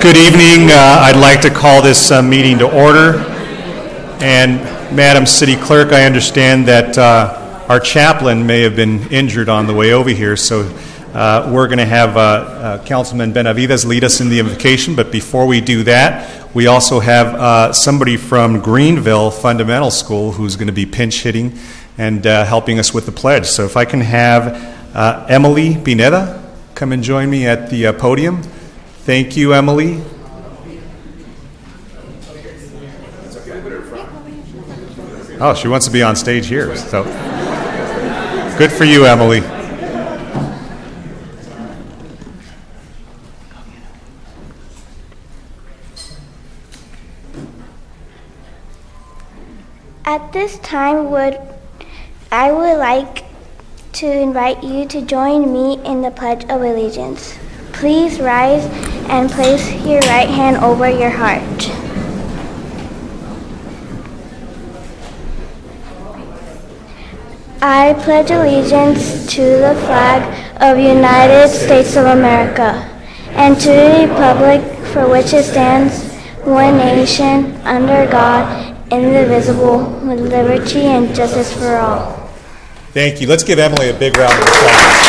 Good evening. I'd like to call this meeting to order. And Madam City Clerk, I understand that our chaplain may have been injured on the way over here, so we're going to have Councilman Benavides lead us in the invocation. But before we do that, we also have somebody from Greenville Fundamental School who's going to be pinch hitting and helping us with the pledge. So if I can have Emily Pineda come and join me at the podium. Thank you, Emily. Oh, she wants to be on stage here. So good for you, Emily. At this time, I would like to invite you to join me in the Pledge of Allegiance. Please rise and place your right hand over your heart. I pledge allegiance to the flag of the United States of America and to the republic for which it stands, one nation, under God, indivisible, with liberty and justice for all. Thank you. Let's give Emily a big round of applause.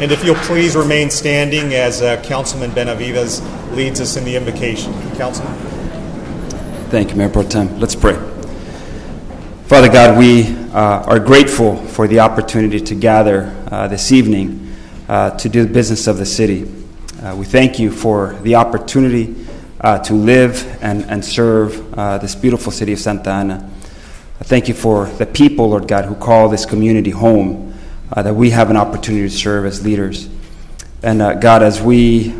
And if you'll please remain standing as Councilman Benavides leads us in the invocation. Councilman? Thank you, Mayor Pro Tem. Let's pray. Father God, we are grateful for the opportunity to gather this evening to do the business of the city. We thank you for the opportunity to live and serve this beautiful city of Santa Ana. I thank you for the people, Lord God, who call this community home, that we have an opportunity to serve as leaders. And God, as we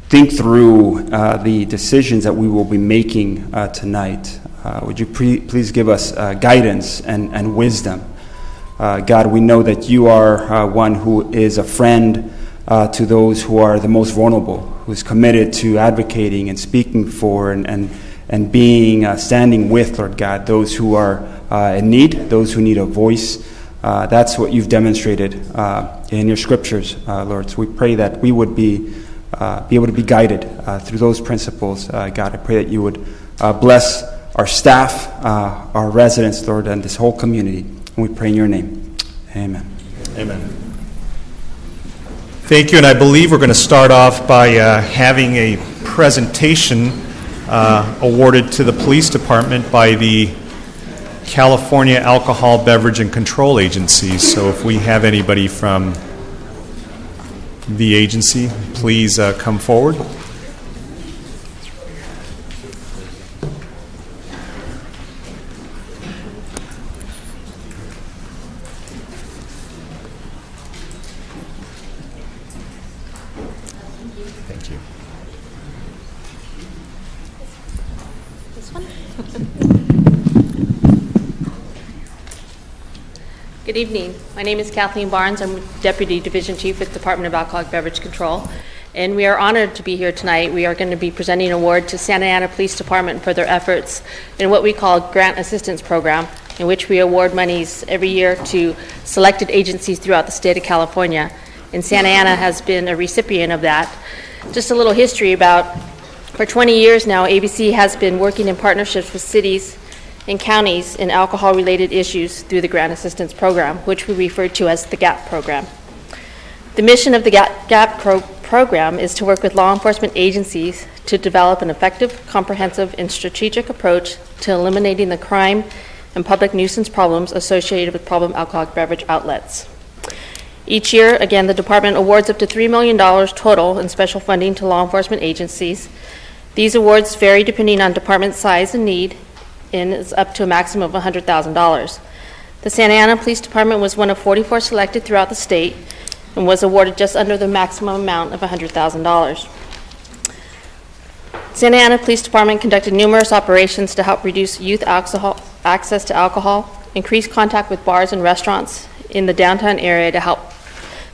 think through the decisions that we will be making tonight, would you please give us guidance and wisdom? God, we know that you are one who is a friend to those who are the most vulnerable, who's committed to advocating and speaking for and being standing with, Lord God, those who are in need, those who need a voice. That's what you've demonstrated in your scriptures, Lord. So we pray that we would be able to be guided through those principles. God, I pray that you would bless our staff, our residents, Lord, and this whole community. And we pray in your name. Amen. Amen. Thank you, and I believe we're going to start off by having a presentation awarded to the police department by the California Alcohol, Beverage, and Control Agency. So if we have anybody from the agency, please come forward. Thank you. This one? Good evening. My name is Kathleen Barnes. I'm Deputy Division Chief with Department of Alcoholic Beverage Control, and we are honored to be here tonight. We are going to be presenting an award to Santa Ana Police Department for their efforts in what we call Grant Assistance Program, in which we award monies every year to selected agencies throughout the state of California. And Santa Ana has been a recipient of that. Just a little history about, for 20 years now, ABC has been working in partnerships with cities and counties in alcohol-related issues through the Grant Assistance Program, which we refer to as the GAP program. The mission of the GAP program is to work with law enforcement agencies to develop an effective, comprehensive, and strategic approach to eliminating the crime and public nuisance problems associated with problem alcoholic beverage outlets. Each year, again, the department awards up to $3 million total in special funding to law enforcement agencies. These awards vary depending on department size and need, and is up to a maximum of $100,000. The Santa Ana Police Department was one of 44 selected throughout the state and was awarded just under the maximum amount of $100,000. Santa Ana Police Department conducted numerous operations to help reduce youth access to alcohol, increase contact with bars and restaurants in the downtown area to help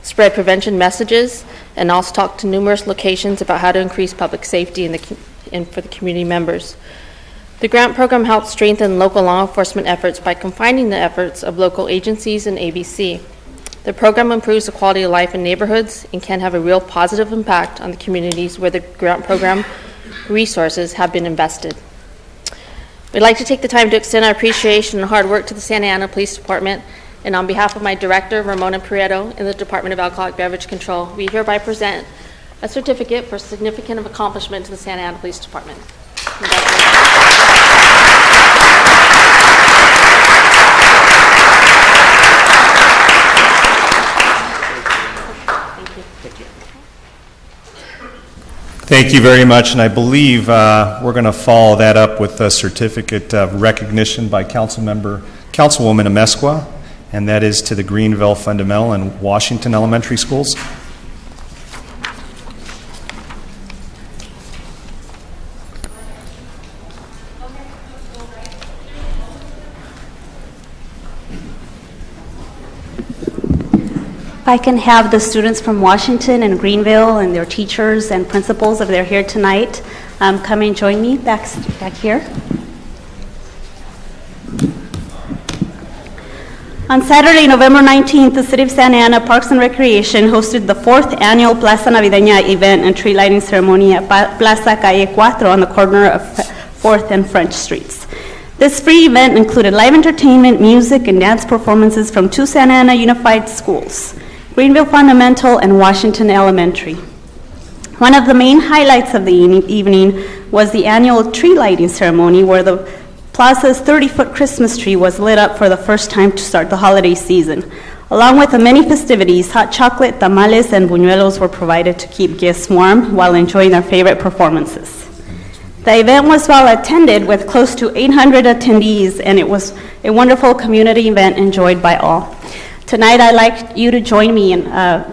spread prevention messages, and also talk to numerous locations about how to increase public safety and for the community members. The grant program helps strengthen local law enforcement efforts by combining the efforts of local agencies and ABC. The program improves the quality of life in neighborhoods and can have a real positive impact on the communities where the grant program resources have been invested. We'd like to take the time to extend our appreciation and hard work to the Santa Ana Police Department, and on behalf of my director, Ramona Prieto, in the Department of Alcoholic Beverage Control, we hereby present a certificate for significant accomplishment to the Santa Ana Police Department. Thank you very much, and I believe we're going to follow that up with a certificate of recognition by Councilwoman Amesqua, and that is to the Greenville Fundamental and Washington Elementary Schools. If I can have the students from Washington and Greenville and their teachers and principals, if they're here tonight, come and join me back here. On Saturday, November 19th, the City of Santa Ana Parks and Recreation hosted the 4th annual Plaza Navideña event and tree lighting ceremony at Plaza Calle 4 on the corner of 4th and French Streets. This free event included live entertainment, music, and dance performances from 2 Santa Ana Unified Schools, Greenville Fundamental and Washington Elementary. One of the main highlights of the evening was the annual tree lighting ceremony, where the Plaza's 30-foot Christmas tree was lit up for the first time to start the holiday season. Along with the many festivities, hot chocolate, tamales, and buñuelos were provided to keep guests warm while enjoying their favorite performances. The event was well attended with close to 800 attendees, and it was a wonderful community event enjoyed by all. Tonight, I'd like you to join me in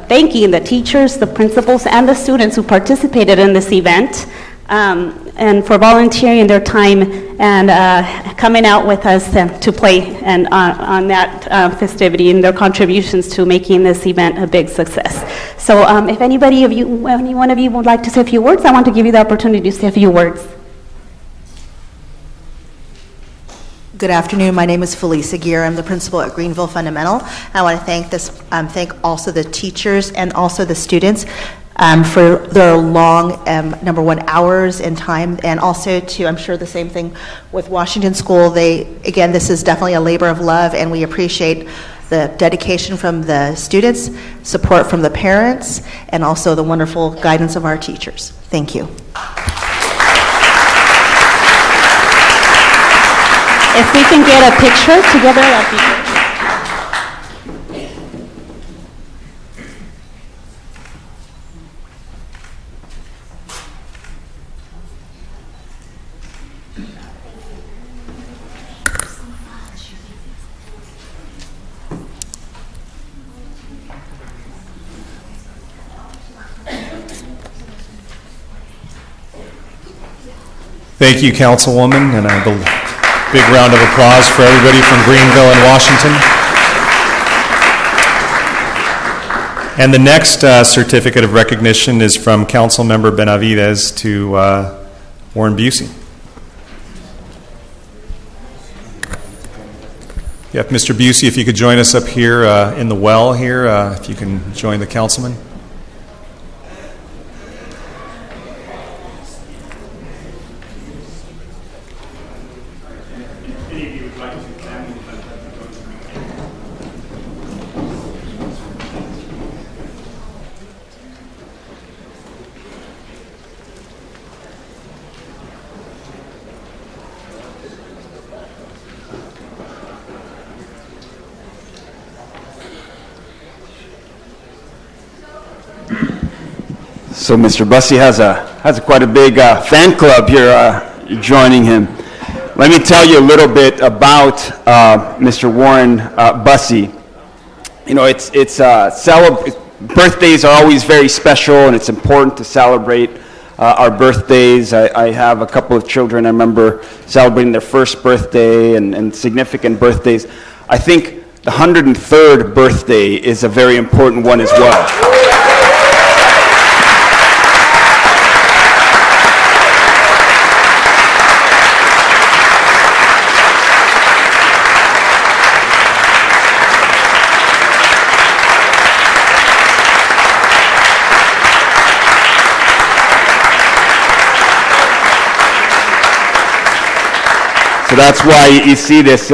thanking the teachers, the principals, and the students who participated in this event, and for volunteering their time and coming out with us to play and on that festivity and their contributions to making this event a big success. So if any one of you would like to say a few words, I want to give you the opportunity to say a few words. Good afternoon. My name is Felice Aguirre. I'm the principal at Greenville Fundamental. I want to thank also the teachers and also the students for their long, number one, hours and time, and also I'm sure the same thing with Washington School. Again, this is definitely a labor of love, and we appreciate the dedication from the students, support from the parents, and also the wonderful guidance of our teachers. Thank you. If we can get a picture together, that'd be great. Thank you, Councilwoman, and I believe big round of applause for everybody from Greenville and Washington. And the next certificate of recognition is from Councilmember Benavides to Warren Busey. Yep, Mr. Busey, if you could join us up here in the well here, if you can join the councilman. So Mr. Bussey has quite a big fan club here joining him. Let me tell you a little bit about Mr. Warren Bussey. You know, birthdays are always very special, and it's important to celebrate our birthdays. I have a couple of children. I remember celebrating their first birthday and significant birthdays. I think the 103rd birthday is a very important one as well. that's why you see this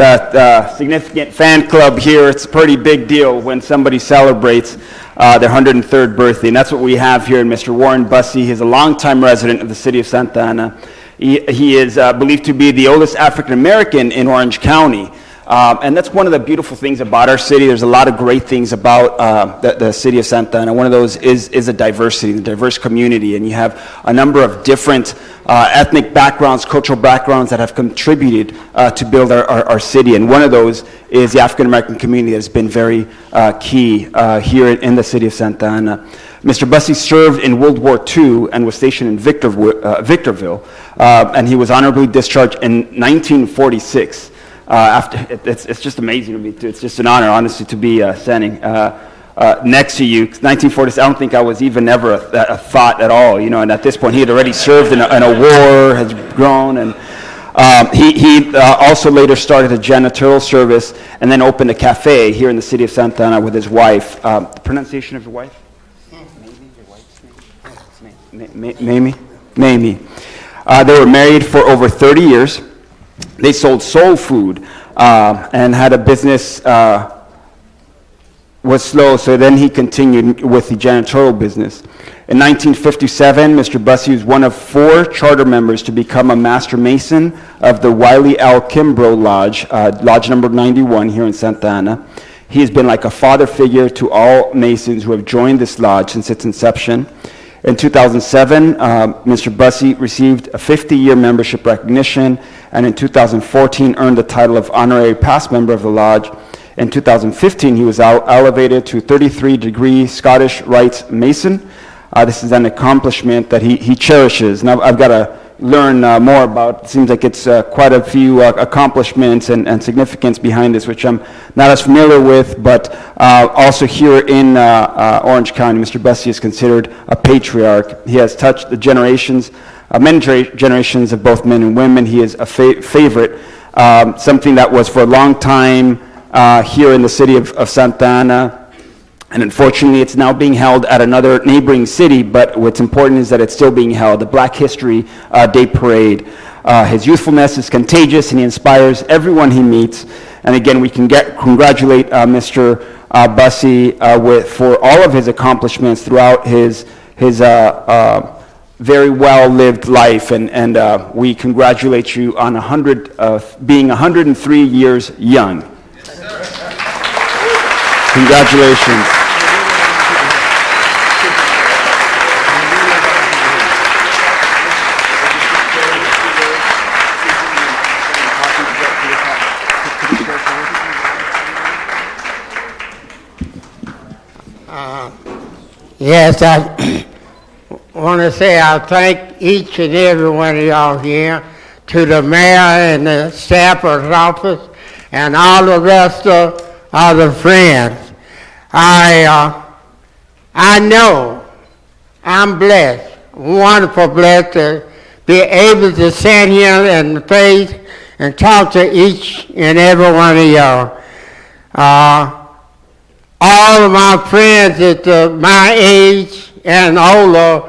significant fan club here. It's a pretty big deal when somebody celebrates their 103rd birthday, and that's what we have here in Mr. Warren Bussey. He's a longtime resident of the city of Santa Ana. He is believed to be the oldest African American in Orange County. And that's one of the beautiful things about our city. There's a lot of great things about the city of Santa Ana. One of those is a diversity, the diverse community. And you have a number of different ethnic backgrounds, cultural backgrounds that have contributed to build our city. And one of those is the African American community that has been very key here in the city of Santa Ana. Mr. Bussey served in World War II and was stationed in Victorville. And he was honorably discharged in 1946. It's just amazing to me, too. It's just an honor, honestly, to be standing next to you. 1946, I don't think I was even ever a thought at all, you know, and at this point he had already served in a war, has grown, and he also later started a janitorial service and then opened a cafe here in the city of Santa Ana with his wife. The pronunciation of your wife? Mamie? Mamie. They were married for over 30 years. They sold soul food and had a business, was slow, so then he continued with the janitorial business. In 1957, Mr. Bussey was one of 4 charter members to become a master mason of the Wiley L. Kimbrough Lodge, Lodge number 91 here in Santa Ana. He has been like a father figure to all Masons who have joined this lodge since its inception. In 2007, Mr. Bussey received a 50-year membership recognition, and in 2014 earned the title of honorary past member of the lodge. In 2015, he was elevated to 33-degree Scottish Rites Mason. This is an accomplishment that he cherishes. Now, I've got to learn more about. It seems like it's quite a few accomplishments and significance behind this, which I'm not as familiar with, but also here in Orange County, Mr. Bussey is considered a patriarch. He has touched the generations, many generations of both men and women. He is a favorite, something that was for a long time here in the city of Santa Ana. And unfortunately, it's now being held at another neighboring city, but what's important is that it's still being held, the Black History Day Parade. His youthfulness is contagious, and he inspires everyone he meets. And again, we can congratulate Mr. Bussey for all of his accomplishments throughout his very well-lived life, and we congratulate you on being 103 years young. Congratulations. Yes, I want to say I thank each and every one of y'all here, to the mayor and the staff of his office, and all the rest of the friends. I know I'm blessed, wonderful blessed to be able to stand here in the face and talk to each and every one of y'all. All of my friends at my age and older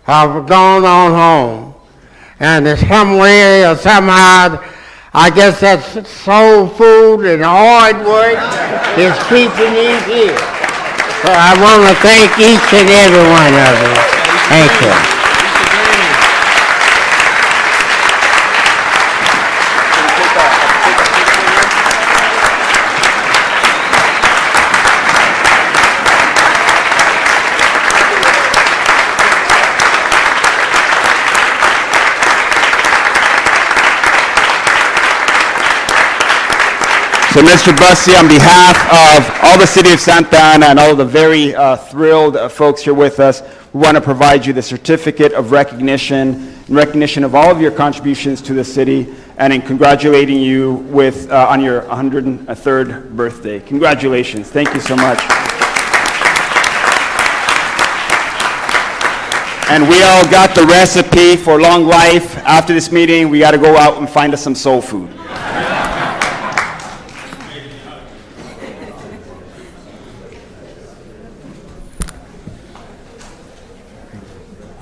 have gone on home. And in some way or somehow, I guess that soul food and hard work is keeping me here. So I want to thank each and every one of you. Thank you. So, Mr. Bussey, on behalf of all the city of Santa Ana and all of the very thrilled folks here with us, we want to provide you the certificate of recognition, in recognition of all of your contributions to the city, and in congratulating you on your 103rd birthday. Congratulations. Thank you so much. And we all got the recipe for long life. After this meeting, we got to go out and find us some soul food.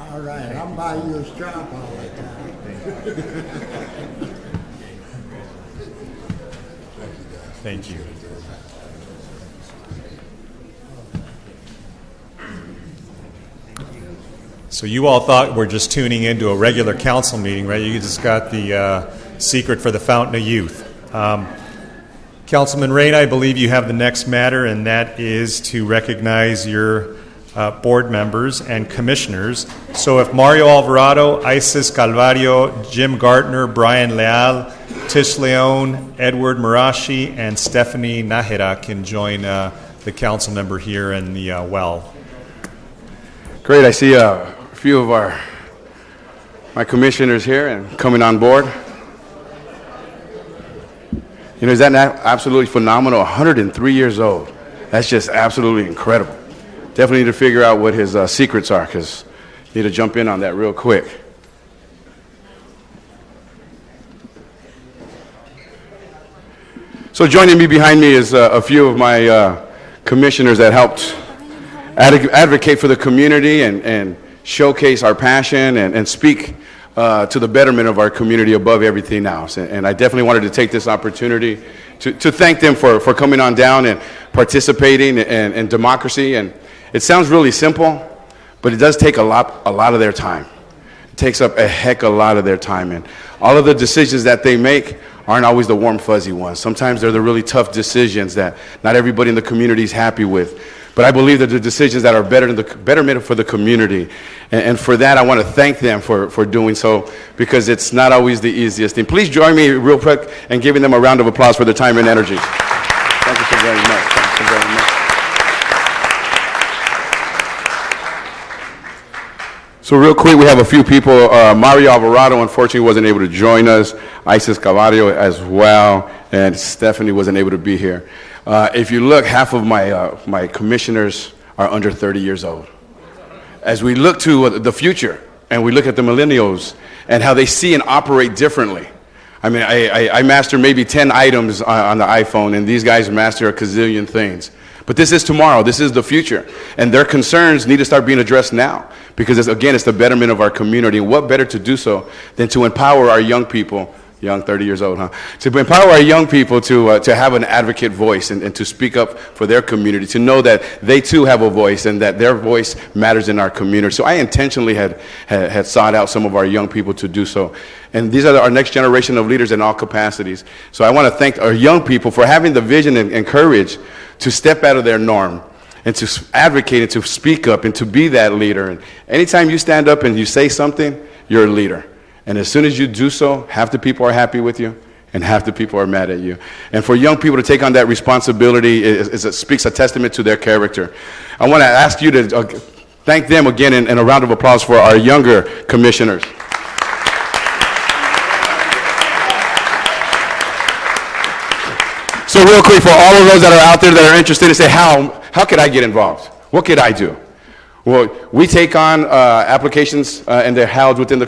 All right, I'll buy you a strap all the time. Thank you. So you all thought we're just tuning into a regular council meeting, right? You just got the secret for the Fountain of Youth. Councilman Rain, I believe you have the next matter, and that is to recognize your board members and commissioners. So if Mario Alvarado, Isis Calvario, Jim Gartner, Brian Leal, Tish Leon, Edward Marashi, and Stephanie Nahera can join the council member here in the well. Great. I see a few of my commissioners here and coming on board. You know, is that absolutely phenomenal? 103 years old. That's just absolutely incredible. Definitely need to figure out what his secrets are, because need to jump in on that real quick. So joining me behind me is a few of my commissioners that helped advocate for the community and showcase our passion and speak to the betterment of our community above everything else. And I definitely wanted to take this opportunity to thank them for coming on down and participating in democracy. And it sounds really simple, but it does take a lot of their time. It takes up a heck of a lot of their time. And all of the decisions that they make aren't always the warm, fuzzy ones. Sometimes they're the really tough decisions that not everybody in the community is happy with. But I believe that the decisions that are betterment for the community. And for that, I want to thank them for doing so, because it's not always the easiest thing. Please join me real quick in giving them a round of applause for their time and energy. Thank you so very much. Thank you so very much. So real quick, we have a few people. Mario Alvarado, unfortunately, wasn't able to join us. Isis Calvario as well. And Stephanie wasn't able to be here. If you look, half of my commissioners are under 30 years old. As we look to the future and we look at the millennials and how they see and operate differently. I mean, I master maybe 10 items on the iPhone, and these guys master a gazillion things. But this is tomorrow. This is the future. And their concerns need to start being addressed now, because, it's the betterment of our community. And what better to do so than to empower our young people. Young, 30 years old, huh? To empower our young people to have an advocate voice and to speak up for their community, to know that they too have a voice and that their voice matters in our community. So I intentionally had sought out some of our young people to do so. And these are our next generation of leaders in all capacities. So I want to thank our young people for having the vision and courage to step out of their norm and to advocate and to speak up and to be that leader. And anytime you stand up and you say something, you're a leader. And as soon as you do so, half the people are happy with you and half the people are mad at you. And for young people to take on that responsibility it speaks a testament to their character. I want to ask you to thank them again in a round of applause for our younger commissioners. So real quick, for all of those that are out there that are interested and say, how could I get involved? What could I do? Well, we take on applications, and they're held within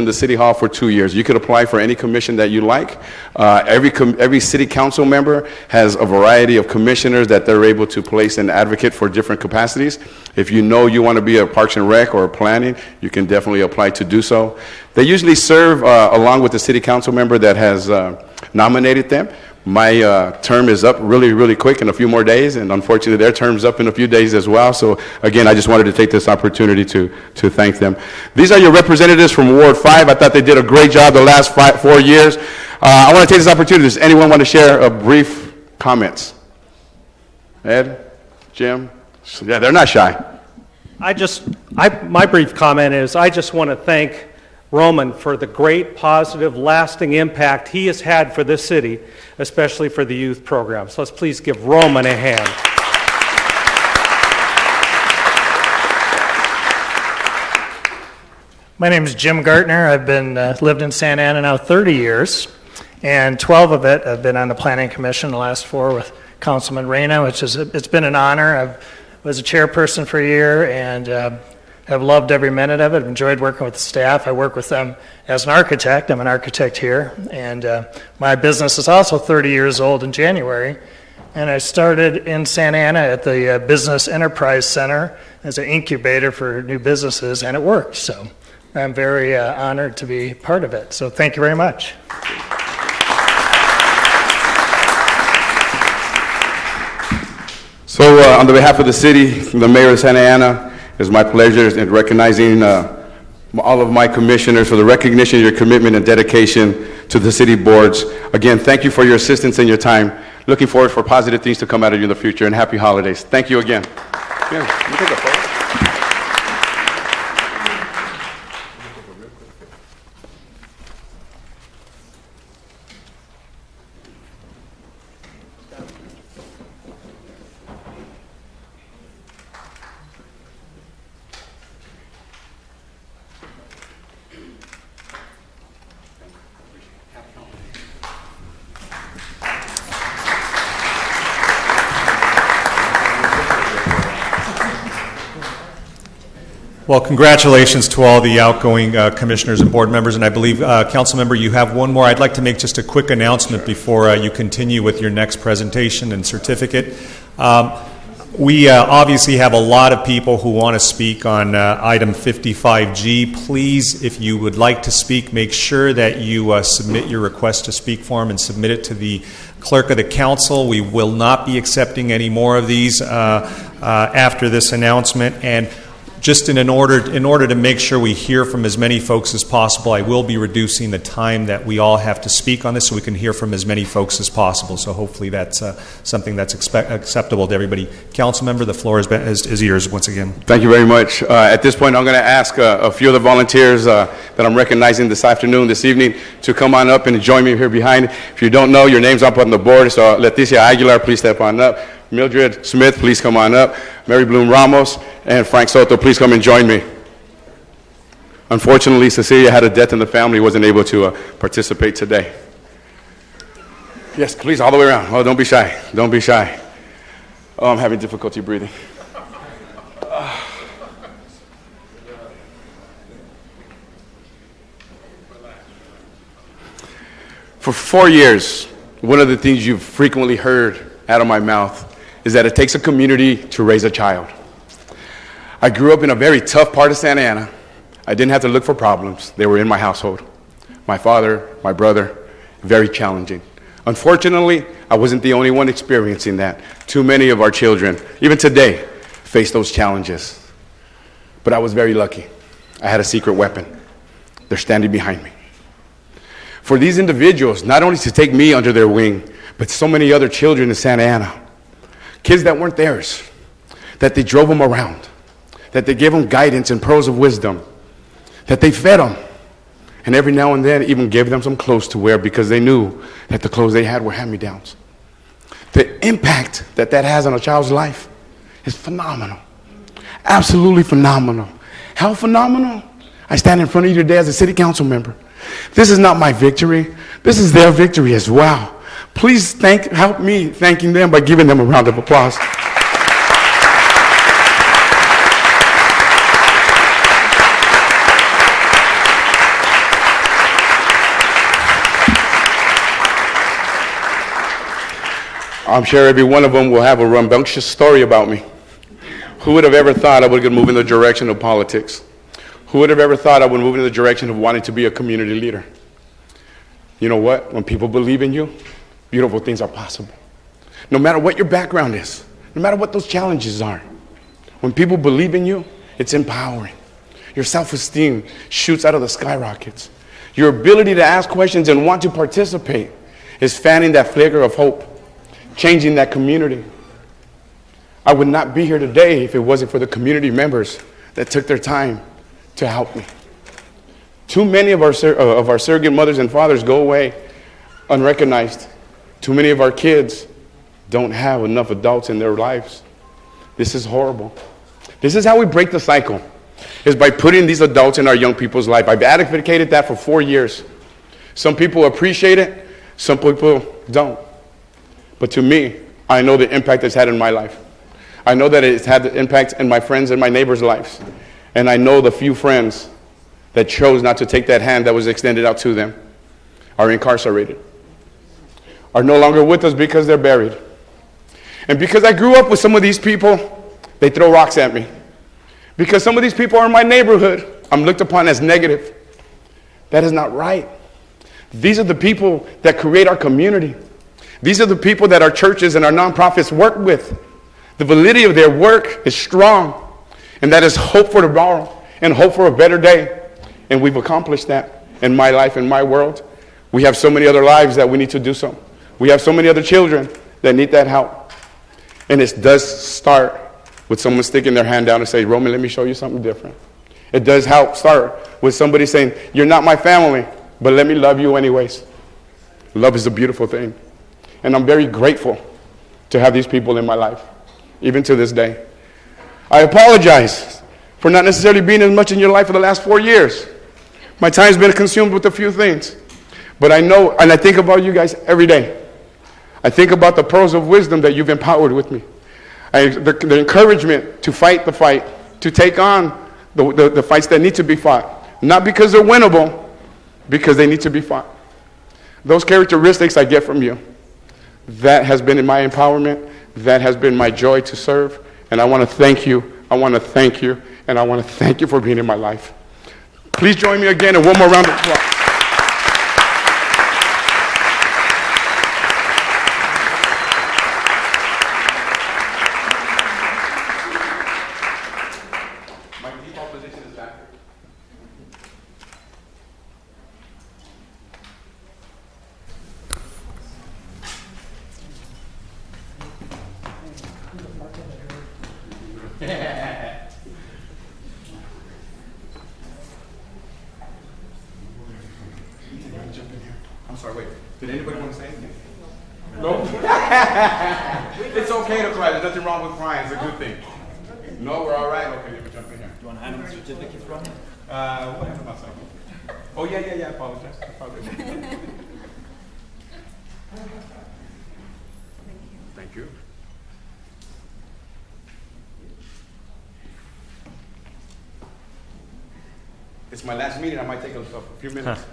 the City Hall for 2 years. You could apply for any commission that you like. Every city council member has a variety of commissioners that they're able to place and advocate for different capacities. If you know you want to be a Parks and Rec or planning, you can definitely apply to do so. They usually serve along with the city council member that has nominated them. My term is up really quick in a few more days, and unfortunately their term's up in a few days as well. So again, I just wanted to take this opportunity to thank them. These are your representatives from Ward 5. I thought they did a great job the last 4 years. I want to take this opportunity. Does anyone want to share a brief comments? Ed? Jim? Yeah, they're not shy. My brief comment is I just want to thank Roman for the great, positive, lasting impact he has had for this city, especially for the youth program. So let's please give Roman a hand. My name is Jim Gartner. I've been lived in Santa Ana now 30 years, and 12 of it I've been on the Planning Commission, the last 4 with Councilman Reyna, it's been an honor. I was a chairperson for a year, and I've loved every minute of it. I've enjoyed working with the staff. I work with them as an architect. I'm an architect here. And my business is also 30 years old in January. And I started in Santa Ana at the Business Enterprise Center as an incubator for new businesses, and it worked. So I'm very honored to be part of it. So thank you very much. So on the behalf of the city, the mayor of Santa Ana, it's my pleasure in recognizing all of my commissioners for the recognition of your commitment and dedication to the city boards. Again, thank you for your assistance and your time. Looking forward for positive things to come out of you in the future, and happy holidays. Thank you again. Yeah, you take a photo. Well, congratulations to all the outgoing commissioners and board members, and I believe, council member, you have one more. I'd like to make just a quick announcement before you continue with your next presentation and certificate. We obviously have a lot of people who want to speak on item 55G. Please, if you would like to speak, make sure that you submit your request to speak form and submit it to the clerk of the council. We will not be accepting any more of these after this announcement. And just in order to make sure we hear from as many folks as possible, I will be reducing the time that we all have to speak on this so we can hear from as many folks as possible. So hopefully that's something that's acceptable to everybody. Council member, the floor is yours once again. Thank you very much. At this point, I'm going to ask a few of the volunteers that I'm recognizing this evening, to come on up and join me here behind. If you don't know, your name's up on the board. So Leticia Aguilar, please step on up. Mildred Smith, please come on up. Mary Bloom Ramos and Frank Soto, please come and join me. Unfortunately, Cecilia had a death in the family, wasn't able to participate today. Yes, please, all the way around. Oh, don't be shy. Don't be shy. Oh, I'm having difficulty breathing. For 4 years, one of the things you've frequently heard out of my mouth is that it takes a community to raise a child. I grew up in a very tough part of Santa Ana. I didn't have to look for problems. They were in my household. My father, my brother, very challenging. Unfortunately, I wasn't the only one experiencing that. Too many of our children, even today, face those challenges. But I was very lucky. I had a secret weapon. They're standing behind me. For these individuals, not only to take me under their wing, but so many other children in Santa Ana, kids that weren't theirs, that they drove them around, that they gave them guidance and pearls of wisdom, that they fed them, and every now and then even gave them some clothes to wear because they knew that the clothes they had were hand-me-downs. The impact that has on a child's life is phenomenal, absolutely phenomenal. How phenomenal? I stand in front of you today as a city council member. This is not my victory. This is their victory as well. Please help me thanking them by giving them a round of applause. I'm sure every one of them will have a rambunctious story about me. Who would have ever thought I would move in the direction of politics? Who would have ever thought I would move in the direction of wanting to be a community leader? You know what? When people believe in you, beautiful things are possible. No matter what your background is, no matter what those challenges are, when people believe in you, it's empowering. Your self-esteem shoots out of the skyrockets. Your ability to ask questions and want to participate is fanning that flicker of hope, changing that community. I would not be here today if it wasn't for the community members that took their time to help me. Too many of our surrogate mothers and fathers go away unrecognized. Too many of our kids don't have enough adults in their lives. This is horrible. This is how we break the cycle, is by putting these adults in our young people's life. I've advocated that for 4 years. Some people appreciate it, some people don't. But to me, I know the impact it's had in my life. I know that it's had the impact in my friends and my neighbors' lives. And I know the few friends that chose not to take that hand that was extended out to them are incarcerated, are no longer with us because they're buried. And because I grew up with some of these people, they throw rocks at me. Because some of these people are in my neighborhood, I'm looked upon as negative. That is not right. These are the people that create our community. These are the people that our churches and our nonprofits work with. The validity of their work is strong, and that is hope for tomorrow and hope for a better day. And we've accomplished that in my life, in my world. We have so many other lives that we need to do so. We have so many other children that need that help. And it does start with someone sticking their hand down and say, Roman, let me show you something different. It does help start with somebody saying, you're not my family, but let me love you anyways. Love is a beautiful thing. And I'm very grateful to have these people in my life, even to this day. I apologize for not necessarily being as much in your life for the last 4 years. My time's been consumed with a few things. But I know, and I think about you guys every day. I think about the pearls of wisdom that you've empowered with me. The encouragement to fight the fight, to take on the fights that need to be fought. Not because they're winnable, because they need to be fought. Those characteristics I get from you. That has been in my empowerment. That has been my joy to serve. And I want to thank you. I want to thank you. And I want to thank you for being in my life. Please join me again in one more round of applause. I'm sorry, wait. Did anybody want to say anything? No? It's okay to cry. There's nothing wrong with crying. It's a good thing. No, we're all right. Okay, let me jump in here. You want to hand him the certificate from him? What happened about something? Oh, yeah, I apologize. Thank you. It's my last meeting. I might take a few minutes.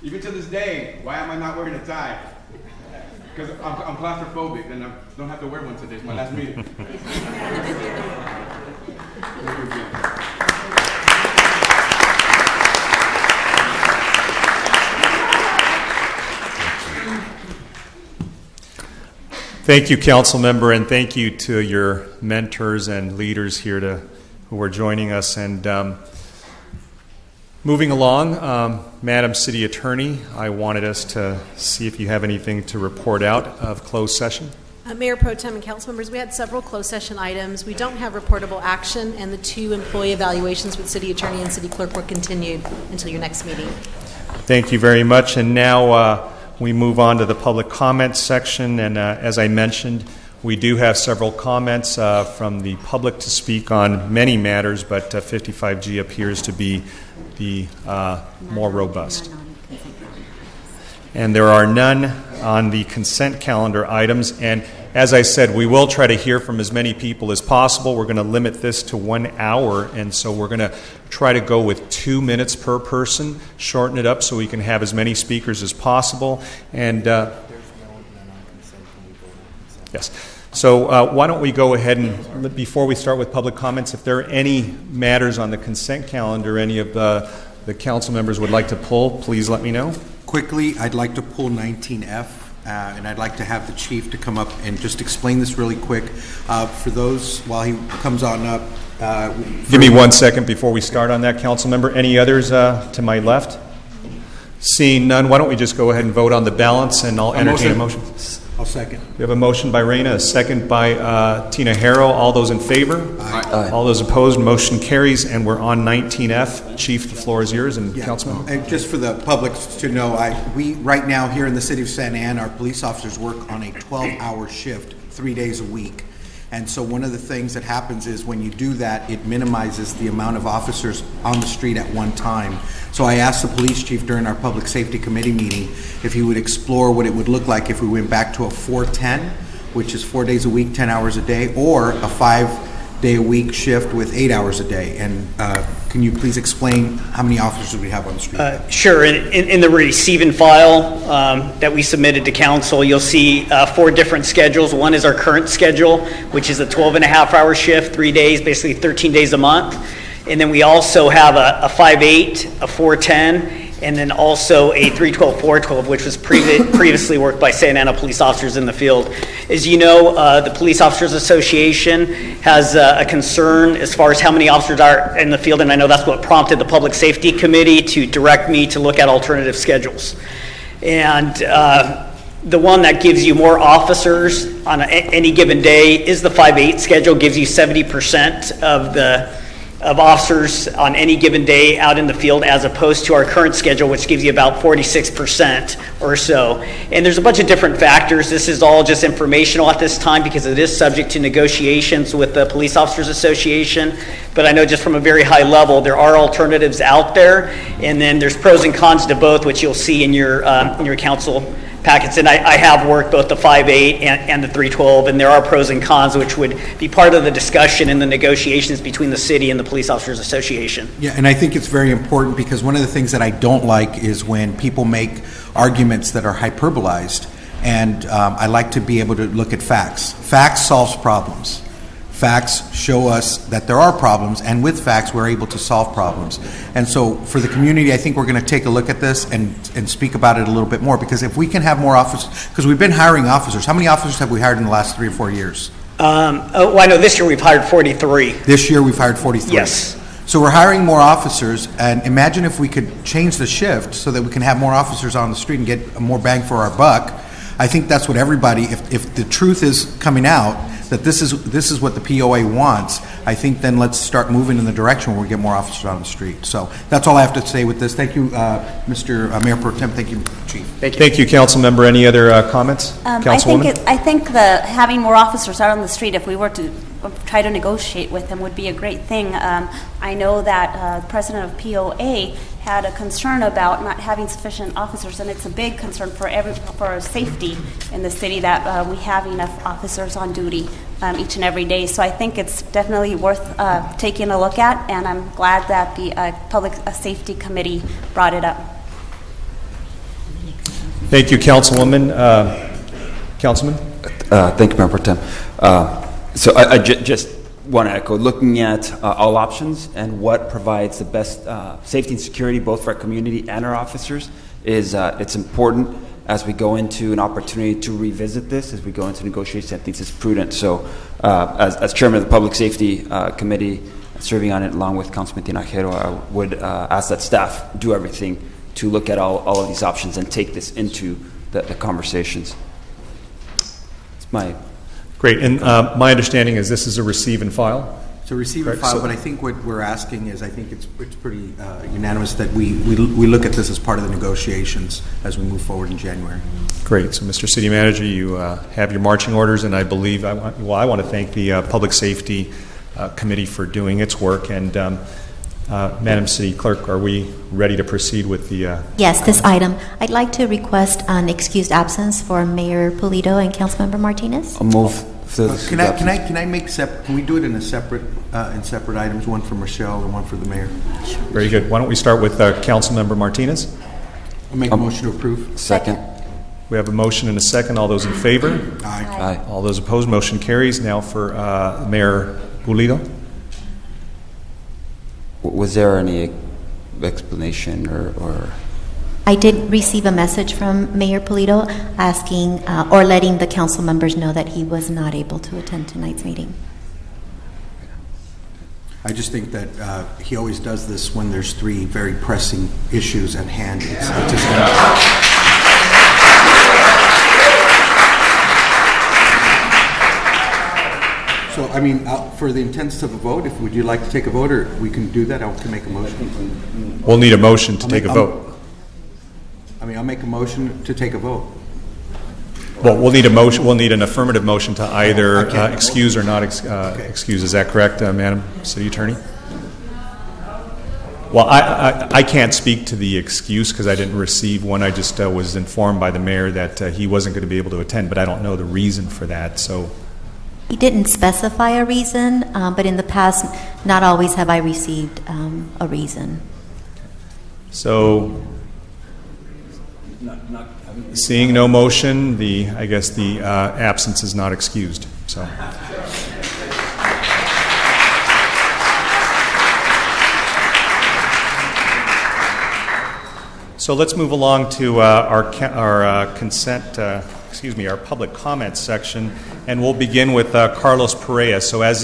Even to this day, why am I not wearing a tie? Because I'm claustrophobic and I don't have to wear one today. It's my last meeting. Thank you, council member, and thank you to your mentors and leaders here who are joining us. And moving along, Madam City Attorney, I wanted us to see if you have anything to report out of closed session. Mayor Pro Tem and council members, we had several closed session items. We don't have reportable action, and the 2 employee evaluations with City Attorney and City Clerk were continued until your next meeting. Thank you very much. And now we move on to the public comments section. And as I mentioned, we do have several comments from the public to speak on many matters, but 55G appears to be the more robust. And there are none on the consent calendar items. And as I said, we will try to hear from as many people as possible. We're going to limit this to 1 hour, and so we're going to try to go with 2 minutes per person, shorten it up so we can have as many speakers as possible. And yes. So why don't we go ahead and, before we start with public comments, if there are any matters on the consent calendar any of the council members would like to pull, please let me know. Quickly, I'd like to pull 19F, and I'd like to have the chief to come up and just explain this really quick. For those, while he comes on up. Give me 1 second before we start on that, council member. Any others to my left? Seeing none, why don't we just go ahead and vote on the balance, and I'll entertain a motion. I'll second. We have a motion by Reyna, a second by Tina Harrow. All those in favor? Aye. All those opposed? Motion carries, and we're on 19F. Chief, the floor is yours, and Councilman. And just for the public to know, we right now here in the city of Santa Ana, our police officers work on a 12-hour shift, 3 days a week. And so one of the things that happens is when you do that, it minimizes the amount of officers on the street at one time. So I asked the police chief during our public safety committee meeting if he would explore what it would look like if we went back to a 4-10, which is 4 days a week, 10 hours a day, or a 5 12-day-a-week shift with 8 hours a day. And can you please explain how many officers we have on the street? Sure. In the receiving file that we submitted to council, you'll see 4 different schedules. One is our current schedule, which is a 12-and-a-half-hour shift, 3 days, basically 13 days a month. And then we also have a 5/8, a 4/10, and then also a 3/12, 4/12, which was previously worked by Santa Ana police officers in the field. As you know, the Police Officers Association has a concern as far as how many officers are in the field, and I know that's what prompted the Public Safety Committee to direct me to look at alternative schedules. And the one that gives you more officers on any given day is the 5/8 schedule, gives you 70% of officers on any given day out in the field, as opposed to our current schedule, which gives you about 46% or so. And there's a bunch of different factors. This is all just informational at this time because it is subject to negotiations with the Police Officers Association. But I know just from a very high level, there are alternatives out there, and then there's pros and cons to both, which you'll see in your council packets. And I have worked both the 5/8 and the 3/12, and there are pros and cons, which would be part of the discussion in the negotiations between the city and the Police Officers Association. Yeah, and I think it's very important because one of the things that I don't like is when people make arguments that are hyperbolized, and I like to be able to look at facts. Facts solves problems. Facts show us that there are problems, and with facts, we're able to solve problems. And so for the community, I think we're going to take a look at this and speak about it a little bit more, because if we can have more officers, because we've been hiring officers. How many officers have we hired in the last 3 or 4 years? Well, I know this year we've hired 43. This year we've hired 43. Yes. So we're hiring more officers, and imagine if we could change the shift so that we can have more officers on the street and get more bang for our buck. I think that's what everybody, if the truth is coming out, that this is what the POA wants, I think then let's start moving in the direction where we get more officers on the street. So that's all I have to say with this. Thank you, Mr. Mayor Pro Tem. Thank you, Chief. Thank you, Council Member. Any other comments? Councilwoman? I think having more officers out on the street, if we were to try to negotiate with them, would be a great thing. I know that the president of POA had a concern about not having sufficient officers, and it's a big concern for safety in the city that we have enough officers on duty each and every day. So I think it's definitely worth taking a look at, and I'm glad that the Public Safety Committee brought it up. Thank you, Councilwoman. Councilman? Thank you, Mayor Pro Tem. So I just want to echo, looking at all options and what provides the best safety and security both for our community and our officers is it's important as we go into an opportunity to revisit this, as we go into negotiations. I think it's prudent. So as chairman of the Public Safety Committee, serving on it along with Councilman Tinajero, I would ask that staff do everything to look at all of these options and take this into the conversations. It's my... Great, and my understanding is this is a receive and file? It's a receive and Correct. file, but I think what we're asking is, I think it's pretty unanimous that we look at this as part of the negotiations as we move forward in January. Great, so Mr. City Manager, you have your marching orders, and I believe, I want to thank the Public Safety Committee for doing its work, and Madam City Clerk, are we ready to proceed with the... Yes, this item. I'd like to request an excused absence for Mayor Pulido and Councilmember Martinez. I'll move. Can I make can we do it in separate items, one for Michelle and one for the mayor? Sure. Very good. Why don't we start with Councilmember Martinez? I'll make a motion to approve. Second. We have a motion and a second. All those in favor? Aye. Aye. All those opposed, motion carries. Now for Mayor Pulido. Was there any explanation or? I did receive a message from Mayor Pulido asking or letting the council members know that he was not able to attend tonight's meeting. I just think that he always does this when there's 3 very pressing issues at hand. It's just so, I mean, for the intents of a vote, would you like to take a vote, or we can do that? I can make a motion. We'll need a motion to take a vote. I'll make a motion to take a vote. Well, we'll need a motion. We'll need an affirmative motion to either excuse or not excuse. Is that correct, Madam City Attorney? Well, I can't speak to the excuse because I didn't receive one. I just was informed by the mayor that he wasn't going to be able to attend, but I don't know the reason for that. So He didn't specify a reason, but in the past, not always have I received a reason. So, seeing no motion, I guess the absence is not excused. So. So let's move along to our public comment section, and we'll begin with Carlos Perea. So as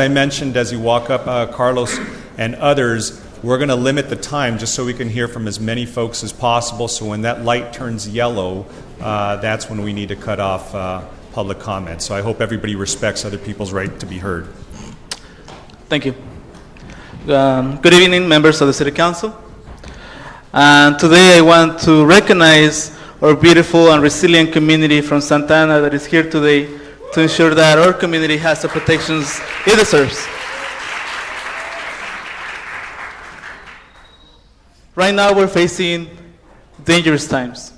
I mentioned, as you walk up, Carlos and others, we're going to limit the time just so we can hear from as many folks as possible. So when that light turns yellow, that's when we need to cut off public comment. So I hope everybody respects other people's right to be heard. Thank you. Good evening, members of the City Council. And today I want to recognize our beautiful and resilient community from Santa Ana that is here today to ensure that our community has the protections it deserves. Right now we're facing dangerous times.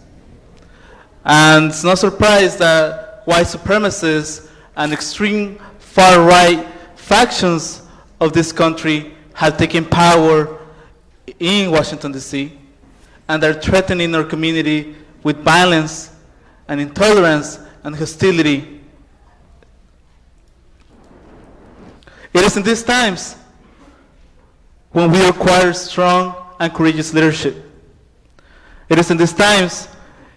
And it's no surprise that white supremacists and extreme far-right factions of this country have taken power in Washington, D.C., and they're threatening our community with violence and intolerance and hostility. It is in these times when we require strong and courageous leadership. It is in these times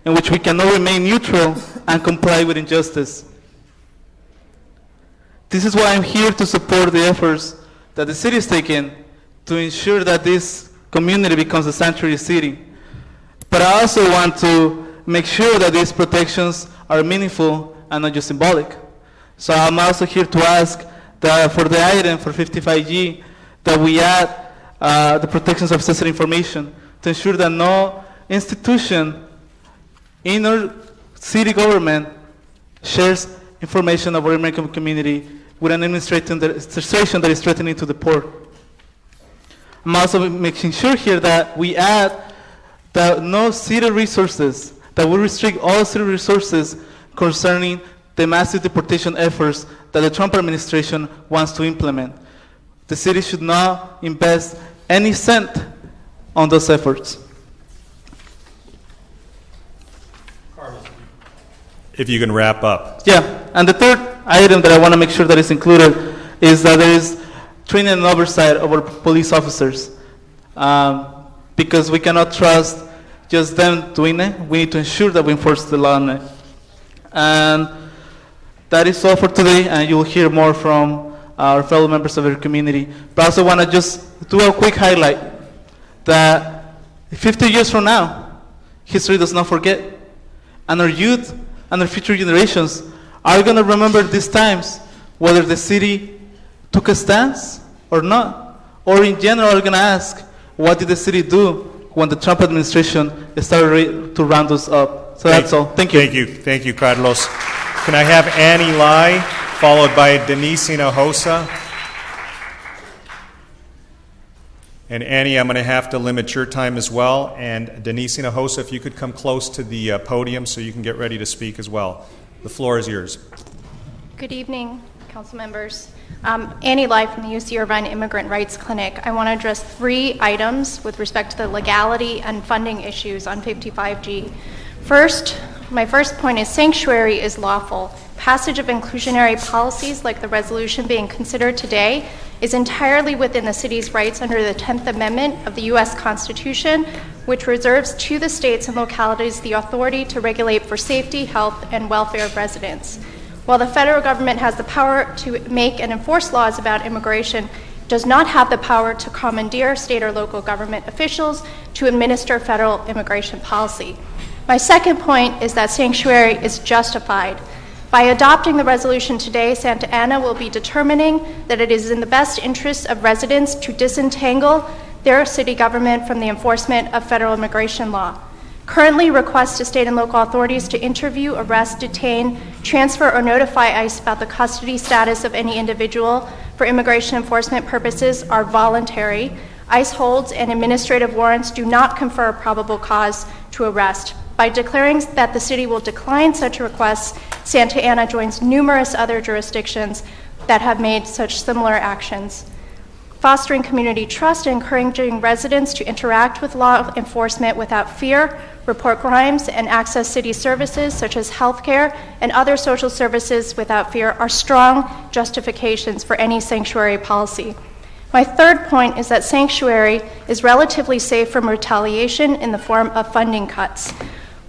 in which we cannot remain neutral and comply with injustice. This is why I'm here to support the efforts that the city is taking to ensure that this community becomes a sanctuary city. But I also want to make sure that these protections are meaningful and not just symbolic. So I'm also here to ask that for the item for 55G that we add the protections of sensitive information to ensure that no institution in our city government shares information of our American community with an administration that is threatening to the poor. I'm also making sure here that we add that no city resources, that we restrict all city resources concerning the massive deportation efforts that the Trump administration wants to implement. The city should not invest any cent on those efforts. If you can wrap up. Yeah, and the third item that I want to make sure that is included is that there is training and oversight of our police officers. Because we cannot trust just them doing it. We need to ensure that we enforce the law on it. And that is all for today, and you will hear more from our fellow members of our community. But I also want to just do a quick highlight that 50 years from now, history does not forget. And our youth and our future generations are going to remember these times, whether the city took a stance or not. Or in general, are going to ask, what did the city do when the Trump administration started to round us up? So that's all. Thank you. Thank you, Carlos. Can I have Annie Lai, followed by Denise Hinojosa? And Annie, I'm going to have to limit your time as well. And Denise Hinojosa, if you could come close to the podium so you can get ready to speak as well. The floor is yours. Good evening, council members. Annie Lai from the UC Irvine Immigrant Rights Clinic. I want to address 3 items with respect to the legality and funding issues on 55G. First, my first point is sanctuary is lawful. Passage of inclusionary policies like the resolution being considered today is entirely within the city's rights under the 10th Amendment of the U.S. Constitution, which reserves to the states and localities the authority to regulate for safety, health, and welfare of residents. While the federal government has the power to make and enforce laws about immigration, it does not have the power to commandeer state or local government officials to administer federal immigration policy. My second point is that sanctuary is justified. By adopting the resolution today, Santa Ana will be determining that it is in the best interest of residents to disentangle their city government from the enforcement of federal immigration law. Currently, requests to state and local authorities to interview, arrest, detain, transfer, or notify ICE about the custody status of any individual for immigration enforcement purposes are voluntary. ICE holds and administrative warrants do not confer probable cause to arrest. By declaring that the city will decline such requests, Santa Ana joins numerous other jurisdictions that have made such similar actions. Fostering community trust and encouraging residents to interact with law enforcement without fear, report crimes, and access city services such as healthcare and other social services without fear are strong justifications for any sanctuary policy. My third point is that sanctuary is relatively safe from retaliation in the form of funding cuts.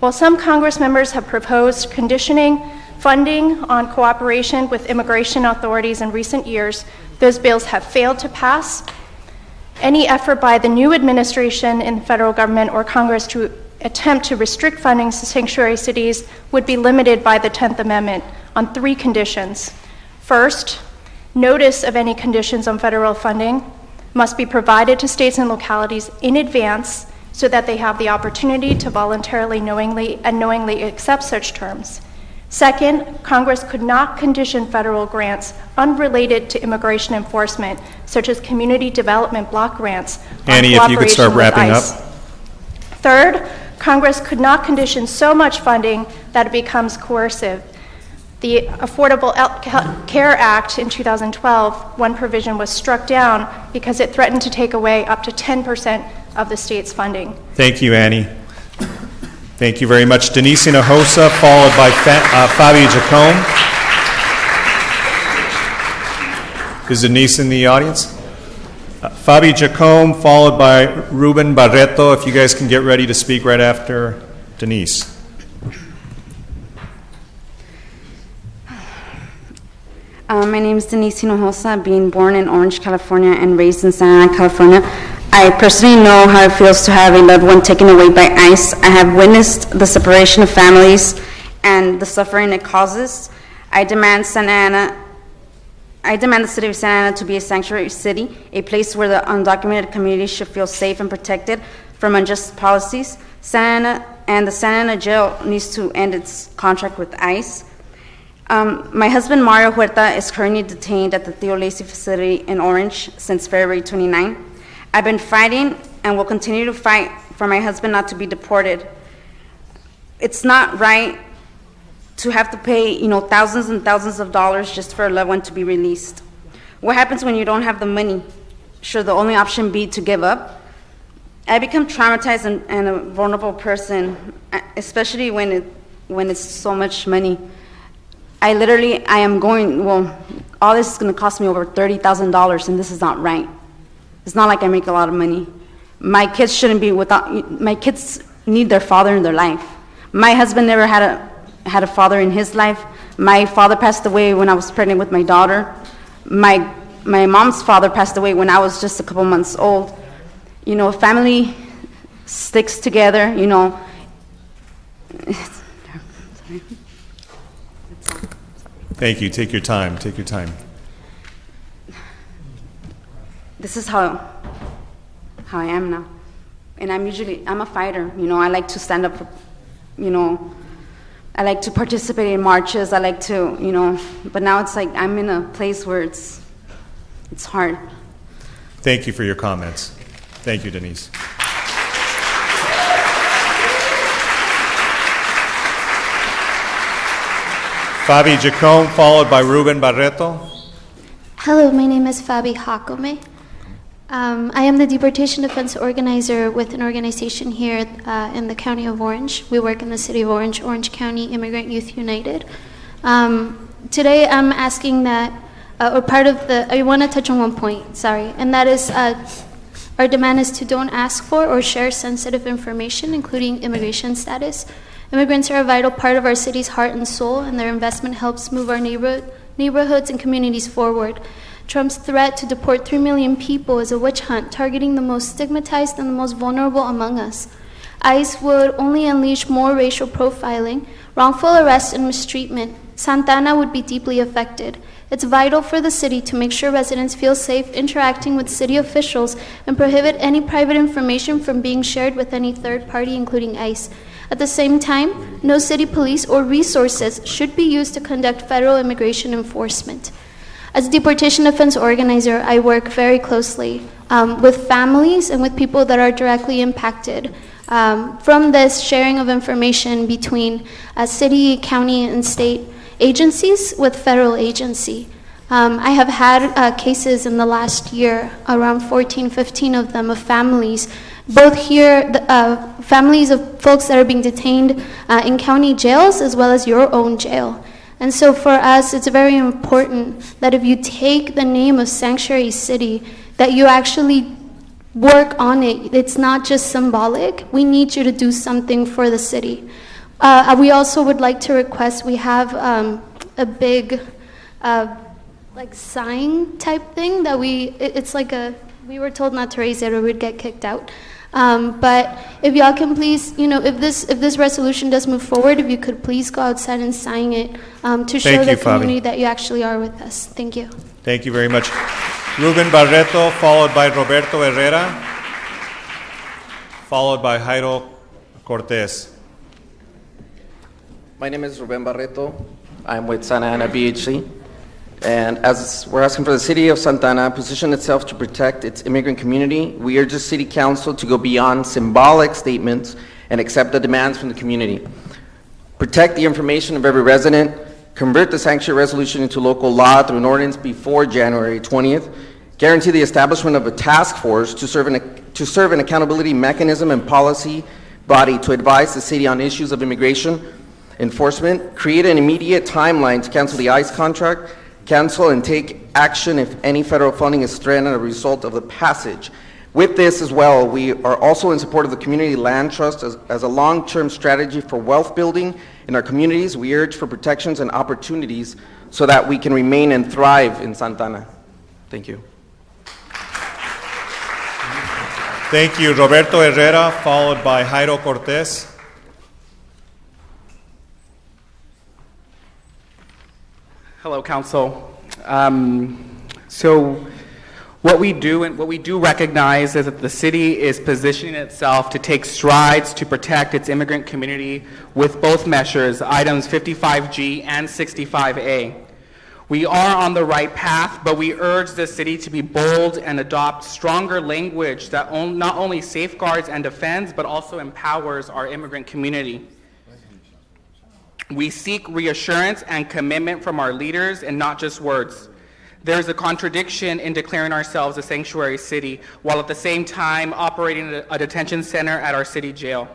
While some Congress members have proposed conditioning funding on cooperation with immigration authorities in recent years, those bills have failed to pass. Any effort by the new administration in the federal government or Congress to attempt to restrict funding to sanctuary cities would be limited by the 10th Amendment on 3 conditions. First, notice of any conditions on federal funding must be provided to states and localities in advance so that they have the opportunity to voluntarily, knowingly accept such terms. Second, Congress could not condition federal grants unrelated to immigration enforcement, such as community development block grants, Annie, if you could start wrapping up. Third, Congress could not condition so much funding that it becomes coercive. The Affordable Care Act in 2012, one provision was struck down because it threatened to take away up to 10% of the state's funding. Thank you, Annie. Thank you very much. Denise Hinojosa, followed by Fabi Jacome. Is Denise in the audience? Fabi Jacome, followed by Ruben Barreto. If you guys can get ready to speak right after Denise. My name is Denise Hinojosa, being born in Orange, California, and raised in Santa Ana, California. I personally know how it feels to have a loved one taken away by ICE. I have witnessed the separation of families and the suffering it causes. I demand the city of Santa Ana to be a sanctuary city, a place where the undocumented community should feel safe and protected from unjust policies. Santa Ana and the Santa Ana jail needs to end its contract with ICE. My husband, Mario Huerta, is currently detained at the Theo Lacy facility in Orange since February 29. I've been fighting and will continue to fight for my husband not to be deported. It's not right to have to pay, thousands and thousands of dollars just for a loved one to be released. What happens when you don't have the money? Should the only option be to give up? I become traumatized and a vulnerable person, especially when it's so much money. All this is going to cost me over $30,000, and this is not right. It's not like I make a lot of money. My kids shouldn't be my kids need their father in their life. My husband never had a father in his life. My father passed away when I was pregnant with my daughter. My mom's father passed away when I was just a couple months old. Family sticks together, Thank you. Take your time. Take your time. This is how I am now. And I'm a fighter. I like to stand up for, I like to participate in marches. I like to, but now it's like I'm in a place where it's hard. Thank you for your comments. Thank you, Denise. Fabi Jacome, followed by Ruben Barreto. Hello, my name is Fabi Jacome. I am the deportation defense organizer with an organization here in the county of Orange. We work in the city of Orange, Orange County Immigrant Youth United. Today I'm asking that, I want to touch on one point, and that is our demand is to don't ask for or share sensitive information, including immigration status. Immigrants are a vital part of our city's heart and soul, and their investment helps move our neighborhoods and communities forward. Trump's threat to deport 3 million people is a witch hunt targeting the most stigmatized and the most vulnerable among us. ICE would only unleash more racial profiling, wrongful arrest, and mistreatment. Santa Ana would be deeply affected. It's vital for the city to make sure residents feel safe interacting with city officials and prohibit any private information from being shared with any third party, including ICE. At the same time, no city police or resources should be used to conduct federal immigration enforcement. As a deportation defense organizer, I work very closely with families and with people that are directly impacted from this sharing of information between city, county, and state agencies with federal agency. I have had cases in the last year, around 14, 15 of them, of families, both here, families of folks that are being detained in county jails as well as your own jail. And so for us, it's very important that if you take the name of Sanctuary City, that you actually work on it. It's not just symbolic. We need you to do something for the city. We also would like to request, we have a big like sign type thing that it's like we were told not to raise it or we'd get kicked out. But if y'all can please, if this resolution does move forward, if you could please go outside and sign it to show the community that you actually are with us. Thank you. Thank you very much. Ruben Barreto, followed by Roberto Herrera, followed by Jairo Cortez. My name is Ruben Barreto. I'm with Santa Ana BHC. And as we're asking for the city of Santa Ana to position itself to protect its immigrant community, we urge the city council to go beyond symbolic statements and accept the demands from the community. Protect the information of every resident, convert the sanctuary resolution into local law through an ordinance before January 20th, guarantee the establishment of a task force to serve an accountability mechanism and policy body to advise the city on issues of immigration enforcement, create an immediate timeline to cancel the ICE contract, cancel and take action if any federal funding is threatened as a result of the passage. With this as well, we are also in support of the Community Land Trust as a long-term strategy for wealth building in our communities. We urge for protections and opportunities so that we can remain and thrive in Santa Ana. Thank you. Thank you, Roberto Herrera, followed by Jairo Cortez. Hello, Council. So what we do recognize is that the city is positioning itself to take strides to protect its immigrant community with both measures, items 55G and 65A. We are on the right path, but we urge the city to be bold and adopt stronger language that not only safeguards and defends, but also empowers our immigrant community. We seek reassurance and commitment from our leaders and not just words. There is a contradiction in declaring ourselves a sanctuary city while at the same time operating a detention center at our city jail.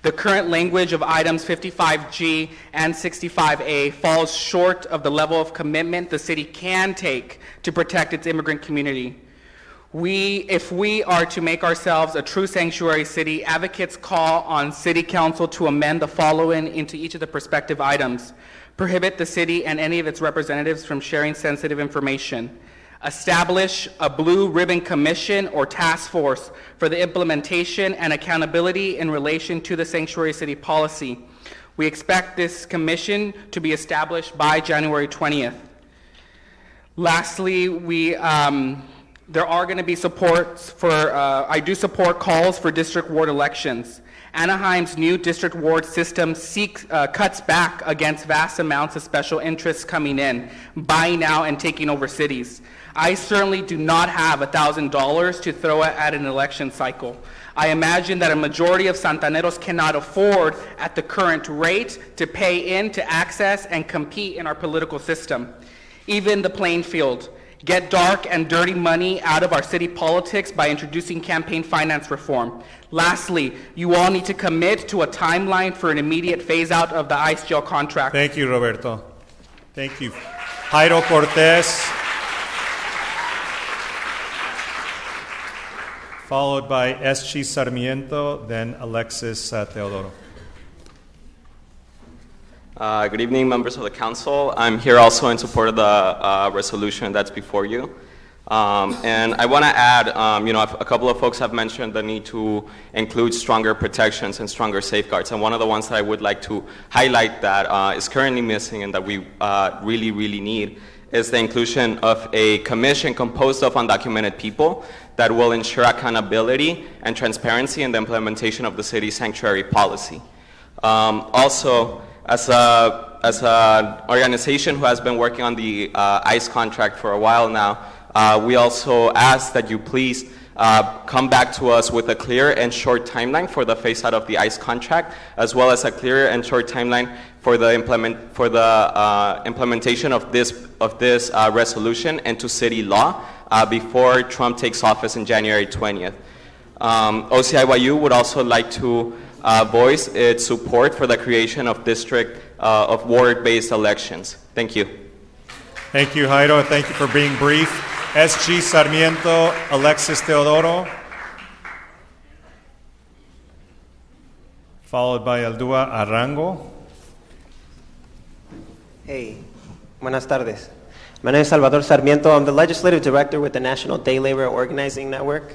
The current language of items 55G and 65A falls short of the level of commitment the city can take to protect its immigrant community. If we are to make ourselves a true sanctuary city, advocates call on City Council to amend the following into each of the prospective items. Prohibit the city and any of its representatives from sharing sensitive information. Establish a blue ribbon commission or task force for the implementation and accountability in relation to the sanctuary city policy. We expect this commission to be established by January 20th. Lastly, there are going to be supports for, I do support calls for district ward elections. Anaheim's new district ward system cuts back against vast amounts of special interests coming in, buying out and taking over cities. I certainly do not have $1,000 to throw at an election cycle. I imagine that a majority of Santaneros cannot afford, at the current rate, to pay in to access and compete in our political system. Even the playing field. Get dark and dirty money out of our city politics by introducing campaign finance reform. Lastly, you all need to commit to a timeline for an immediate phase out of the ICE jail contract. Thank you, Roberto. Thank you. Jairo Cortez, followed by Eschi Sarmiento, then Alexis Teodoro. Good evening, members of the council. I'm here also in support of the resolution that's before you. And I want to add, a couple of folks have mentioned the need to include stronger protections and stronger safeguards. And one of the ones that I would like to highlight that is currently missing and that we really, really need is the inclusion of a commission composed of undocumented people that will ensure accountability and transparency in the implementation of the city's sanctuary policy. Also, as an organization who has been working on the ICE contract for a while now, We also ask that you please come back to us with a clear and short timeline for the phase-out of the ICE contract, as well as a clear and short timeline for the implementation of this resolution into city law before Trump takes office in January 20th. OCIYU would also like to voice its support for the creation of of ward-based elections. Thank you. Thank you, Jairo, and thank you for being brief. SG Sarmiento, Alexis Teodoro, followed by Eldua Arango. Hey, buenas tardes. My name is Salvador Sarmiento. I'm the legislative director with the National Day Labor Organizing Network.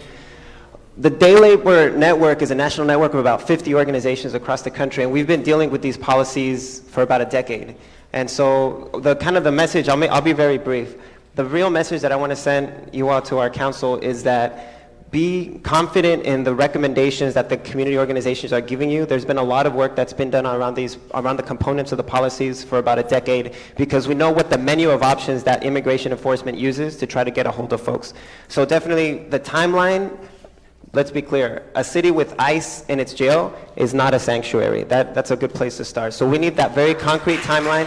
The Day Labor Network is a national network of about 50 organizations across the country, and we've been dealing with these policies for about a decade. And so the message, I'll be very brief. The real message that I want to send you all to our council is that be confident in the recommendations that the community organizations are giving you. There's been a lot of work that's been done around the components of the policies for about a decade, because we know what the menu of options that immigration enforcement uses to try to get a hold of folks. So definitely the timeline, let's be clear, a city with ICE in its jail is not a sanctuary. That's a good place to start. So we need that very concrete timeline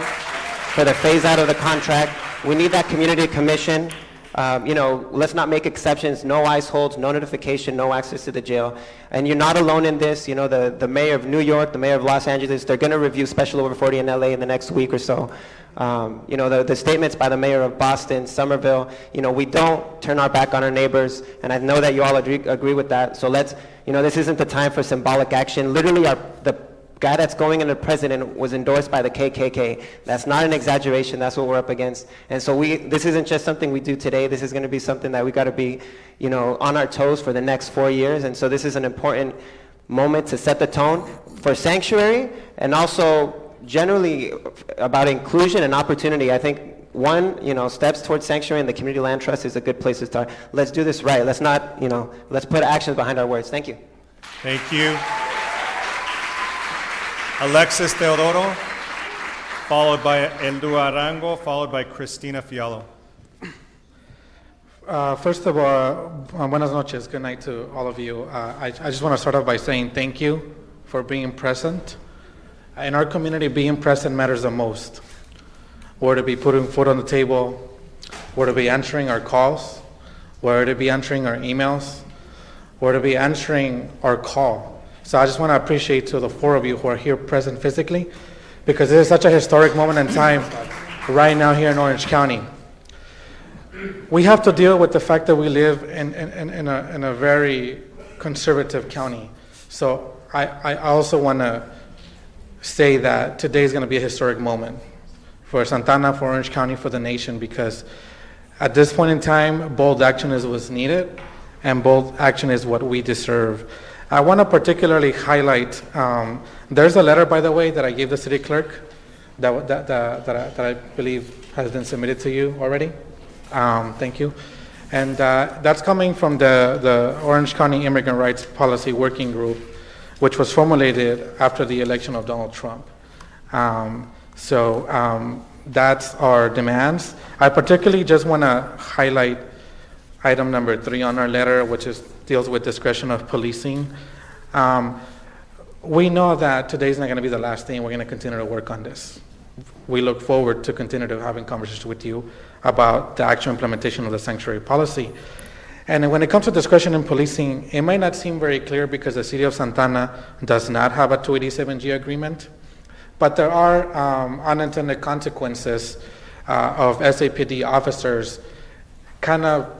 for the phase out of the contract. We need that community commission. Let's not make exceptions. No ICE holds, no notification, no access to the jail. And you're not alone in this. The mayor of New York, the mayor of Los Angeles, they're going to review Special Over 40 in LA in the next week or so. The statements by the mayor of Boston, Somerville, we don't turn our back on our neighbors, and I know that you all agree with that. So this isn't the time for symbolic action. Literally, the guy that's going into president was endorsed by the KKK. That's not an exaggeration. That's what we're up against. And so this isn't just something we do today. This is going to be something that we got to be, on our toes for the next 4 years. And so this is an important moment to set the tone for sanctuary, and also generally about inclusion and opportunity. I think steps towards sanctuary and the community land trust is a good place to start. Let's do this right. Let's not, let's put actions behind our words. Thank you. Thank you. Alexis Teodoro, followed by Eldua Arango, followed by Cristina Fiallo. First of all, buenas noches. Good night to all of you. I just want to start off by saying thank you for being present. In our community, being present matters the most. We're to be putting food on the table. We're to be answering our calls. We're to be answering our emails. We're to be answering our call. So I just want to appreciate to the four of you who are here present physically, because it is such a historic moment in time right now here in Orange County. We have to deal with the fact that we live in a very conservative county. So I also want to say that today is going to be a historic moment for Santana, for Orange County, for the nation, because at this point in time, bold action is what's needed, and bold action is what we deserve. I want to particularly highlight, there's a letter, by the way, that I gave the city clerk that I believe has been submitted to you already. Thank you. And that's coming from the Orange County Immigrant Rights Policy Working Group, which was formulated after the election of Donald Trump. That's our demands. I particularly just want to highlight item number 3 on our letter, which deals with discretion of policing. We know that today's not going to be the last day, and we're going to continue to work on this. We look forward to continue to having conversations with you about the actual implementation of the sanctuary policy. And when it comes to discretion in policing, it might not seem very clear because the city of Santana does not have a 287G agreement, but there are unintended consequences of SAPD officers kind of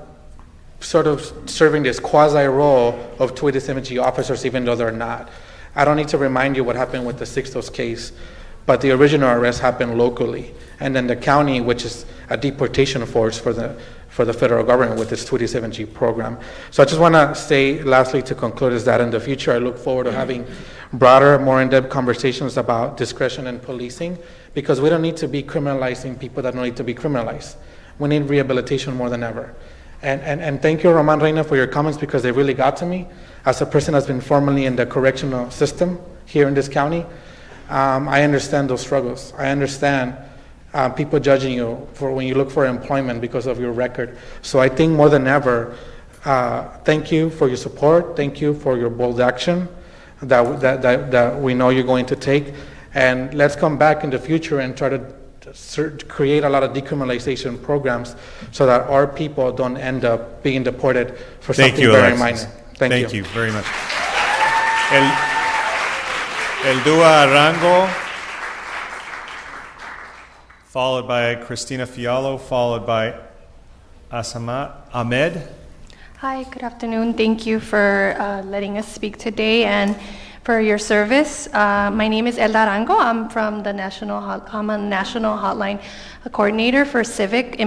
sort of serving this quasi-role of 287G officers, even though they're not. I don't need to remind you what happened with the Sixtos case, but the original arrest happened locally, and then the county, which is a deportation force for the federal government with its 287G program. So I just want to say, lastly, to conclude, is that in the future I look forward to having broader, more in-depth conversations about discretion in policing, because we don't need to be criminalizing people that don't need to be criminalized. We need rehabilitation more than ever. And thank you, Roman Reina, for your comments, because they really got to me. As a person that's been formerly in the correctional system here in this county, I understand those struggles. I understand people judging you for when you look for employment because of your record. So I think more than ever, thank you for your support. Thank you for your bold action that we know you're going to take. And let's come back in the future and try to create a lot of decriminalization programs so that our people don't end up being deported for something very minor. Thank you very much. Eldua Arango, followed by Cristina Fialo, followed by Asama Ahmed. Hi, good afternoon. Thank you for letting us speak today and for your service. My name is Elda Arango. I'm from the I'm a national hotline coordinator for civic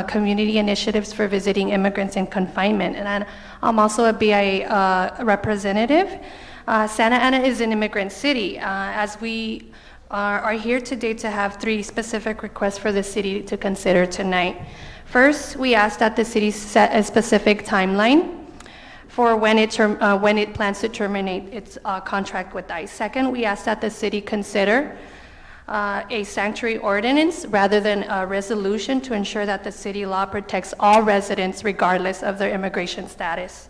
community initiatives for visiting immigrants in confinement, and I'm also a BIA representative. Santa Ana is an immigrant city. As we are here today to have 3 specific requests for the city to consider tonight. First, we ask that the city set a specific timeline for when it plans to terminate its contract with ICE. Second, we ask that the city consider a sanctuary ordinance rather than a resolution to ensure that the city law protects all residents regardless of their immigration status.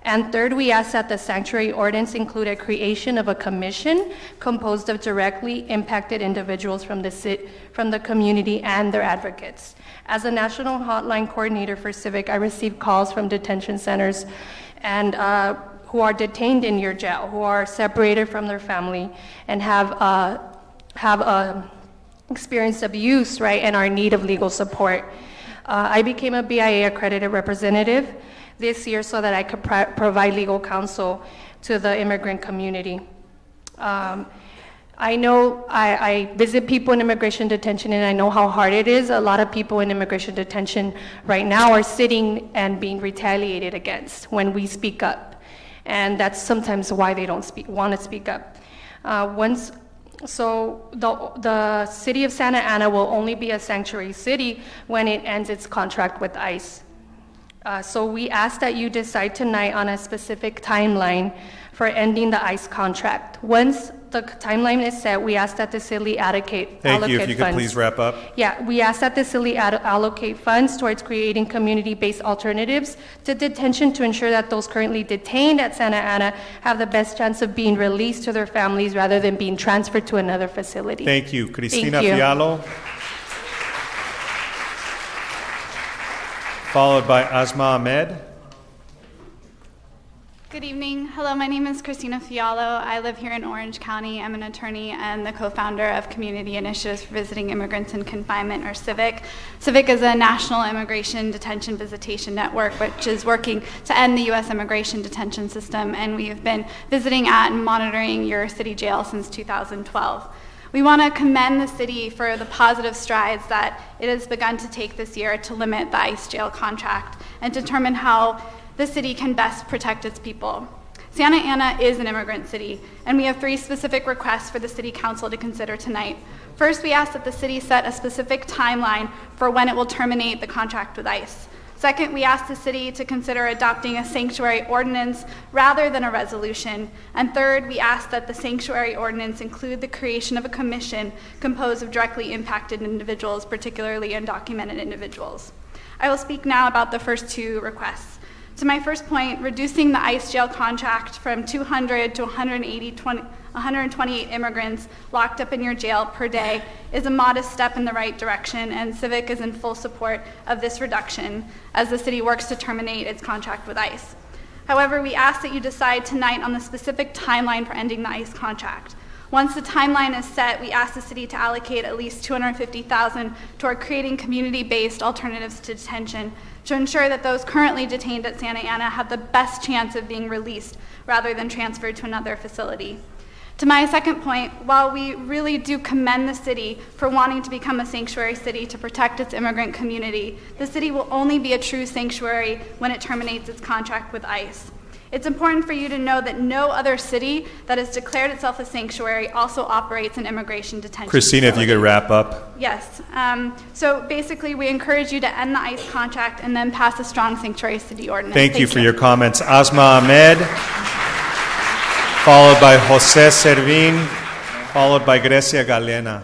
And third, we ask that the sanctuary ordinance include a creation of a commission composed of directly impacted individuals from the community and their advocates. As a national hotline coordinator for Civic, I receive calls from detention centers and who are detained in your jail, who are separated from their family and have experienced abuse, right, and are in need of legal support. I became a BIA accredited representative this year so that I could provide legal counsel to the immigrant community. I know I visit people in immigration detention and I know how hard it is. A lot of people in immigration detention right now are sitting and being retaliated against when we speak up. And that's sometimes why they don't want to speak up. So the city of Santa Ana will only be a sanctuary city when it ends its contract with ICE. So we ask that you decide tonight on a specific timeline for ending the ICE contract. Once the timeline is set, we ask that the city allocate Thank you. If funds. you could please wrap up. Yeah, we ask that the city allocate funds towards creating community-based alternatives to detention to ensure that those currently detained at Santa Ana have the best chance of being released to their families rather than being transferred to another facility. Thank you. Cristina Thank you. Fialo, followed by Asma Ahmed. Good evening. Hello, my name is Christina Fialo. I live here in Orange County. I'm an attorney and the co-founder of Community Initiatives for Visiting Immigrants in Confinement, or CIVIC. CIVIC is a national immigration detention visitation network which is working to end the U.S. immigration detention system, and we've been visiting at and monitoring your city jail since 2012. We want to commend the city for the positive strides that it has begun to take this year to limit the ICE jail contract and determine how the city can best protect its people. Santa Ana is an immigrant city, and we have 3 specific requests for the City Council to consider tonight. First, we ask that the city set a specific timeline for when it will terminate the contract with ICE. Second, we ask the city to consider adopting a sanctuary ordinance rather than a resolution. And third, we ask that the sanctuary ordinance include the creation of a commission composed of directly impacted individuals, particularly undocumented individuals. I will speak now about the first 2 requests. To my first point, reducing the ICE jail contract from 200 to 128 immigrants locked up in your jail per day is a modest step in the right direction, and Civic is in full support of this reduction as the city works to terminate its contract with ICE. However, we ask that you decide tonight on the specific timeline for ending the ICE contract. Once the timeline is set, we ask the city to allocate at least $250,000 toward creating community-based alternatives to detention to ensure that those currently detained at Santa Ana have the best chance of being released rather than transferred to another facility. To my second point, while we really do commend the city for wanting to become a sanctuary city to protect its immigrant community, the city will only be a true sanctuary when it terminates its contract with ICE. It's important for you to know that no other city that has declared itself a sanctuary also operates an immigration detention Christina, facility. if you could wrap up. Yes. So basically, we encourage you to end the ICE contract and then pass a strong sanctuary city ordinance. Thank you for your comments. Asma Ahmed, followed by Jose Servin, followed by Grecia Galena.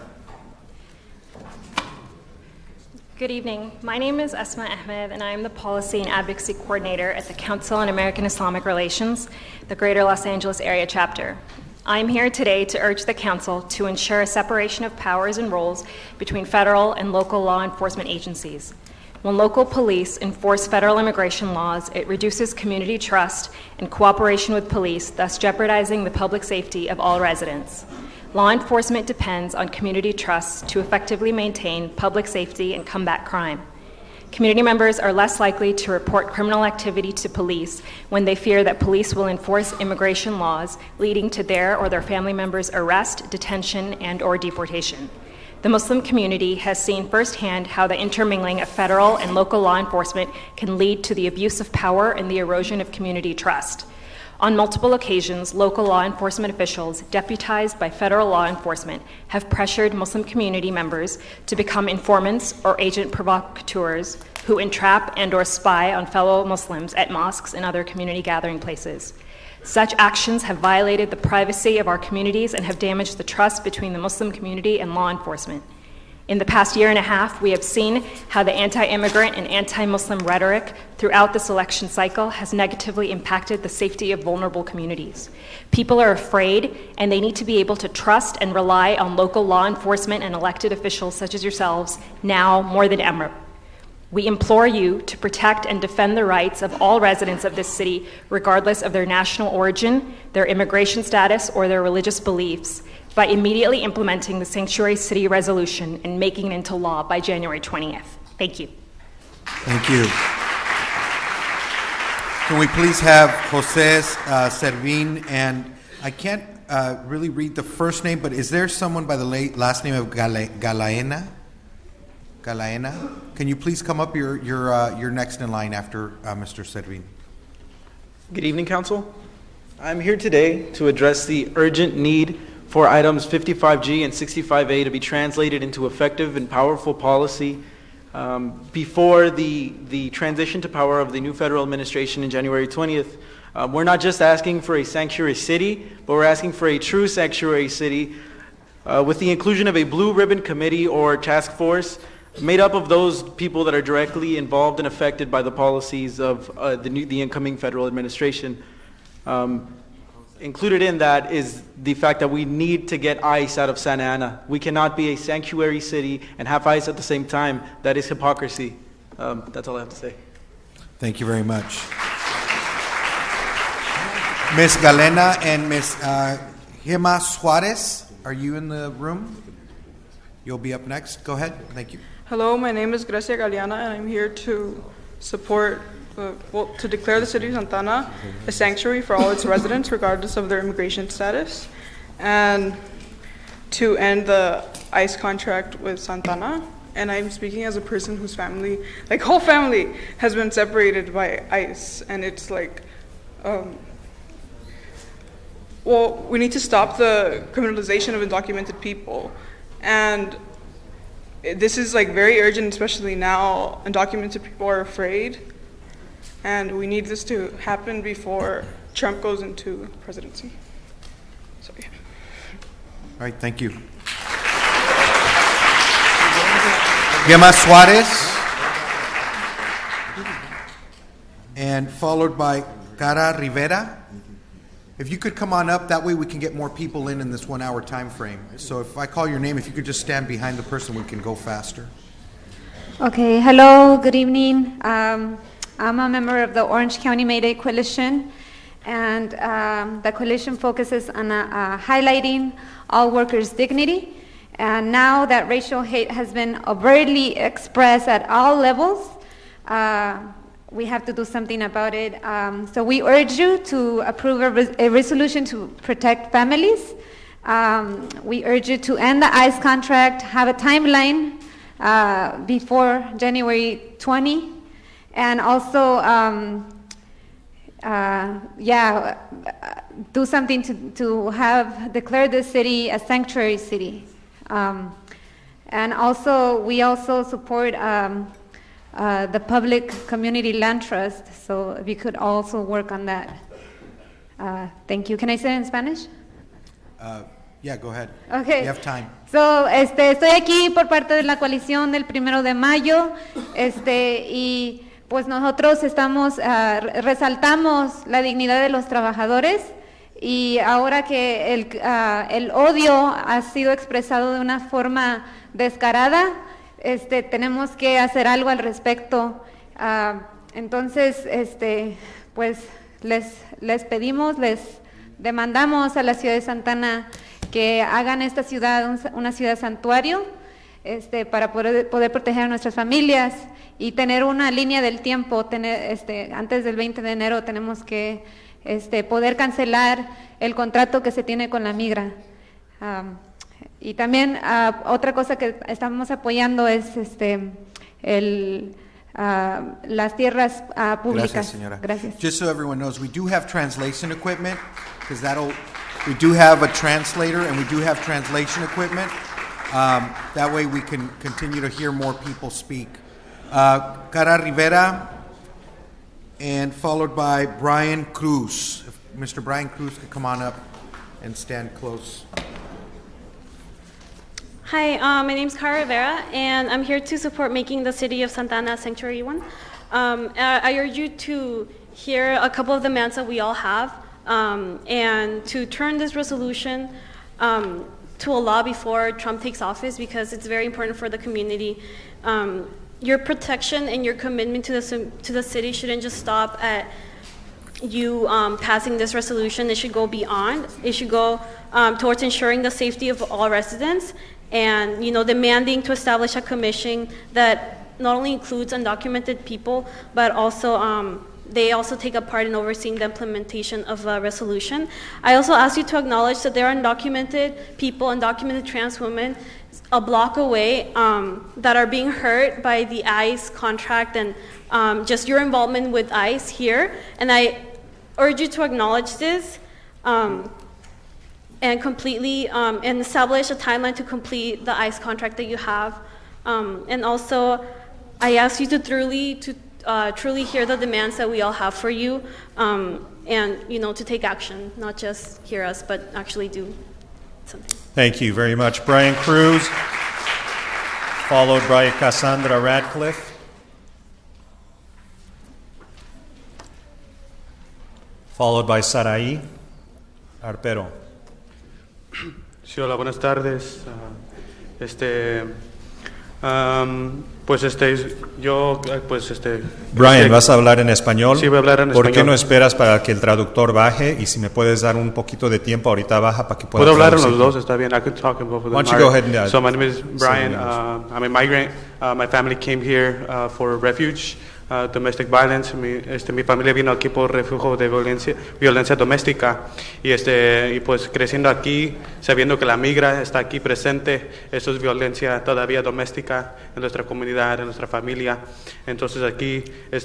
Good evening. My name is Esma Ahmed, and I am the Policy and Advocacy Coordinator at the Council on American Islamic Relations, the Greater Los Angeles Area Chapter. I am here today to urge the Council to ensure a separation of powers and roles between federal and local law enforcement agencies. When local police enforce federal immigration laws, it reduces community trust and cooperation with police, thus jeopardizing the public safety of all residents. Law enforcement depends on community trust to effectively maintain public safety and combat crime. Community members are less likely to report criminal activity to police when they fear that police will enforce immigration laws, leading to their or their family members' arrest, detention, and/or deportation. The Muslim community has seen firsthand how the intermingling of federal and local law enforcement can lead to the abuse of power and the erosion of community trust. On multiple occasions, local law enforcement officials, deputized by federal law enforcement, have pressured Muslim community members to become informants or agent provocateurs who entrap and/or spy on fellow Muslims at mosques and other community gathering places. Such actions have violated the privacy of our communities and have damaged the trust between the Muslim community and law enforcement. In the past year and a half, we have seen how the anti-immigrant and anti-Muslim rhetoric throughout this election cycle has negatively impacted the safety of vulnerable communities. People are afraid, and they need to be able to trust and rely on local law enforcement and elected officials such as yourselves now more than ever. We implore you to protect and defend the rights of all residents of this city, regardless of their national origin, their immigration status, or their religious beliefs, by immediately implementing the Sanctuary City Resolution and making it into law by January 20th. Thank you. Thank you. Can we please have Jose Servin, and I can't really read the first name, but is there someone by the last name of Galaena? Galaena? Can you please come up? You're next in line after Mr. Servin. Good evening, Council. I'm here today to address the urgent need for items 55G and 65A to be translated into effective and powerful policy before the transition to power of the new federal administration in January 20th. We're not just asking for a sanctuary city, but we're asking for a true sanctuary city with the inclusion of a blue ribbon committee or task force made up of those people that are directly involved and affected by the policies of the incoming federal administration. Included in that is the fact that we need to get ICE out of Santa Ana. We cannot be a sanctuary city and have ICE at the same time. That is hypocrisy. That's all I have to say. Thank you very much. Ms. Galena and Ms. Gemma Suarez, are you in the room? You'll be up next. Go ahead. Thank you. Hello, my name is Gracia Galeana, and I'm here to support to declare the city of Santa Ana a sanctuary for all its residents, regardless of their immigration status, and to end the ICE contract with Santa Ana. And I'm speaking as a person whose family, like whole family, has been separated by ICE, and it's like, well, we need to stop the criminalization of undocumented people, and this is like very urgent, especially now. Undocumented people are afraid. And we need this to happen before Trump goes into presidency. So, yeah. All right, thank you. Gemma Suarez. And followed by Cara Rivera. If you could come on up, that way we can get more people in this 1 hour time frame. So if I call your name, if you could just stand behind the person, we can go faster. Okay, hello, good evening. I'm a member of the Orange County Mayday Coalition, and the coalition focuses on highlighting all workers' dignity. And now that racial hate has been overtly expressed at all levels, we have to do something about it. So we urge you to approve a resolution to protect families. We urge you to end the ICE contract, have a timeline before January 20. And also, do something to have declared the city a sanctuary city. And also, we also support the Public Community Land Trust, so if you could also work on that. Thank you. Can I say it in Spanish? Yeah, go ahead. Okay. You have time. So, estoy aquí por parte de la coalición del 1 de mayo, y pues nosotros resaltamos la dignidad de los trabajadores, y ahora que el odio ha sido expresado de una forma descarada, tenemos que hacer algo al respecto. Entonces, pues les pedimos, les demandamos a la ciudad de Santa Ana que hagan esta ciudad una ciudad santuario, para poder proteger a nuestras familias y tener una línea del tiempo. Antes del 20 de enero tenemos que poder cancelar el contrato que se tiene con la migra. Y también otra cosa que estamos apoyando es las tierras públicas. Gracias, señora. Gracias. Just so everyone knows, we do have translation equipment, because we do have a translator and we do have translation equipment. That way we can continue to hear more people speak. Cara Rivera, and followed by Brian Cruz. If Mr. Brian Cruz could come on up and stand close. Hi, my name's Cara Rivera, and I'm here to support making the city of Santa Ana Sanctuary 1. I urge you to hear a couple of the demands that we all have, and to turn this resolution to a law before Trump takes office, because it's very important for the community. Your protection and your commitment to the city shouldn't just stop at you passing this resolution. It should go beyond. It should go towards ensuring the safety of all residents, and demanding to establish a commission that not only includes undocumented people, but also they also take a part in overseeing the implementation of the resolution. I also ask you to acknowledge that there are undocumented people, undocumented trans women a block away that are being hurt by the ICE contract and just your involvement with ICE here. And I urge you to acknowledge this and completely and establish a timeline to complete the ICE contract that you have. And also, I ask you to truly hear the demands that we all have for you, and to take action, not just hear us, but actually do something. Thank you very much. Brian Cruz, followed by Cassandra Radcliffe. Followed by Sarai Arpero. Sí, hola, buenas tardes. Brian, ¿vas a hablar en español? Sí, voy a hablar en ¿Por qué español. no esperas para que el traductor baje? Y si me puedes dar un poquito de tiempo, ahorita baja para que pueda Puedo hablar en traducir. los dos, está bien. I can talk in both of them. Why don't you go ahead and, So my name is say Brian. it in English. I'm a migrant. My family came here for refuge, domestic violence. Mi familia vino aquí por refugio de violencia doméstica. Y pues creciendo aquí, sabiendo que la migra está aquí presente, eso es violencia todavía doméstica en nuestra comunidad, en nuestra familia. Entonces aquí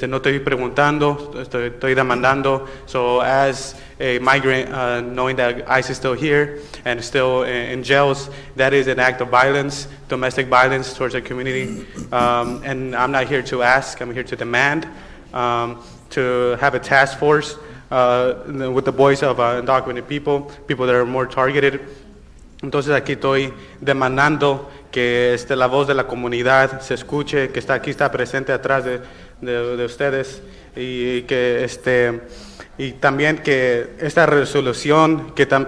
no estoy preguntando, estoy demandando. So as a migrant, knowing that ICE is still here and still in jails, that is an act of violence, domestic violence towards our community. And I'm not here to ask, I'm here to demand to have a task force with the voice of undocumented people that are more targeted. Entonces aquí estoy demandando que la voz de la comunidad se escuche, que está presente atrás de ustedes, y que y también que esta resolución que están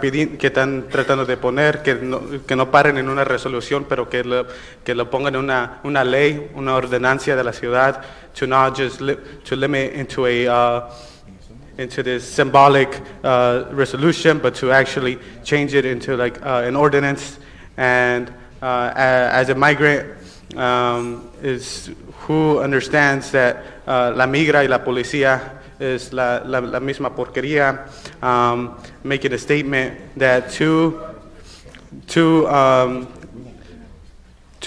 tratando de poner, que no paren en una resolución, pero que lo pongan en una ley, una ordenancia de la ciudad, to not just to limit into this symbolic resolution, but to actually change it into like an ordinance. And as a migrant, is who understands that la migra y la policía es la misma porquería, making a statement that to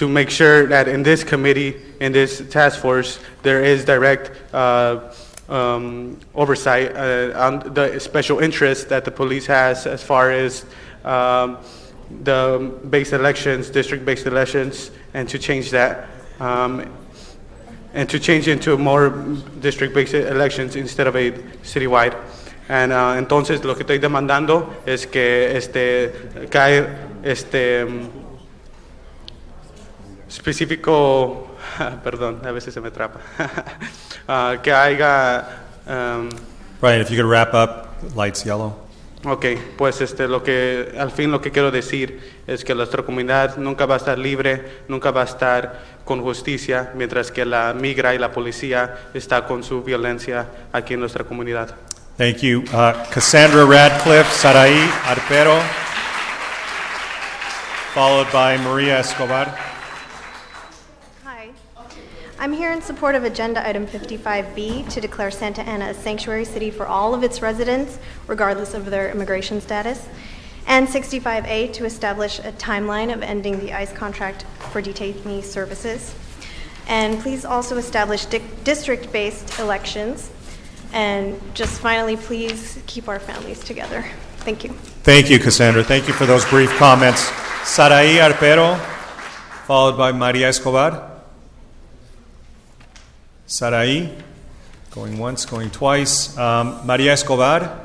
make sure that in this committee, in this task force, there is direct oversight on the special interest that the police has as far as the based elections, district-based elections, and to change that, and to change into more district-based elections instead of a citywide. Entonces lo que estoy demandando es que cae específico, perdón, a veces se me atrapa, que haya... Brian, if you could wrap up, light's yellow. Ok, pues lo que quiero decir es que nuestra comunidad nunca va a estar libre, nunca va a estar con justicia, mientras que la migra y la policía está con su violencia aquí en nuestra comunidad. Thank you. Cassandra Radcliffe, Sarai Arpero, followed by Maria Escobar. Hi. I'm here in support of Agenda Item 55B to declare Santa Ana a sanctuary city for all of its residents, regardless of their immigration status, and 65A to establish a timeline of ending the ICE contract for detainee services. And please also establish district-based elections. And just finally, please keep our families together. Thank you. Thank you, Cassandra. Thank you for those brief comments. Sarai Arpero, followed by Maria Escobar. Sarai, going once, going twice. Maria Escobar.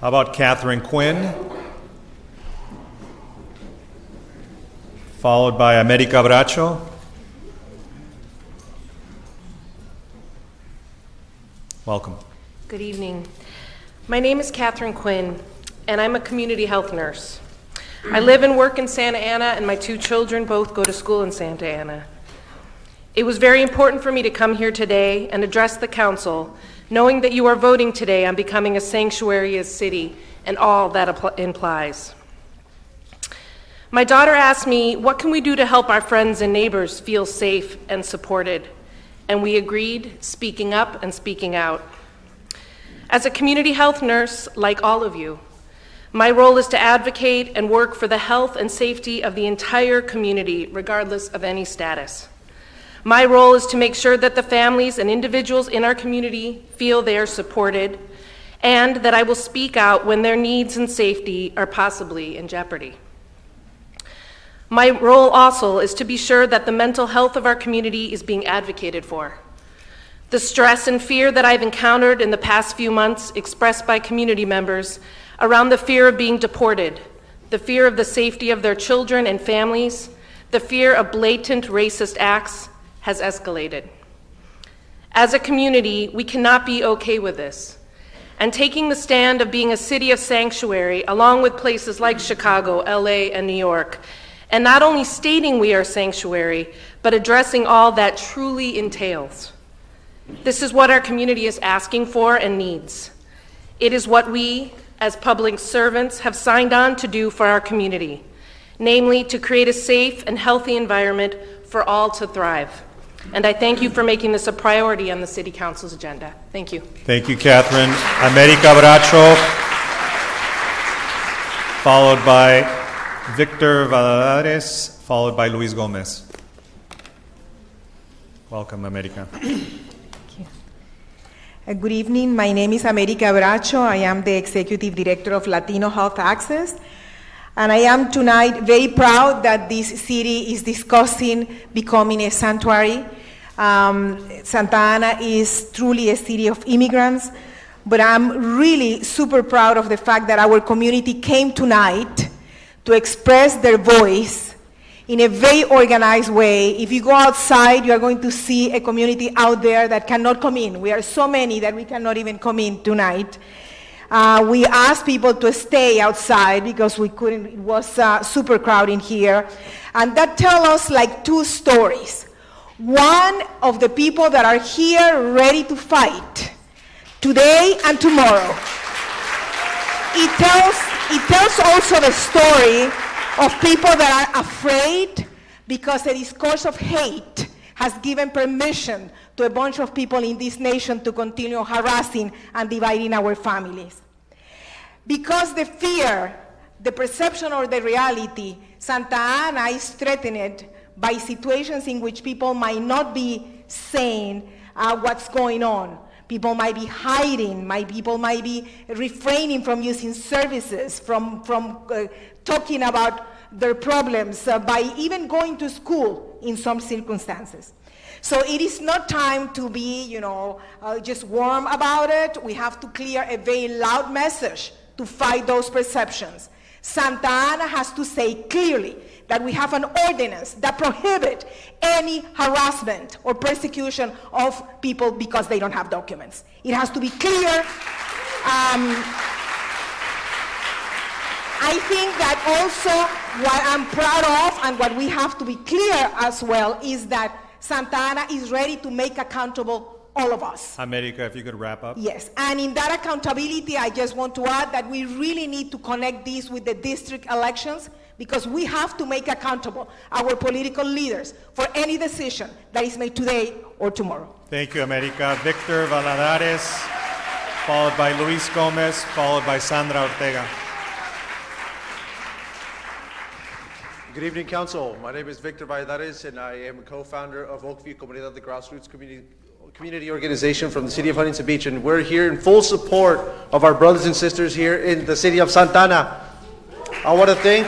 How about Catherine Quinn? Followed by America Bracho. Welcome. Good evening. My name is Catherine Quinn, and I'm a community health nurse. I live and work in Santa Ana, and my 2 children both go to school in Santa Ana. It was very important for me to come here today and address the council, knowing that you are voting today on becoming a sanctuary city and all that implies. My daughter asked me, what can we do to help our friends and neighbors feel safe and supported? And we agreed, speaking up and speaking out. As a community health nurse, like all of you, my role is to advocate and work for the health and safety of the entire community, regardless of any status. My role is to make sure that the families and individuals in our community feel they are supported, and that I will speak out when their needs and safety are possibly in jeopardy. My role also is to be sure that the mental health of our community is being advocated for. The stress and fear that I've encountered in the past few months expressed by community members around the fear of being deported, the fear of the safety of their children and families, the fear of blatant racist acts has escalated. As a community, we cannot be okay with this. And taking the stand of being a city of sanctuary, along with places like Chicago, LA, and New York, and not only stating we are sanctuary, but addressing all that truly entails. This is what our community is asking for and needs. It is what we, as public servants, have signed on to do for our community, namely to create a safe and healthy environment for all to thrive. And I thank you for making this a priority on the City Council's agenda. Thank you. Thank you, Catherine. America Bracho, followed by Victor Valadares, followed by Luis Gomez. Welcome, America. Good evening. My name is America Bracho. I am the Executive Director of Latino Health Access. And I am tonight very proud that this city is discussing becoming a sanctuary. Santa Ana is truly a city of immigrants, but I'm really super proud of the fact that our community came tonight to express their voice in a very organized way. If you go outside, you are going to see a community out there that cannot come in. We are so many that we cannot even come in tonight. We asked people to stay outside because we couldn't, it was super crowded here. And that tells us like 2 stories. One of the people that are here ready to fight today and tomorrow. It tells also the story of people that are afraid because the discourse of hate has given permission to a bunch of people in this nation to continue harassing and dividing our families. Because the fear, the perception or the reality, Santa Ana is threatened by situations in which people might not be saying what's going on. People might be hiding, people might be refraining from using services, from talking about their problems, by even going to school in some circumstances. So it is not time to be, just warm about it. We have to clear a very loud message to fight those perceptions. Santa Ana has to say clearly that we have an ordinance that prohibits any harassment or persecution of people because they don't have documents. It has to be clear. I think that also what I'm proud of and what we have to be clear as well is that Santa Ana is ready to make accountable all of us. America, if you could wrap up. Yes, and in that accountability, I just want to add that we really need to connect this with the district elections because we have to make accountable our political leaders for any decision that is made today or tomorrow. Thank you, America. Victor Valadares, followed by Luis Gomez, followed by Sandra Ortega. Good evening, Council. My name is Victor Valladares, and I am a co-founder of Oakview Comunidad, the grassroots community organization from the city of Huntington Beach, and we're here in full support of our brothers and sisters here in the city of Santa Ana. I want to thank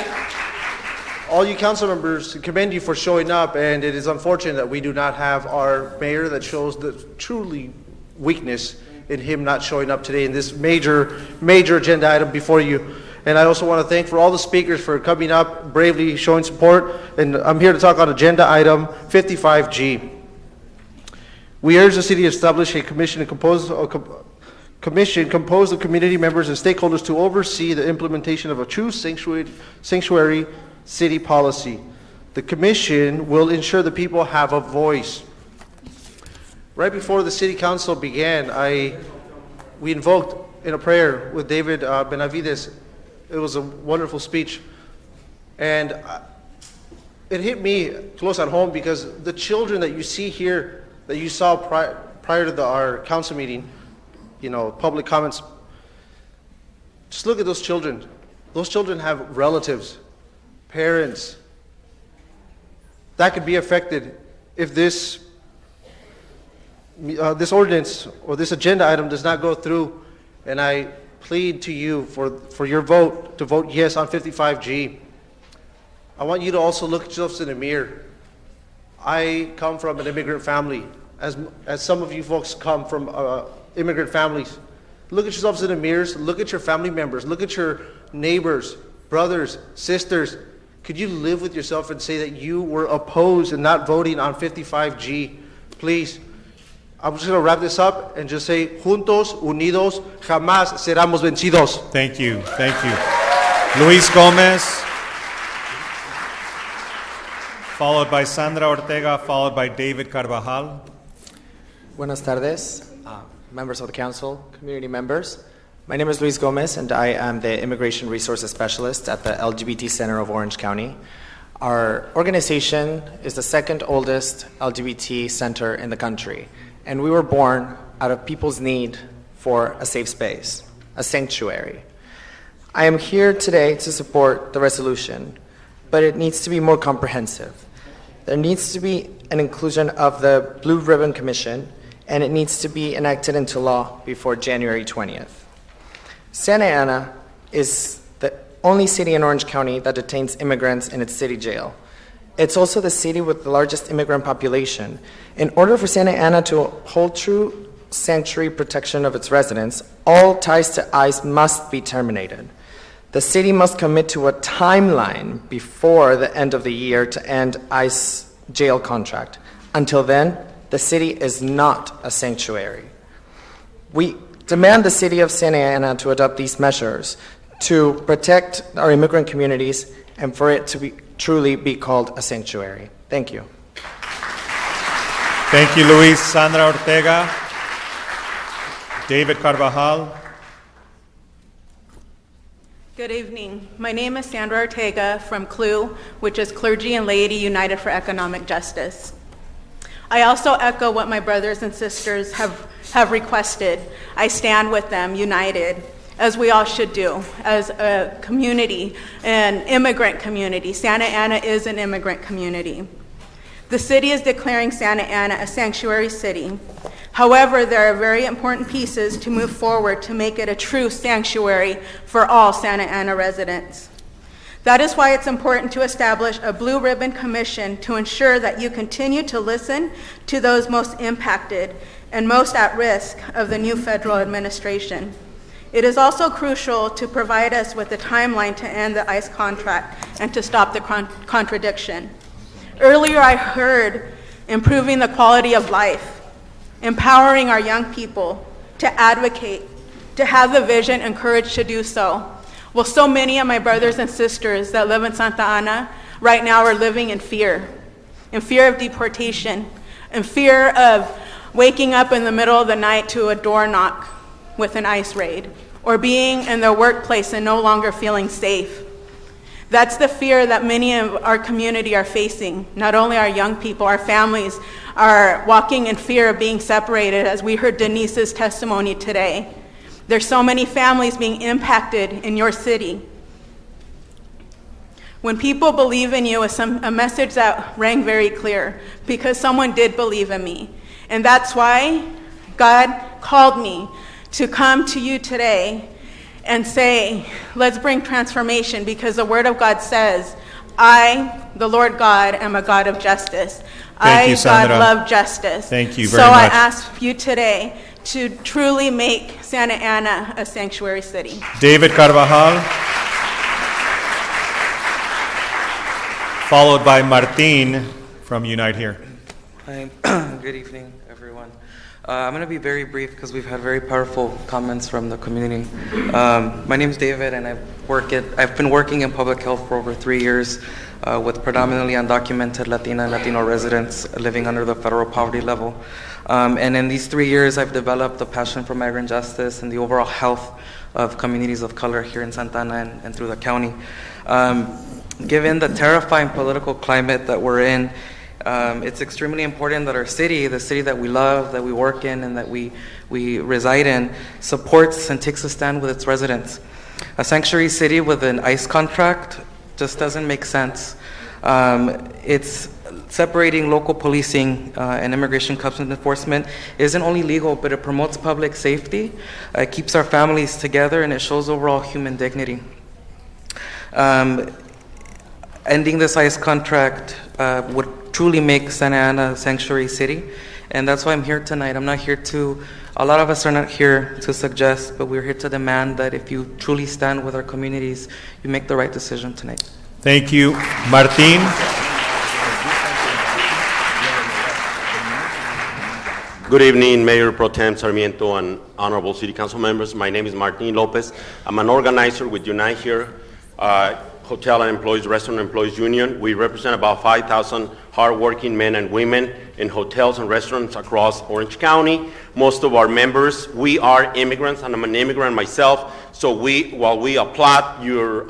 all you council members and commend you for showing up, and it is unfortunate that we do not have our mayor that shows the truly weakness in him not showing up today in this major agenda item before you. And I also want to thank for all the speakers for coming up, bravely showing support. And I'm here to talk on agenda item 55G. We urge the city to establish a commission composed of community members and stakeholders to oversee the implementation of a true sanctuary city policy. The commission will ensure the people have a voice. Right before the city council began, we invoked in a prayer with David Benavides. It was a wonderful speech, and it hit me close at home because the children that you see here, that you saw prior to our council meeting, public comments, just look at those children. Those children have relatives, parents. That could be affected if this ordinance or this agenda item does not go through, and I plead to you for your vote to vote yes on 55G. I want you to also look at yourselves in the mirror. I come from an immigrant family, as some of you folks come from immigrant families. Look at yourselves in the mirrors, look at your family members, look at your neighbors, brothers, sisters. Could you live with yourself and say that you were opposed and not voting on 55G? Please. I'm just going to wrap this up and just say, juntos, unidos, jamás seremos vencidos. Thank you. Thank you. Luis Gomez, followed by Sandra Ortega, followed by David Carvajal. Buenas tardes, members of the council, community members. My name is Luis Gomez, and I am the Immigration Resources Specialist at the LGBT Center of Orange County. Our organization is the second oldest LGBT center in the country. And we were born out of people's need for a safe space, a sanctuary. I am here today to support the resolution, but it needs to be more comprehensive. There needs to be an inclusion of the Blue Ribbon Commission, and it needs to be enacted into law before January 20th. Santa Ana is the only city in Orange County that detains immigrants in its city jail. It's also the city with the largest immigrant population. In order for Santa Ana to hold true sanctuary protection of its residents, all ties to ICE must be terminated. The city must commit to a timeline before the end of the year to end ICE jail contract. Until then, the city is not a sanctuary. We demand the city of Santa Ana to adopt these measures to protect our immigrant communities and for it to truly be called a sanctuary. Thank you. Thank you, Luis. Sandra Ortega. David Carvajal. Good evening. My name is Sandra Ortega from CLU, which is Clergy and Laity United for Economic Justice. I also echo what my brothers and sisters have requested. I stand with them united, as we all should do, as a community, an immigrant community. Santa Ana is an immigrant community. The city is declaring Santa Ana a sanctuary city. However, there are very important pieces to move forward to make it a true sanctuary for all Santa Ana residents. That is why it's important to establish a blue ribbon commission to ensure that you continue to listen to those most impacted and most at risk of the new federal administration. It is also crucial to provide us with a timeline to end the ICE contract and to stop the contradiction. Earlier I heard improving the quality of life, empowering our young people to advocate, to have the vision and courage to do so. Well, so many of my brothers and sisters that live in Santa Ana right now are living in fear of deportation, in fear of waking up in the middle of the night to a door knock with an ICE raid, or being in their workplace and no longer feeling safe. That's the fear that many of our community are facing. Not only our young people, our families are walking in fear of being separated, as we heard Denise's testimony today. There's so many families being impacted in your city. When people believe in you, is a message that rang very clear, because someone did believe in me. And that's why God called me to come to you today and say, let's bring transformation, because the Word of God says, I, the Lord God, am a God of justice. Thank you, Sandra. God, love justice. Thank you very much. So I ask you today to truly make Santa Ana a sanctuary city. David Carvajal, followed by Martin from Unite Here. Hi. Good evening, everyone. I'm going to be very brief because we've had very powerful comments from the community. My name is David, and I've been working in public health for over 3 years with predominantly undocumented Latina and Latino residents living under the federal poverty level. And in these 3 years, I've developed a passion for migrant justice and the overall health of communities of color here in Santa Ana and through the county. Given the terrifying political climate that we're in, it's extremely important that our city, the city that we love, that we work in, and that we reside in, supports and takes a stand with its residents. A sanctuary city with an ICE contract just doesn't make sense. It's separating local policing and immigration customs enforcement isn't only legal, but it promotes public safety, it keeps our families together, and it shows overall human dignity. Ending this ICE contract would truly make Santa Ana a sanctuary city, and that's why I'm here tonight. A lot of us are not here to suggest, but we're here to demand that if you truly stand with our communities, you make the right decision tonight. Thank you. Martin. Good evening, Mayor Pro Tem Sarmiento and honorable City Council members. My name is Martin Lopez. I'm an organizer with Unite Here, Hotel and Employees, Restaurant Employees Union. We represent about 5,000 hardworking men and women in hotels and restaurants across Orange County. Most of our members, we are immigrants, and I'm an immigrant myself. So while we applaud your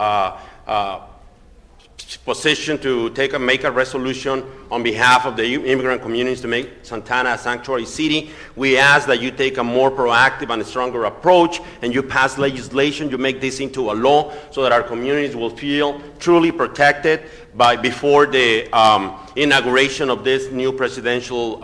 position to make a resolution on behalf of the immigrant communities to make Santa Ana a sanctuary city, we ask that you take a more proactive and stronger approach, and you pass legislation, you make this into a law so that our communities will feel truly protected before the inauguration of this new presidential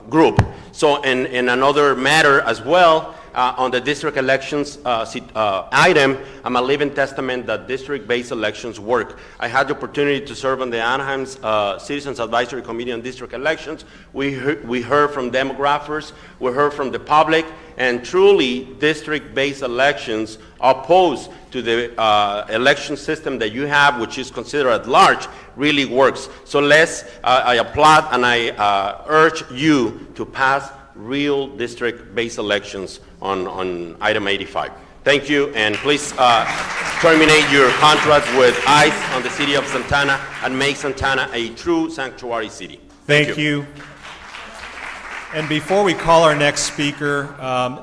group. So in another matter as well, on the district elections item, I'm a living testament that district-based elections work. I had the opportunity to serve on the Anaheim's Citizens Advisory Committee on District Elections. We heard from demographers, we heard from the public, and truly district-based elections opposed to the election system that you have, which is considered at large, really works. So I applaud and I urge you to pass real district-based elections on item 85. Thank you, and please terminate your contract with ICE on the city of Santa Ana and make Santa Ana a true sanctuary city. Thank you. And before we call our next speaker,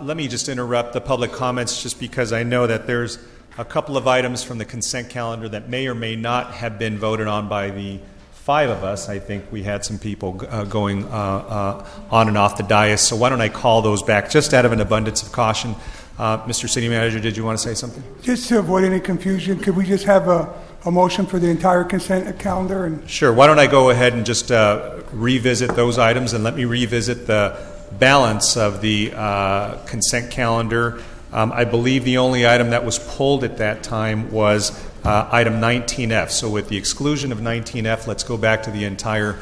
let me just interrupt the public comments just because I know that there's a couple of items from the consent calendar that may or may not have been voted on by the 5 of us. I think we had some people going on and off the dais. So why don't I call those back just out of an abundance of caution. Mr. City Manager, did you want to say something? Just to avoid any confusion, could we just have a motion for the entire consent calendar? And sure. Why don't I go ahead and just revisit those items, and let me revisit the balance of the consent calendar. I believe the only item that was pulled at that time was item 19F. So with the exclusion of 19F, let's go back to the entire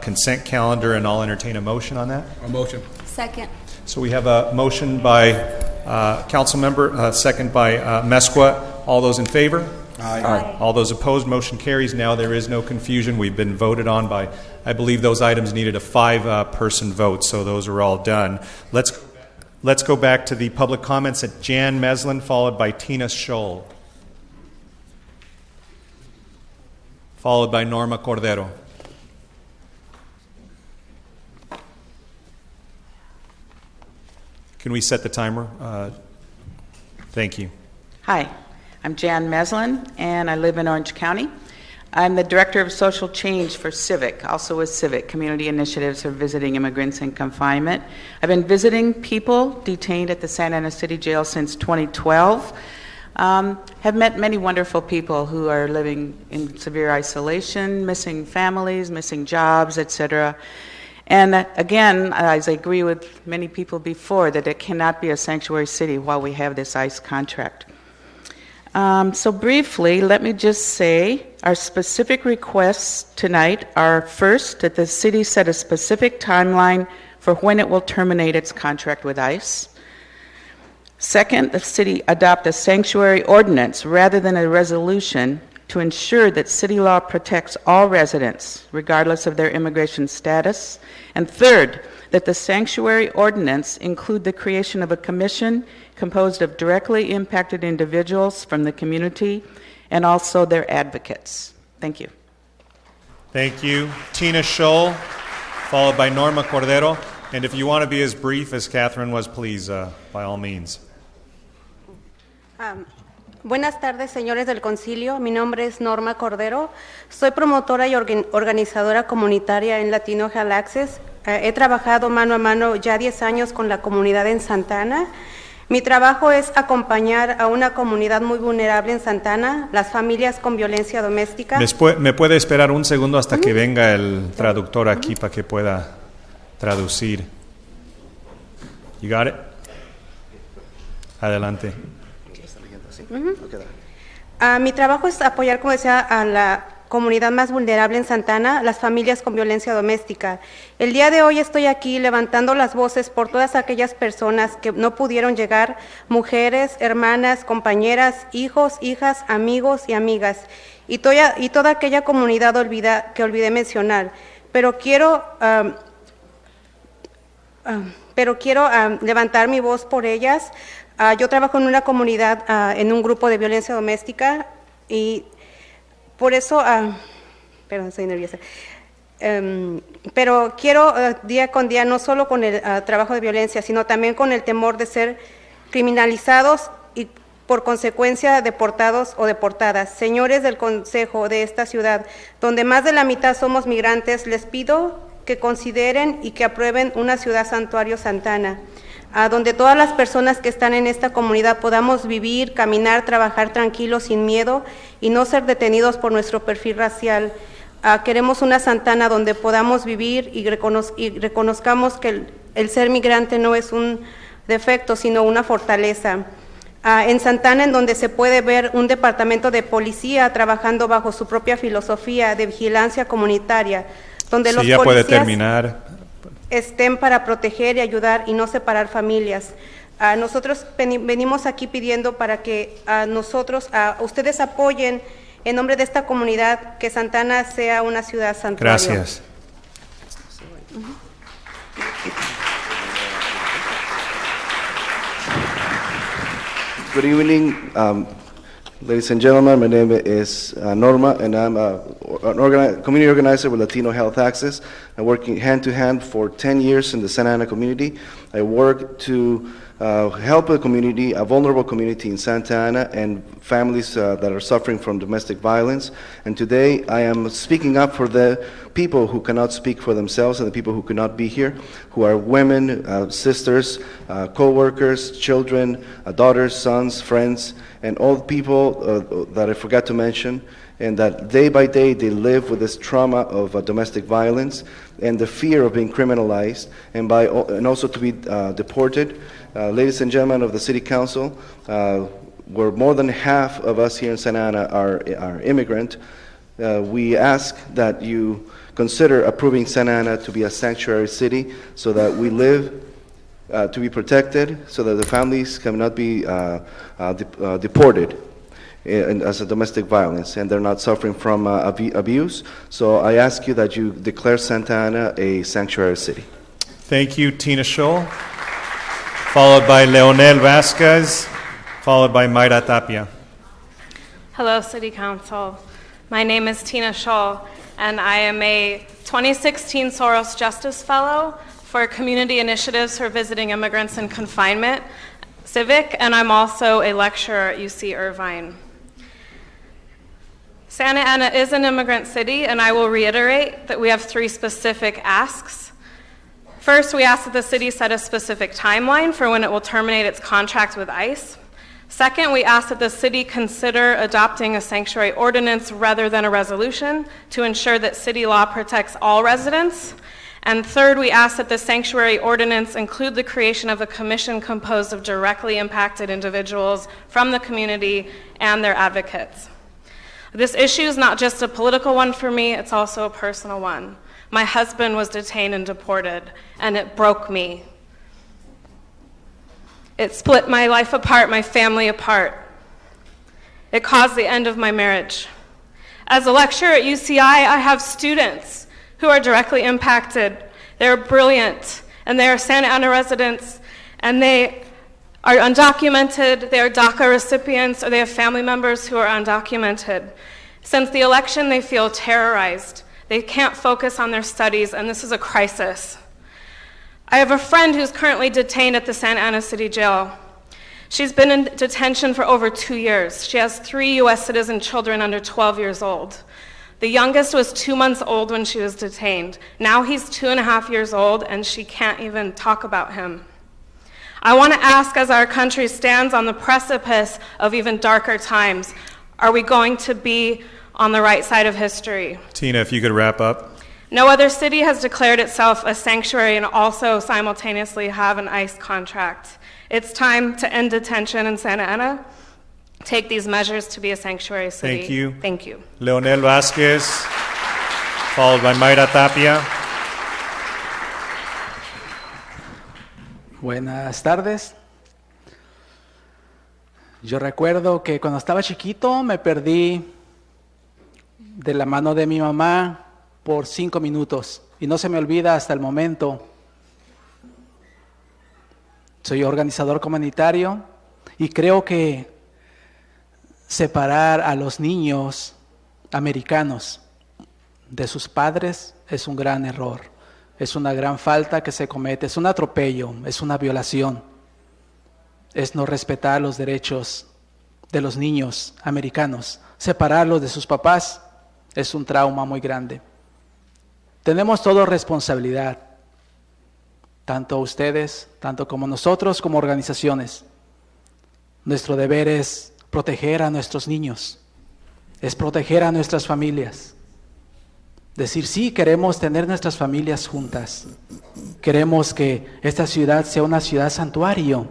consent calendar, and I'll entertain a motion on that. A motion. Second. So we have a motion by council member, second by Mesqua. All those in favor? Aye. All those opposed, motion carries. Now there is no confusion. We've been voted on by, I believe those items needed a 5-person vote, so those are all done. Let's go back to the public comments at Jan Meslin, followed by Tina Scholl, followed by Norma Cordero. Can we set the timer? Thank you. Hi, I'm Jan Meslin, and I live in Orange County. I'm the Director of Social Change for Civic, also with Civic, Community Initiatives for Visiting Immigrants in Confinement. I've been visiting people detained at the Santa Ana City Jail since 2012. Have met many wonderful people who are living in severe isolation, missing families, missing jobs, etc. And again, as I agree with many people before, that it cannot be a sanctuary city while we have this ICE contract. So briefly, let me just say our specific requests tonight are, first, that the city set a specific timeline for when it will terminate its contract with ICE. Second, the city adopt a sanctuary ordinance rather than a resolution to ensure that city law protects all residents, regardless of their immigration status. And third, that the sanctuary ordinance include the creation of a commission composed of directly impacted individuals from the community and also their advocates. Thank you. Thank you. Tina Scholl, followed by Norma Cordero. And if you want to be as brief as Catherine was, please, by all means. Buenas tardes, señores del concilio. Mi nombre es Norma Cordero. Soy promotora y organizadora comunitaria en Latino Health Access. He trabajado mano a mano ya 10 años con la comunidad en Santa Ana. Mi trabajo es acompañar a una comunidad muy vulnerable en Santa Ana, las familias con violencia doméstica. ¿Me puede esperar un segundo hasta que venga el traductor aquí para que pueda traducir? You got it? Adelante. Mi trabajo es apoyar, como decía, a la comunidad más vulnerable en Santa Ana, las familias con violencia doméstica. El día de hoy estoy aquí levantando las voces por todas aquellas personas que no pudieron llegar, mujeres, hermanas, compañeras, hijos, hijas, amigos y amigas, y toda aquella comunidad que olvidé mencionar. Pero quiero levantar mi voz por ellas. Yo trabajo en una comunidad, en un grupo de violencia doméstica, y por eso, perdón, estoy nerviosa, pero quiero día con día, no solo con el trabajo de violencia, sino también con el temor de ser criminalizados y por consecuencia deportados o deportadas. Señores del Consejo de esta ciudad, donde más de la mitad somos migrantes, les pido que consideren y que aprueben una ciudad santuario Santa Ana, donde todas las personas que están en esta comunidad podamos vivir, caminar, trabajar tranquilos, sin miedo y no ser detenidos por nuestro perfil racial. Queremos una Santa Ana donde podamos vivir y reconozcamos que el ser migrante no es un defecto, sino una fortaleza. En Santa Ana, en donde se puede ver un departamento de policía trabajando bajo su propia filosofía de vigilancia comunitaria, donde los ya puede policías terminar. Estén para proteger y ayudar y no separar familias. Nosotros venimos aquí pidiendo para que ustedes apoyen en nombre de esta comunidad que Santa Ana sea una ciudad santuario. Gracias. Good evening, ladies and gentlemen. My name is Norma, and I'm a community organizer with Latino Health Access. I'm working hand-to-hand for 10 years in the Santa Ana community. I work to help a community, a vulnerable community in Santa Ana, and families that are suffering from domestic violence. And today I am speaking up for the people who cannot speak for themselves and the people who could not be here, who are women, sisters, co-workers, children, daughters, sons, friends, and all the people that I forgot to mention, and that day by day they live with this trauma of domestic violence and the fear of being criminalized and also to be deported. Ladies and gentlemen of the City Council, where more than half of us here in Santa Ana are immigrant, we ask that you consider approving Santa Ana to be a sanctuary city so that we live to be protected, so that the families cannot be deported as a domestic violence, and they're not suffering from abuse. So I ask you that you declare Santa Ana a sanctuary city. Thank you, Tina Scholl. Followed by Leonel Vasquez, followed by Mayra Tapia. Hello, City Council. My name is Tina Scholl, and I am a 2016 Soros Justice Fellow for Community Initiatives for Visiting Immigrants in Confinement, Civic, and I'm also a lecturer at UC Irvine. Santa Ana is an immigrant city, and I will reiterate that we have 3 specific asks. First, we ask that the city set a specific timeline for when it will terminate its contract with ICE. Second, we ask that the city consider adopting a sanctuary ordinance rather than a resolution to ensure that city law protects all residents. And third, we ask that the sanctuary ordinance include the creation of a commission composed of directly impacted individuals from the community and their advocates. This issue is not just a political one for me, it's also a personal one. My husband was detained and deported, and it broke me. It split my life apart, my family apart. It caused the end of my marriage. As a lecturer at UCI, I have students who are directly impacted. They're brilliant, and they are Santa Ana residents, and they are undocumented, they are DACA recipients, or they have family members who are undocumented. Since the election, they feel terrorized. They can't focus on their studies, and this is a crisis. I have a friend who's currently detained at the Santa Ana City Jail. She's been in detention for over 2 years. She has 3 U.S. citizen children under 12 years old. The youngest was 2 months old when she was detained. Now he's 2.5 years old, and she can't even talk about him. I want to ask, as our country stands on the precipice of even darker times, are we going to be on the right side of history? Tina, if you could wrap up. No other city has declared itself a sanctuary and also simultaneously have an ICE contract. It's time to end detention in Santa Ana, take these measures to be a sanctuary city. Thank you. Thank you. Leonel Vasquez, followed by Mayra Tapia. Buenas tardes. Yo recuerdo que cuando estaba chiquito me perdí de la mano de mi mamá por 5 minutos y no se me olvida hasta el momento. Soy organizador comunitario y creo que separar a los niños americanos de sus padres es un gran error, es una gran falta que se comete, es un atropello, es una violación, es no respetar los derechos de los niños americanos. Separarlos de sus papás es un trauma muy grande. Tenemos toda responsabilidad, tanto ustedes, tanto como nosotros, como organizaciones. Nuestro deber es proteger a nuestros niños, es proteger a nuestras familias. Decir, sí, queremos tener nuestras familias juntas. Queremos que esta ciudad sea una ciudad santuario,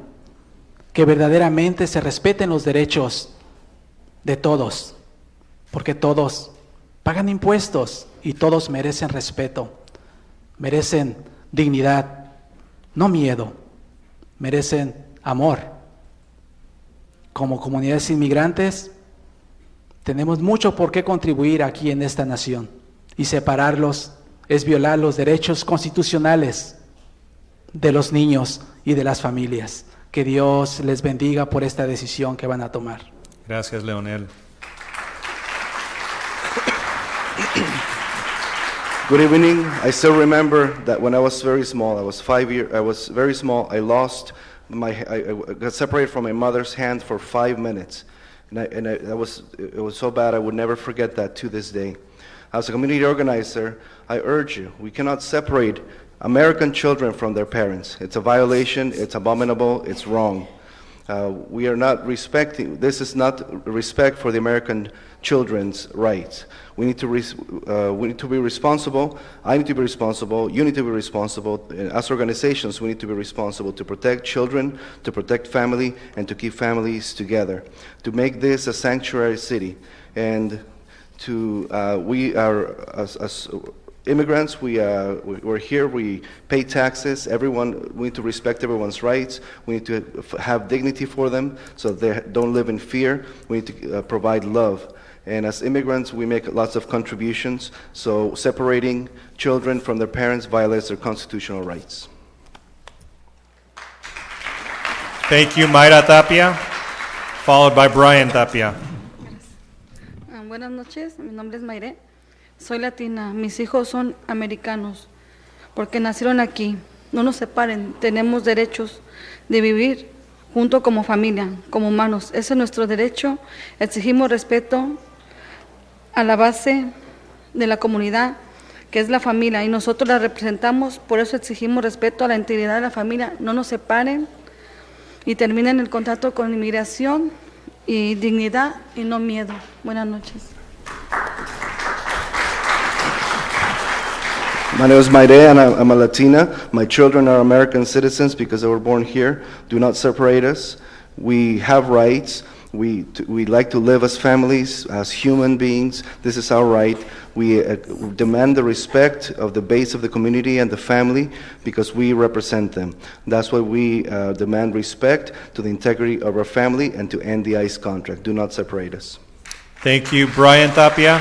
que verdaderamente se respeten los derechos de todos, porque todos pagan impuestos y todos merecen respeto, merecen dignidad, no miedo, merecen amor. Como comunidades inmigrantes, tenemos mucho por qué contribuir aquí en esta nación, y separarlos es violar los derechos constitucionales de los niños y de las familias. Que Dios les bendiga por esta decisión que van a tomar. Gracias, Leonel. Good evening. I still remember that when I was very small, I was very small, I got separated from my mother's hand for 5 minutes. It was so bad, I would never forget that to this day. As a community organizer, I urge you, we cannot separate American children from their parents. It's a violation, it's abominable, it's wrong. We are not respecting, this is not respect for the American children's rights. We need to be responsible. I need to be responsible. You need to be responsible. As organizations, we need to be responsible to protect children, to protect family, and to keep families together, to make this a sanctuary city. And we are, as immigrants, we're here, we pay taxes, we need to respect everyone's rights, we need to have dignity for them so they don't live in fear, we need to provide love. And as immigrants, we make lots of contributions, so separating children from their parents violates their constitutional rights. Thank you, Mayra Tapia, followed by Brian Tapia. Buenas noches, mi nombre es Mayre. Soy latina, mis hijos son americanos, porque nacieron aquí. No nos separen, tenemos derechos de vivir junto como familia, como humanos. Ese es nuestro derecho. Exigimos respeto a la base de la comunidad, que es la familia, y nosotros la representamos, por eso exigimos respeto a la integridad de la familia. No nos separen y terminen el contrato con inmigración y dignidad y no miedo. Buenas noches. My name is Mayre, and I'm a Latina. My children are American citizens because they were born here. Do not separate us. We have rights. We like to live as families, as human beings. This is our right. We demand the respect of the base of the community and the family because we represent them. That's why we demand respect to the integrity of our family and to end the ICE contract. Do not separate us. Thank you, Brian Tapia,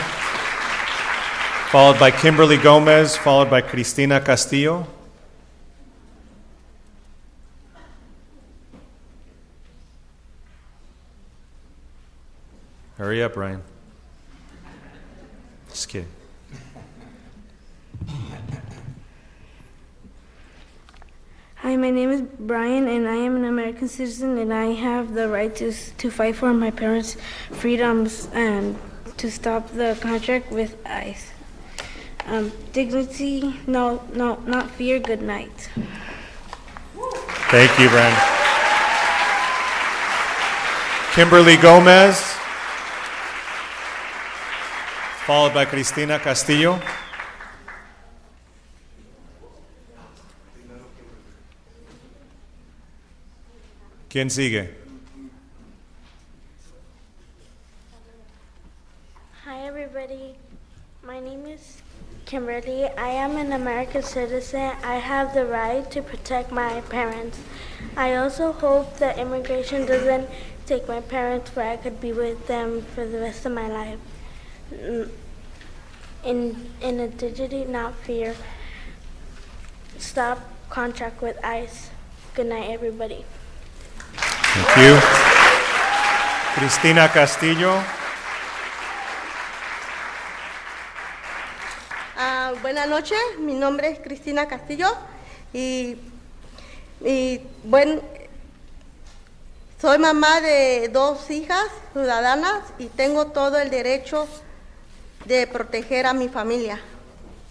followed by Kimberly Gomez, followed by Cristina Castillo. Hurry up, Brian. Just kidding. Hi, my name is Brian, and I am an American citizen, and I have the right to fight for my parents' freedoms and to stop the contract with ICE. Dignity, not fear. Good night. Thank you, Brian. Kimberly Gomez, followed by Cristina Castillo. ¿Quién sigue? Hi, everybody. My name is Kimberly. I am an American citizen. I have the right to protect my parents. I also hope that immigration doesn't take my parents where I could be with them for the rest of my life. In a dignity, not fear. Stop contract with ICE. Good night, everybody. Thank you. Cristina Castillo. Buenas noches, mi nombre es Cristina Castillo y bueno, soy mamá de 2 hijas ciudadanas y tengo todo el derecho de proteger a mi familia.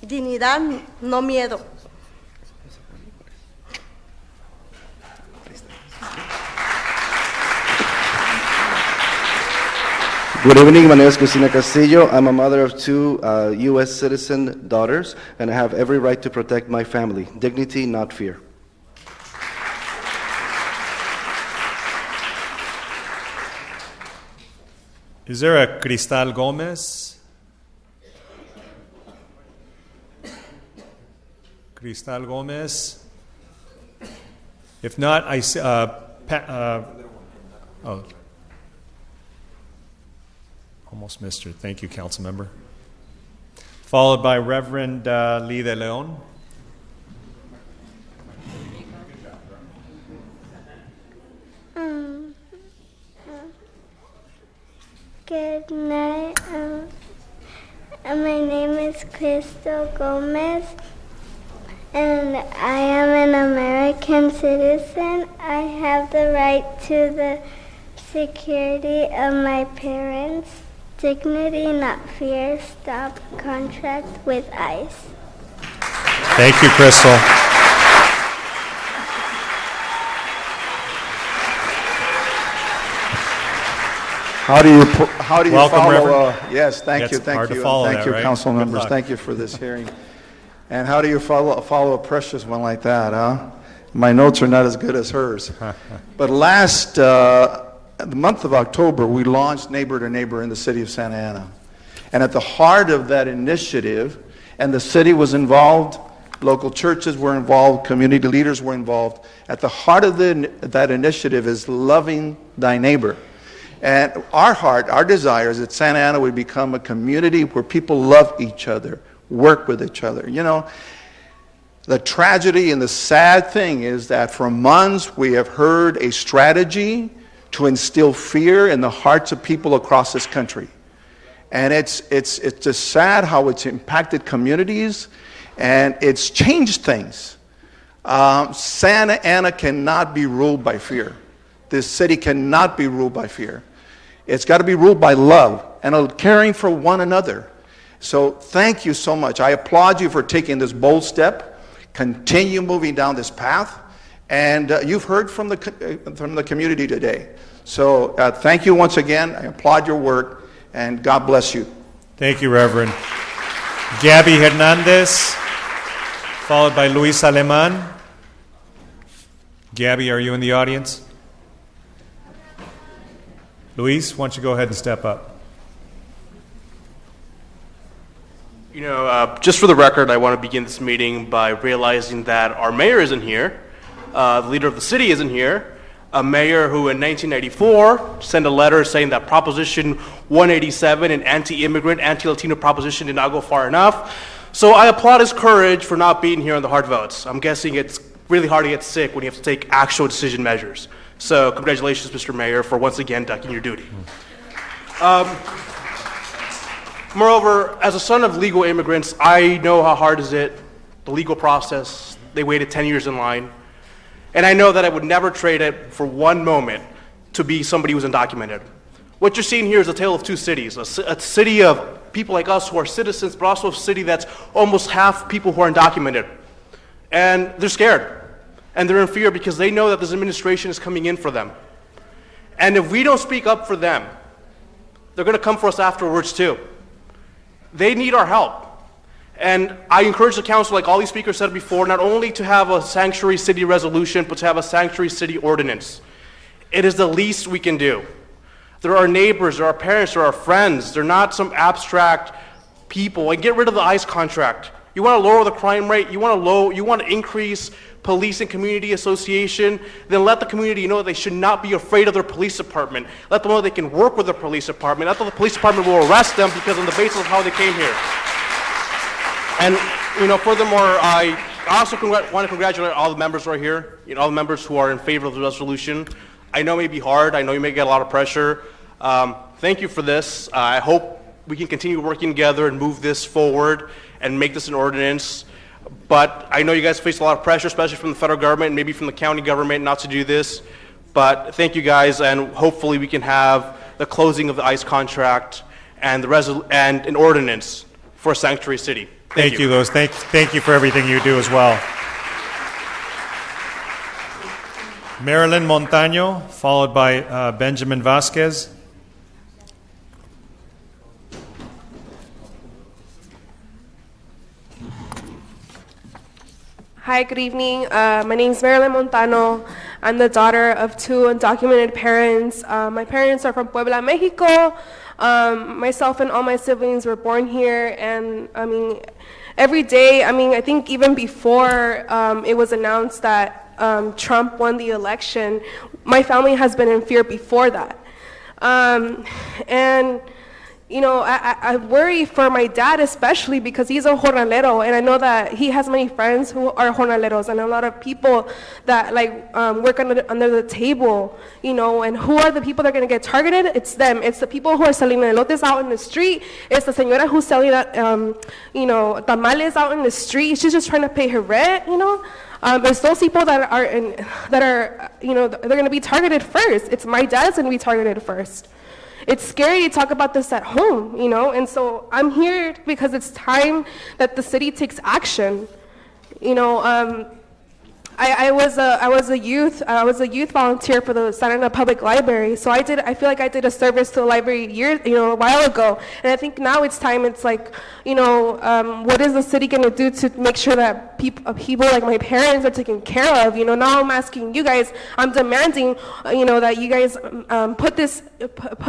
Dignidad, no miedo. Good evening, my name is Cristina Castillo. I'm a mother of 2 U.S. citizen daughters, and I have every right to protect my family. Dignity, not fear. Is there a Cristal Gomez? Cristal Gomez? If not, I see, almost missed her. Thank you, council member. Followed by Reverend Lee de Leon. Good night. My name is Crystal Gomez, and I am an American citizen. I have the right to the security of my parents. Dignity, not fear. Stop contract with ICE. Thank you, Crystal. How do you Welcome, follow? Reverend. Yes, thank That's you, thank hard to you, follow thank that, you, right? council Good members. luck. Thank you for this hearing. And how do you follow a precious one like that, huh? My notes are not as good as hers. But last the month of October, we launched Neighbor to Neighbor in the city of Santa Ana. And at the heart of that initiative, and the city was involved, local churches were involved, community leaders were involved. At the heart of that initiative is loving thy neighbor. And our heart, our desire is that Santa Ana would become a community where people love each other, work with each other. You know, the tragedy and the sad thing is that for months we have heard a strategy to instill fear in the hearts of people across this country. And it's just sad how it's impacted communities and it's changed things. Santa Ana cannot be ruled by fear. This city cannot be ruled by fear. It's got to be ruled by love and caring for one another. So thank you so much. I applaud you for taking this bold step. Continue moving down this path. And you've heard from the community today. So thank you once again. I applaud your work, and God bless you. Thank you, Reverend. Gabby Hernandez, followed by Luis Aleman. Gabby, are you in the audience? Luis, why don't you go ahead and step up? You know, just for the record, I want to begin this meeting by realizing that our mayor isn't here, the leader of the city isn't here, a mayor who in 1994 sent a letter saying that Proposition 187, an anti-immigrant, anti-Latino proposition, did not go far enough. So I applaud his courage for not being here on the hard votes. I'm guessing it's really hard to get sick when you have to take actual decision measures. So congratulations, Mr. Mayor, for once again ducking your duty. Moreover, as a son of legal immigrants, I know how hard is it, the legal process. They waited 10 years in line. And I know that I would never trade it for one moment to be somebody who's undocumented. What you're seeing here is a tale of two cities, a city of people like us who are citizens, but also a city that's almost half people who are undocumented. And they're scared. And they're in fear because they know that this administration is coming in for them. And if we don't speak up for them, they're going to come for us afterwards too. They need our help. And I encourage the council, like all these speakers said before, not only to have a sanctuary city resolution, but to have a sanctuary city ordinance. It is the least we can do. They're our neighbors, they're our parents, they're our friends. They're not some abstract people. And get rid of the ICE contract. You want to lower the crime rate, you want to increase police and community association, then let the community know that they should not be afraid of their police department. Let them know they can work with their police department. Not that the police department will arrest them because on the basis of how they came here. And, you know, furthermore, I also want to congratulate all the members right here, you know, all the members who are in favor of the resolution. I know it may be hard. I know you may get a lot of pressure. Thank you for this. I hope we can continue working together and move this forward and make this an ordinance. But I know you guys face a lot of pressure, especially from the federal government, maybe from the county government, not to do this. But thank you guys, and hopefully we can have the closing of the ICE contract and and an ordinance for a sanctuary city. Thank you, Louis. Thank you for everything you do as well. Marilyn Montaño, followed by Benjamin Vasquez. Hi, good evening. My name is Marilyn Montano. I'm the daughter of two undocumented parents. My parents are from Puebla, Mexico. Myself and all my siblings were born here, and I mean, every day, I think even before it was announced that Trump won the election, my family has been in fear before that. And you know, I worry for my dad especially because he's a jornalero, and I know that he has many friends who are jornaleros and a lot of people that like work under the table, you know, and who are the people that are going to get targeted? It's them. It's the people who are selling elotes out in the street. It's the señora who's selling, you know, tamales out in the street. She's just trying to pay her rent, you know. It's those people that are, you know, they're going to be targeted first. It's my dad's going to be targeted first. It's scary to talk about this at home, you know, and so I'm here because it's time that the city takes action. You know, I was a youth volunteer for the Santa Ana Public Library. So I feel like I did a service to the library a while ago. And I think now it's time. It's like, what is the city going to do to make sure that people like my parents are taken care of? Now I'm asking you guys. I'm demanding, that you guys put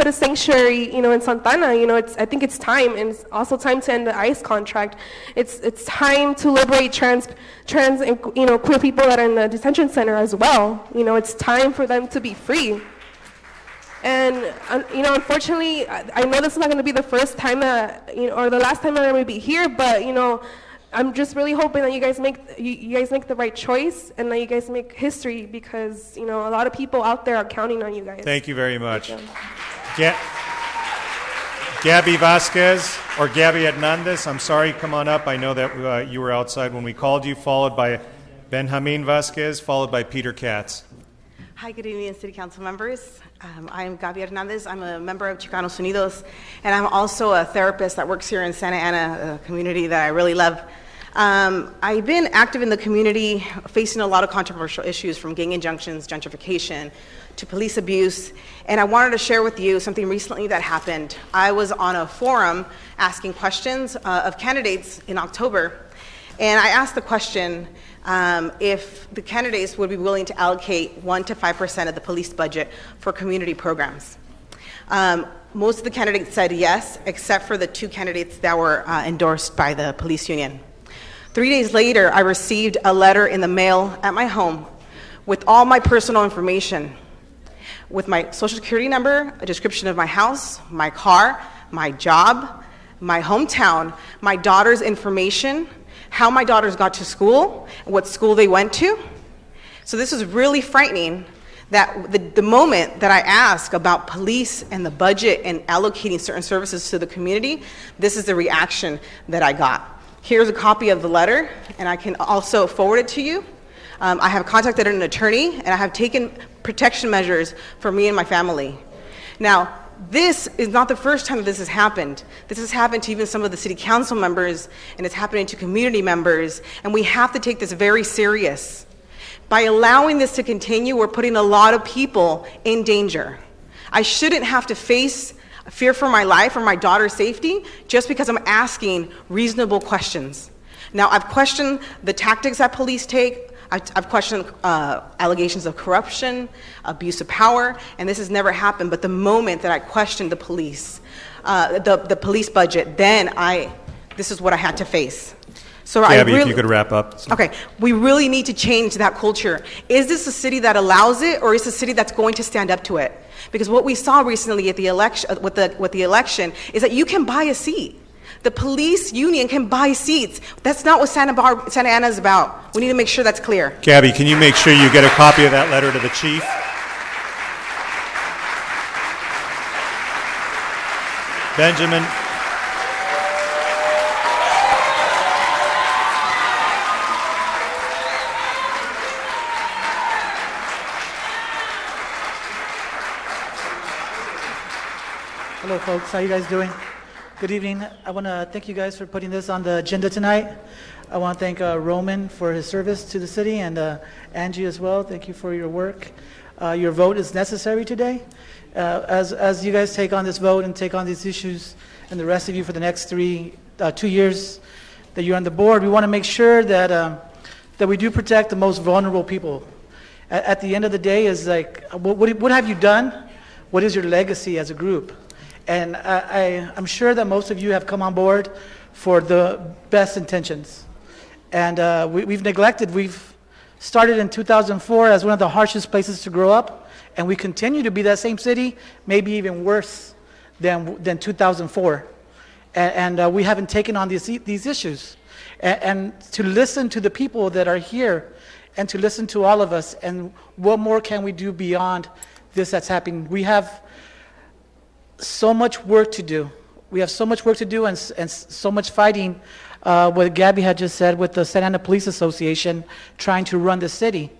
a sanctuary, in Santana. I think it's time, and it's also time to end the ICE contract. It's time to liberate trans and queer people that are in the detention center as well. It's time for them to be free. And unfortunately, I know this is not going to be the first time that or the last time that I'm going to be here, but I'm just really hoping that you guys make the right choice and that you guys make history, because a lot of people out there are counting on you guys. Thank you very much. Gabby Vasquez, or Gabby Hernandez, I'm sorry, come on up. I know that you were outside when we called you, followed by Benjamin Vasquez, followed by Peter Katz. Hi, good evening, City Council members. I'm Gabby Hernandez. I'm a member of Chicanos Unidos, and I'm also a therapist that works here in Santa Ana, a community that I really love. I've been active in the community, facing a lot of controversial issues, from gang injunctions, gentrification, to police abuse, and I wanted to share with you something recently that happened. I was on a forum asking questions of candidates in October, and I asked the question if the candidates would be willing to allocate 1% to 5% of the police budget for community programs. Most of the candidates said yes, except for the 2 candidates that were endorsed by the police union. 3 days later, I received a letter in the mail at my home with all my personal information, with my social security number, a description of my house, my car, my job, my hometown, my daughter's information, how my daughters got to school, what school they went to. So this was really frightening, that the moment that I asked about police and the budget and allocating certain services to the community, this is the reaction that I got. Here's a copy of the letter, and I can also forward it to you. I have contacted an attorney, and I have taken protection measures for me and my family. Now, this is not the first time that this has happened. This has happened to even some of the city council members, and it's happening to community members, and we have to take this very serious. By allowing this to continue, we're putting a lot of people in danger. I shouldn't have to face fear for my life or my daughter's safety just because I'm asking reasonable questions. Now, I've questioned the tactics that police take. I've questioned allegations of corruption, abuse of power, and this has never happened. But the moment that I questioned the police, the police budget, then this is what I had to face. So Gabby, if you could wrap up. Okay, we really need to change that culture. Is this a city that allows it, or is this a city that's going to stand up to it? Because what we saw recently at the election, with the election, is that you can buy a seat. The police union can buy seats. That's not what Santa Ana is about. We need to make sure that's clear. Gabby, can you make sure you get a copy of that letter to the chief? Benjamin. Hello, folks. How you guys doing? Good evening. I want to thank you guys for putting this on the agenda tonight. I want to thank Roman for his service to the city, and Angie as well. Thank you for your work. Your vote is necessary today. As you guys take on this vote and take on these issues, and the rest of you for the next 2 years that you're on the board, we want to make sure that we do protect the most vulnerable people. At the end of the day, is like, what have you done? What is your legacy as a group? And I'm sure that most of you have come on board for the best intentions. And we've started in 2004 as one of the harshest places to grow up, and we continue to be that same city, maybe even worse than 2004. And we haven't taken on these issues. And to listen to the people that are here, and to listen to all of us, and what more can we do beyond this that's happening? We have so much work to do. We have so much work to do, and so much fighting, what Gabby had just said, with the Santa Ana Police Association trying to run the city.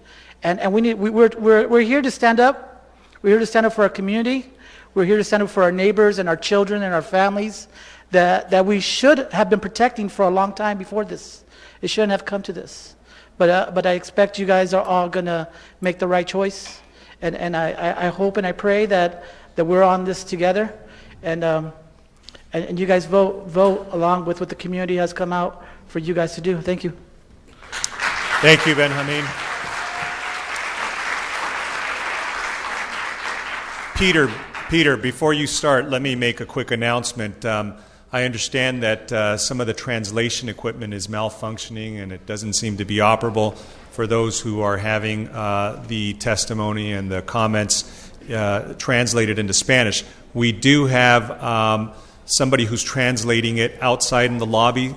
And we're here to stand up. We're here to stand up for our community. We're here to stand up for our neighbors and our children and our families that we should have been protecting for a long time before this. It shouldn't have come to this. but I expect you guys are all going to make the right choice. And I hope and I pray that we're on this together, and you guys vote along with what the community has come out for you guys to do. Thank you. Thank you, Benjamin. Peter, before you start, let me make a quick announcement. I understand that some of the translation equipment is malfunctioning and it doesn't seem to be operable for those who are having the testimony and the comments translated into Spanish. We do have somebody who's translating it outside in the lobby,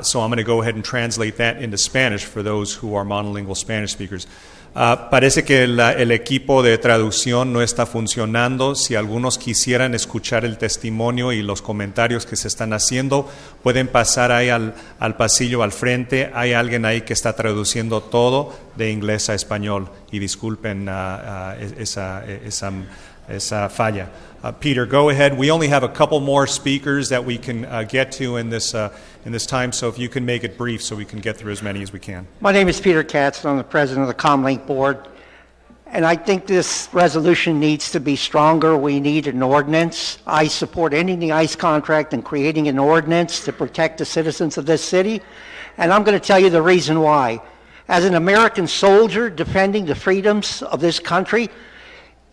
so I'm going to go ahead and translate that into Spanish for those who are monolingual Spanish speakers. Parece que el equipo de traducción no está funcionando. Si algunos quisieran escuchar el testimonio y los comentarios que se están haciendo, pueden pasar ahí al pasillo al frente. Hay alguien ahí que está traduciendo todo de inglés a español. Y disculpen esa falla. Peter, go ahead. We only have a couple more speakers that we can get to in this time, so if you can make it brief so we can get through as many as we can. My name is Peter Katz, and I'm the president of the Comlink Board. And I think this resolution needs to be stronger. We need an ordinance. I support ending the ICE contract and creating an ordinance to protect the citizens of this city. And I'm going to tell you the reason why. As an American soldier defending the freedoms of this country,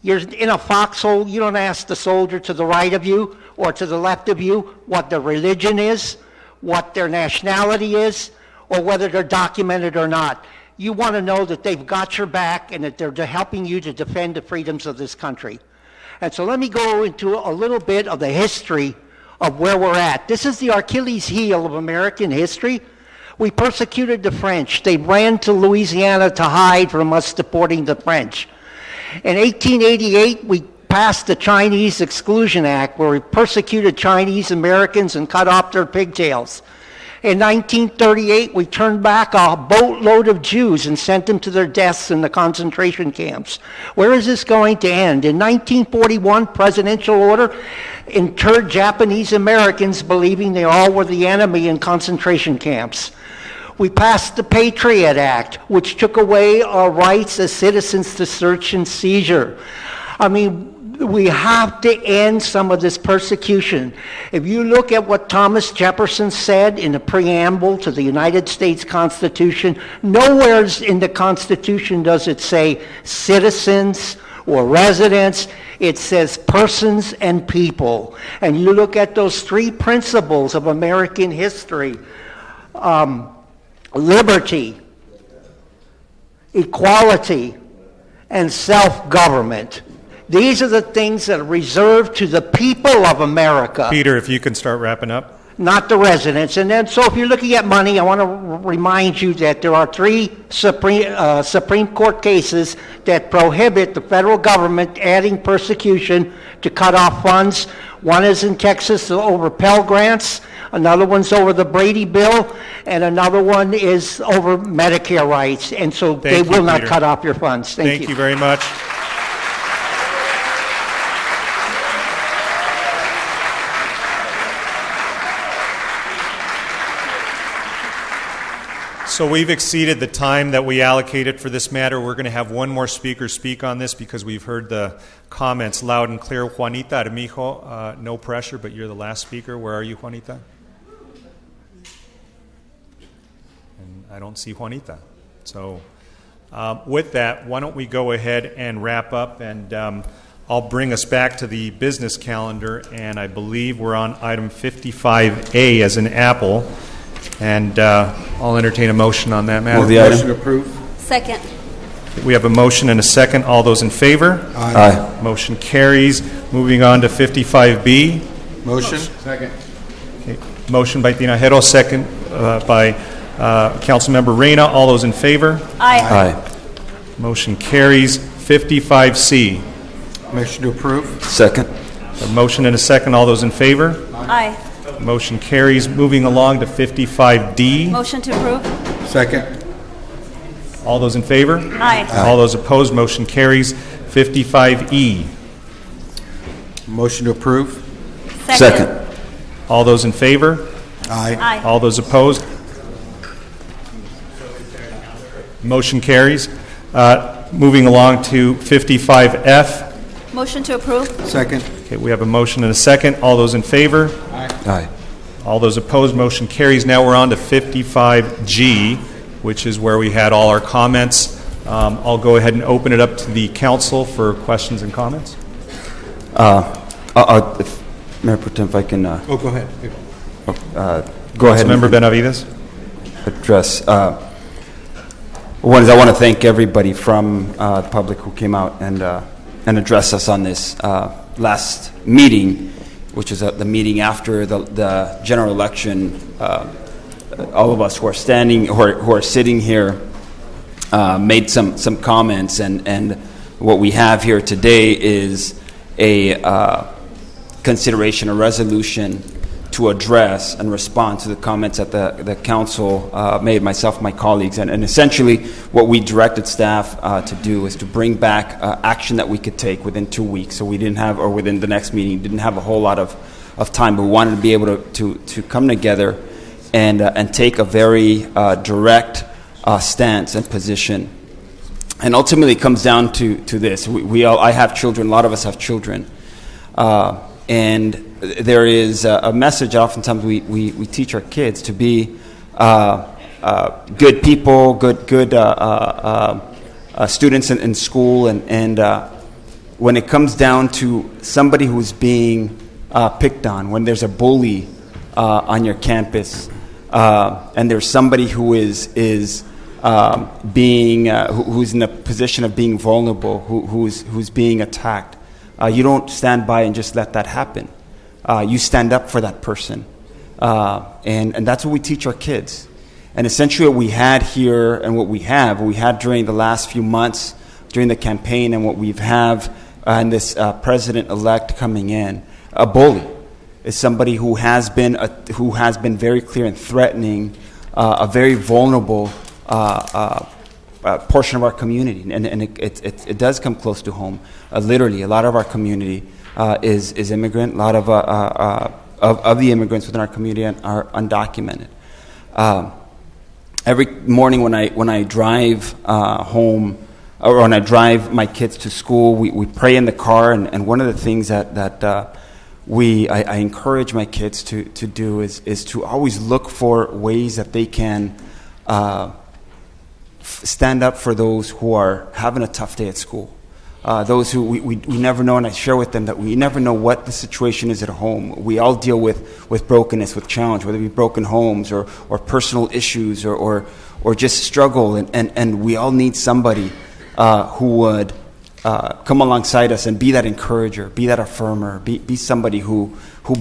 you're in a foxhole. You don't ask the soldier to the right of you or to the left of you what their religion is, what their nationality is, or whether they're documented or not. You want to know that they've got your back and that they're helping you to defend the freedoms of this country. And so let me go into a little bit of the history of where we're at. This is the Achilles heel of American history. We persecuted the French. They ran to Louisiana to hide from us deporting the French. In 1888, we passed the Chinese Exclusion Act, where we persecuted Chinese Americans and cut off their pigtails. In 1938, we turned back a boatload of Jews and sent them to their deaths in the concentration camps. Where is this going to end? In 1941, presidential order interred Japanese Americans, believing they all were the enemy in concentration camps. We passed the Patriot Act, which took away our rights as citizens to search and seizure. I mean, we have to end some of this persecution. If you look at what Thomas Jefferson said in the preamble to the United States Constitution, nowhere in the Constitution does it say citizens or residents. It says persons and people. And you look at those three principles of American history, liberty, equality, and self-government. These are the things that are reserved to the people of America. Peter, if you can start wrapping up. Not the residents. And then, so if you're looking at money, I want to remind you that there are three Supreme Court cases that prohibit the federal government adding persecution to cut off funds. One is in Texas over Pell Grants, another one's over the Brady Bill, and another one is over Medicare rights. And so they will not cut off your funds. Thank you. Thank you very much. So we've exceeded the time that we allocated for this matter. We're going to have one more speaker speak on this because we've heard the comments loud and clear. Juanita Armijo, no pressure, but you're the last speaker. Where are you, Juanita? And I don't see Juanita. So with that, why don't we go ahead and wrap up, and I'll bring us back to the business calendar, and I believe we're on item 55A as an apple. And I'll entertain a motion on that matter. Move the item. Motion approved. Second. We have a motion and a second. All those in favor? Aye. Motion carries. Moving on to 55B. Motion. Second. Okay. Motion by Tinajero, second by Councilmember Reyna. All those in favor? Aye. Aye. Motion carries. 55C. Motion to approve. Second. A motion and a second. All those in favor? Aye. Motion carries. Moving along to 55D. Motion to approve. Second. All those in favor? Aye. All those opposed? Motion carries. 55E. Motion to approve. Second. All those in favor? Aye. Aye. All those opposed? Motion carries. Moving along to 55F. Motion to approve. Second. Okay, we have a motion and a second. All those in favor? Aye. All those opposed, motion carries. Now we're on to 55G, which is where we had all our comments. I'll go ahead and open it up to the council for questions and comments. Mayor Pro Tem, if I can... Go ahead. Go ahead. Councilmember Benavides. Address. One is I want to thank everybody from the public who came out and addressed us on this last meeting, which is the meeting after the general election. All of us who are standing, who are sitting here, made some comments, and what we have here today is a consideration, a resolution to address and respond to the comments that the council made, myself, my colleagues, and essentially what we directed staff to do is to bring back action that we could take within 2 weeks. So we didn't have, or within the next meeting, didn't have a whole lot of time, but we wanted to be able to come together and take a very direct stance and position. And ultimately it comes down to this. I have children, a lot of us have children. And there is a message oftentimes we teach our kids to be good people, good students in school, and when it comes down to somebody who's being picked on, when there's a bully on your campus, and there's somebody who is being who's in a position of being vulnerable, who's being attacked, you don't stand by and just let that happen. You stand up for that person. And that's what we teach our kids. And essentially what we had here and what we had during the last few months, during the campaign, and what we have in this president-elect coming in, a bully is somebody who has been very clear in threatening a very vulnerable portion of our community, and it does come close to home. Literally, a lot of our community is immigrant. A lot of the immigrants within our community are undocumented. Every morning when I drive home, or when I drive my kids to school, we pray in the car, and one of the things that I encourage my kids to do is to always look for ways that they can stand up for those who are having a tough day at school. Those who we never know, and I share with them that we never know what the situation is at home. We all deal with brokenness, with challenge, whether it be broken homes or personal issues or just struggle, and we all need somebody who would come alongside us and be that encourager, be that affirmer, be somebody who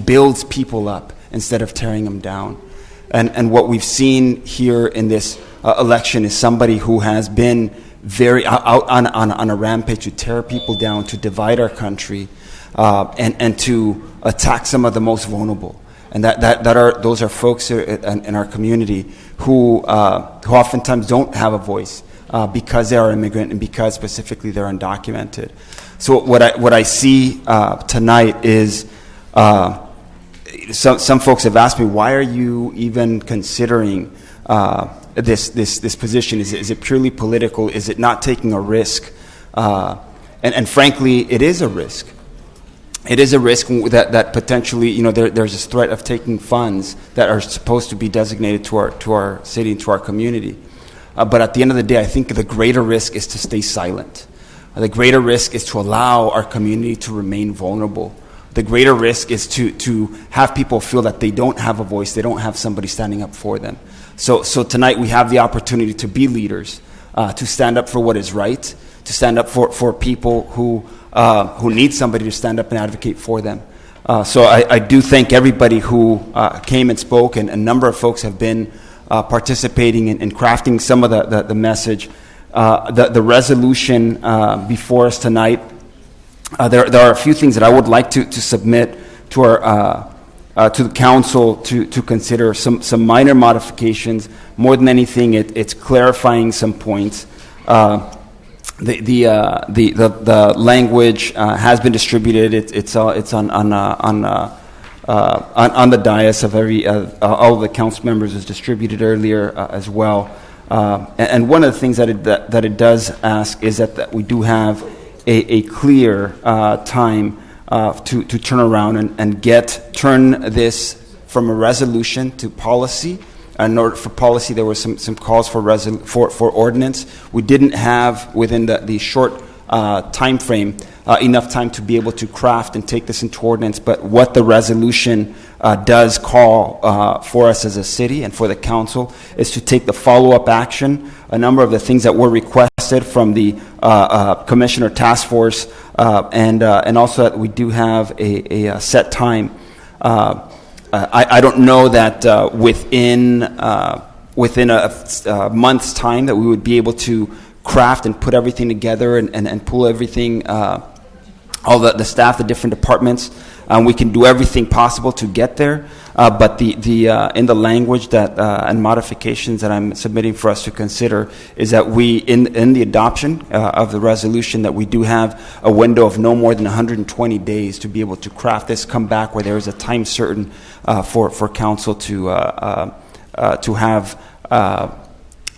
builds people up instead of tearing them down. And what we've seen here in this election is somebody who has been very out on a rampage to tear people down, to divide our country, and to attack some of the most vulnerable. And those are folks in our community who oftentimes don't have a voice because they are immigrant and because specifically they're undocumented. So what I see tonight is some folks have asked me, why are you even considering this position? Is it purely political? Is it not taking a risk? And frankly, it is a risk. It is a risk that potentially, there's this threat of taking funds that are supposed to be designated to our city and to our community. But at the end of the day, I think the greater risk is to stay silent. The greater risk is to allow our community to remain vulnerable. The greater risk is to have people feel that they don't have a voice, they don't have somebody standing up for them. So tonight we have the opportunity to be leaders, to stand up for what is right, to stand up for people who need somebody to stand up and advocate for them. So I do thank everybody who came and spoke, and a number of folks have been participating in crafting some of the message. The resolution before us tonight, there are a few things that I would like to submit to to the council to consider some minor modifications. More than anything, it's clarifying some points. The language has been distributed. It's on the dais of all the council members. Is distributed earlier as well. And one of the things that it does ask is that we do have a clear time to turn around and turn this from a resolution to policy. In order for policy, there were some calls for ordinance. We didn't have within the short time frame enough time to be able to craft and take this into ordinance. But what the resolution does call for us as a city and for the council is to take the follow-up action. A number of the things that were requested from the commissioner task force, and also that we do have a set time. I don't know that within a month's time that we would be able to craft and put everything together and pull everything, all the staff, the different departments. We can do everything possible to get there, but in the language that and modifications that I'm submitting for us to consider is that we in the adoption of the resolution that we do have a window of no more than 120 days to be able to craft this, come back where there is a time certain for council to have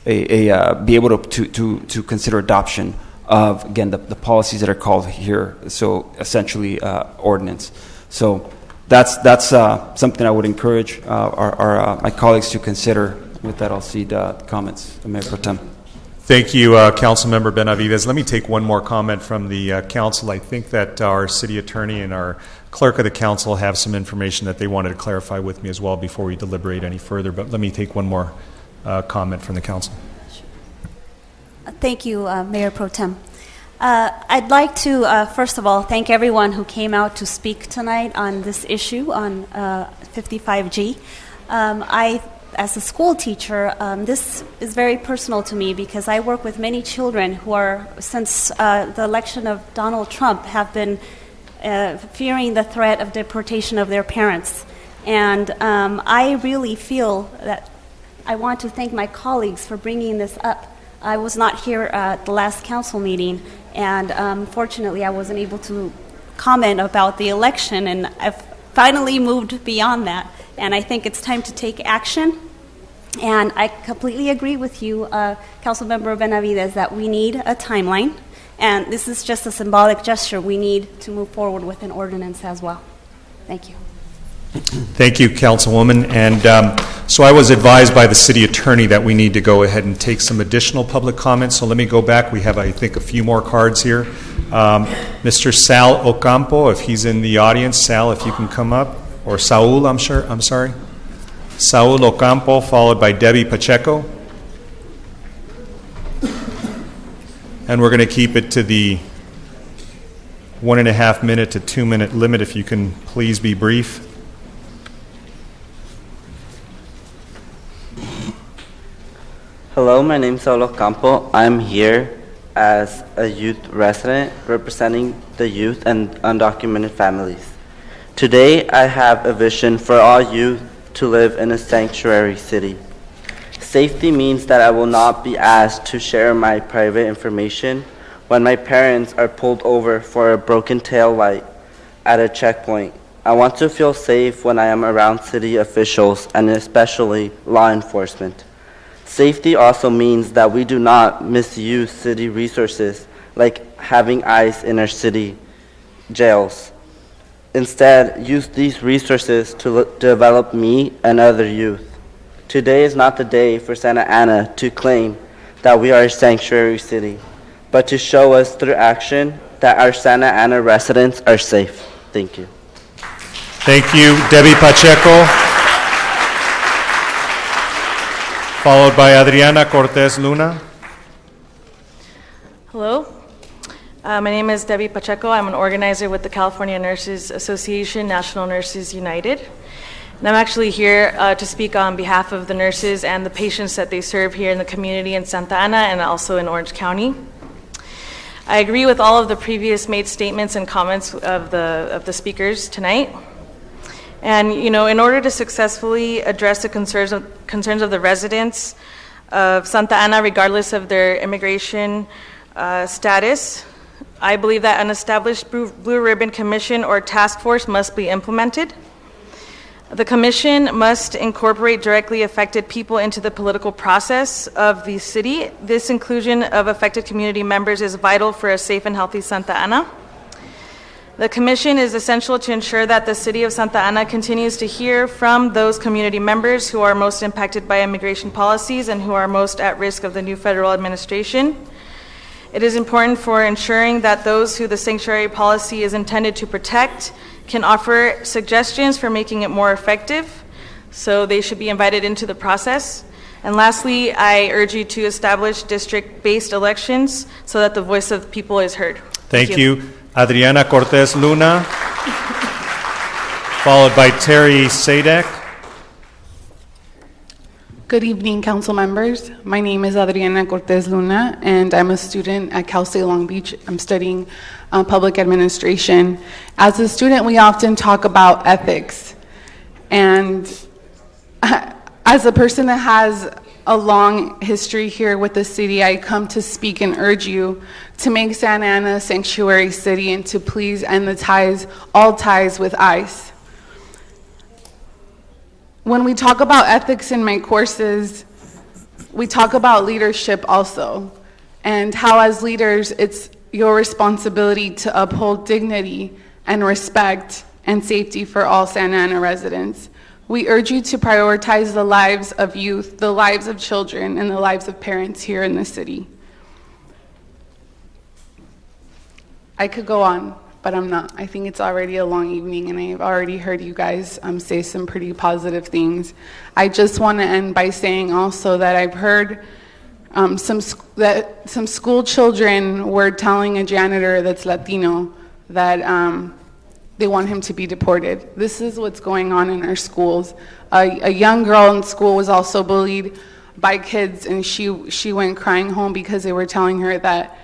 be able to consider adoption of, again, the policies that are called here, so essentially ordinance. So that's something I would encourage my colleagues to consider. With that, I'll cede comments. Mayor Pro Tem. Thank you, Councilmember Benavides. Let me take one more comment from the council. I think that our city attorney and our clerk of the council have some information that they wanted to clarify with me as well before we deliberate any further. But let me take one more comment from the council. Thank you, Mayor Pro Tem. I'd like to, first of all, thank everyone who came out to speak tonight on this issue on 55G. As a school teacher, this is very personal to me because I work with many children who are, since the election of Donald Trump, have been fearing the threat of deportation of their parents. And I really feel that I want to thank my colleagues for bringing this up. I was not here at the last council meeting, and unfortunately I wasn't able to comment about the election, and I've finally moved beyond that, and I think it's time to take action. And I completely agree with you, Councilmember Benavides, that we need a timeline, and this is just a symbolic gesture. We need to move forward with an ordinance as well. Thank you. Thank you, Councilwoman. And so I was advised by the city attorney that we need to go ahead and take some additional public comments. So let me go back. We have, I think, a few more cards here. Mr. Sal Ocampo, if he's in the audience. Sal, if you can come up. Or Saul, I'm sorry. Saul Ocampo, followed by Debbie Pacheco. And we're going to keep it to the 1.5 minute to 2 minute limit. If you can please be brief. Hello, my name is Saul Ocampo. I'm here as a youth resident representing the youth and undocumented families. Today, I have a vision for all youth to live in a sanctuary city. Safety means that I will not be asked to share my private information when my parents are pulled over for a broken tail light at a checkpoint. I want to feel safe when I am around city officials and especially law enforcement. Safety also means that we do not misuse city resources like having ICE in our city jails. Instead, use these resources to develop me and other youth. Today is not the day for Santa Ana to claim that we are a sanctuary city, but to show us through action that our Santa Ana residents are safe. Thank you. Thank you, Debbie Pacheco. Followed by Adriana Cortez Luna. Hello. My name is Debbie Pacheco. I'm an organizer with the California Nurses Association, National Nurses United. And I'm actually here to speak on behalf of the nurses and the patients that they serve here in the community in Santa Ana and also in Orange County. I agree with all of the previous made statements and comments of the speakers tonight. And, you know, in order to successfully address the concerns of the residents of Santa Ana, regardless of their immigration status, I believe that an established Blue Ribbon Commission or task force must be implemented. The Commission must incorporate directly affected people into the political process of the city. This inclusion of affected community members is vital for a safe and healthy Santa Ana. The Commission is essential to ensure that the City of Santa Ana continues to hear from those community members who are most impacted by immigration policies and who are most at risk of the new federal administration. It is important for ensuring that those who the sanctuary policy is intended to protect can offer suggestions for making it more effective, so they should be invited into the process. And lastly, I urge you to establish district-based elections so that the voice of the people is heard. Thank you. Adriana Cortez Luna, followed by Terry Sadek. Good evening, council members. My name is Adriana Cortez Luna, and I'm a student at Cal State Long Beach. I'm studying public administration. As a student, we often talk about ethics. And as a person that has a long history here with the city, I come to speak and urge you to make Santa Ana a sanctuary city and to please end the ties, all ties with ICE. When we talk about ethics in my courses, we talk about leadership also, and how as leaders, it's your responsibility to uphold dignity and respect and safety for all Santa Ana residents. We urge you to prioritize the lives of youth, the lives of children, and the lives of parents here in the city. I could go on, but I'm not. I think it's already a long evening, and I've already heard you guys say some pretty positive things. I just want to end by saying also that I've heard some school children were telling a janitor that's Latino that they want him to be deported. This is what's going on in our schools. A young girl in school was also bullied by kids, and she went crying home because they were telling her that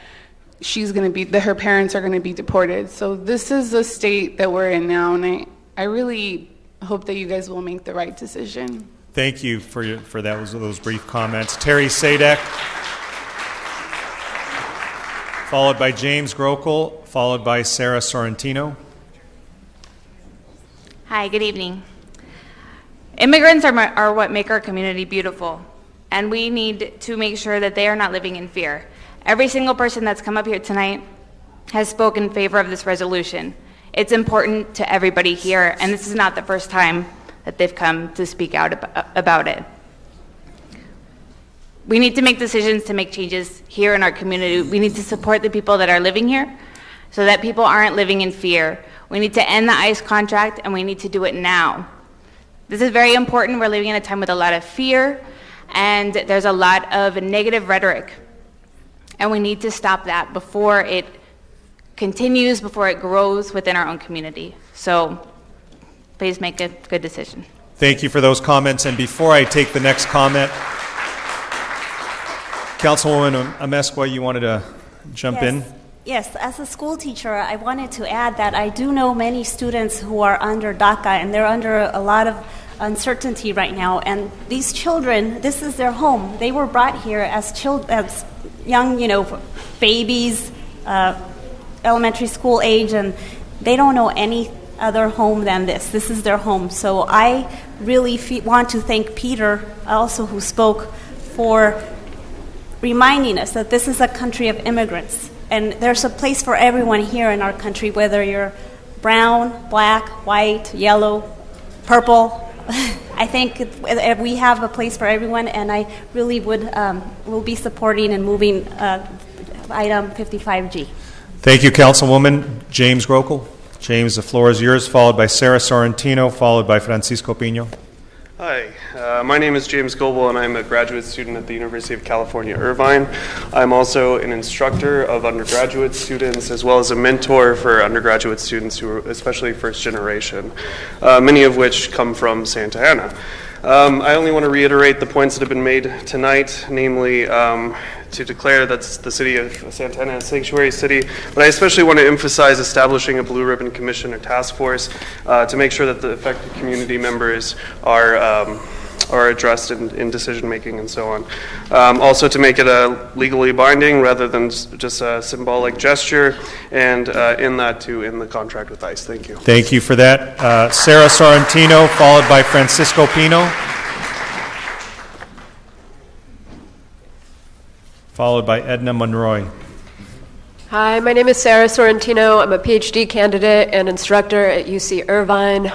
that her parents are going to be deported. So this is the state that we're in now, and I really hope that you guys will make the right decision. Thank you for those brief comments. Terry Sadek, followed by James Grokel, followed by Sarah Sorrentino. Hi, good evening. Immigrants are what make our community beautiful, and we need to make sure that they are not living in fear. Every single person that's come up here tonight has spoken in favor of this resolution. It's important to everybody here, and this is not the first time that they've come to speak out about it. We need to make decisions to make changes here in our community. We need to support the people that are living here so that people aren't living in fear. We need to end the ICE contract, and we need to do it now. This is very important. We're living in a time with a lot of fear, and there's a lot of negative rhetoric. And we need to stop that before it continues, before it grows within our own community. So please make a good decision. Thank you for those comments. And before I take the next comment, Councilwoman Amesqua, you wanted to jump in? Yes, as a school teacher, I wanted to add that I do know many students who are under DACA, and they're under a lot of uncertainty right now. And these children, this is their home. They were brought here as young, babies, elementary school age, and they don't know any other home than this. This is their home. So I really want to thank Peter, also who spoke, for reminding us that this is a country of immigrants. And there's a place for everyone here in our country, whether you're brown, black, white, yellow, purple. I think we have a place for everyone, and I really will be supporting and moving item 55G. Thank you, Councilwoman. James Grokel. James, the floor is yours, followed by Sarah Sorrentino, followed by Francisco Pino. Hi, my name is James Goebel, and I'm a graduate student at the University of California, Irvine. I'm also an instructor of undergraduate students, as well as a mentor for undergraduate students who are especially first generation, many of which come from Santa Ana. I only want to reiterate the points that have been made tonight, namely to declare that the city of Santa Ana is a sanctuary city, but I especially want to emphasize establishing a Blue Ribbon Commission or task force to make sure that the affected community members are are addressed in decision making and so on. Also to make it legally binding rather than just a symbolic gesture, and in that too in the contract with ICE. Thank you. Thank you for that. Sarah Sorrentino, followed by Francisco Pino, followed by Edna Monroy. Hi, my name is Sarah Sorrentino. I'm a PhD candidate and instructor at UC Irvine.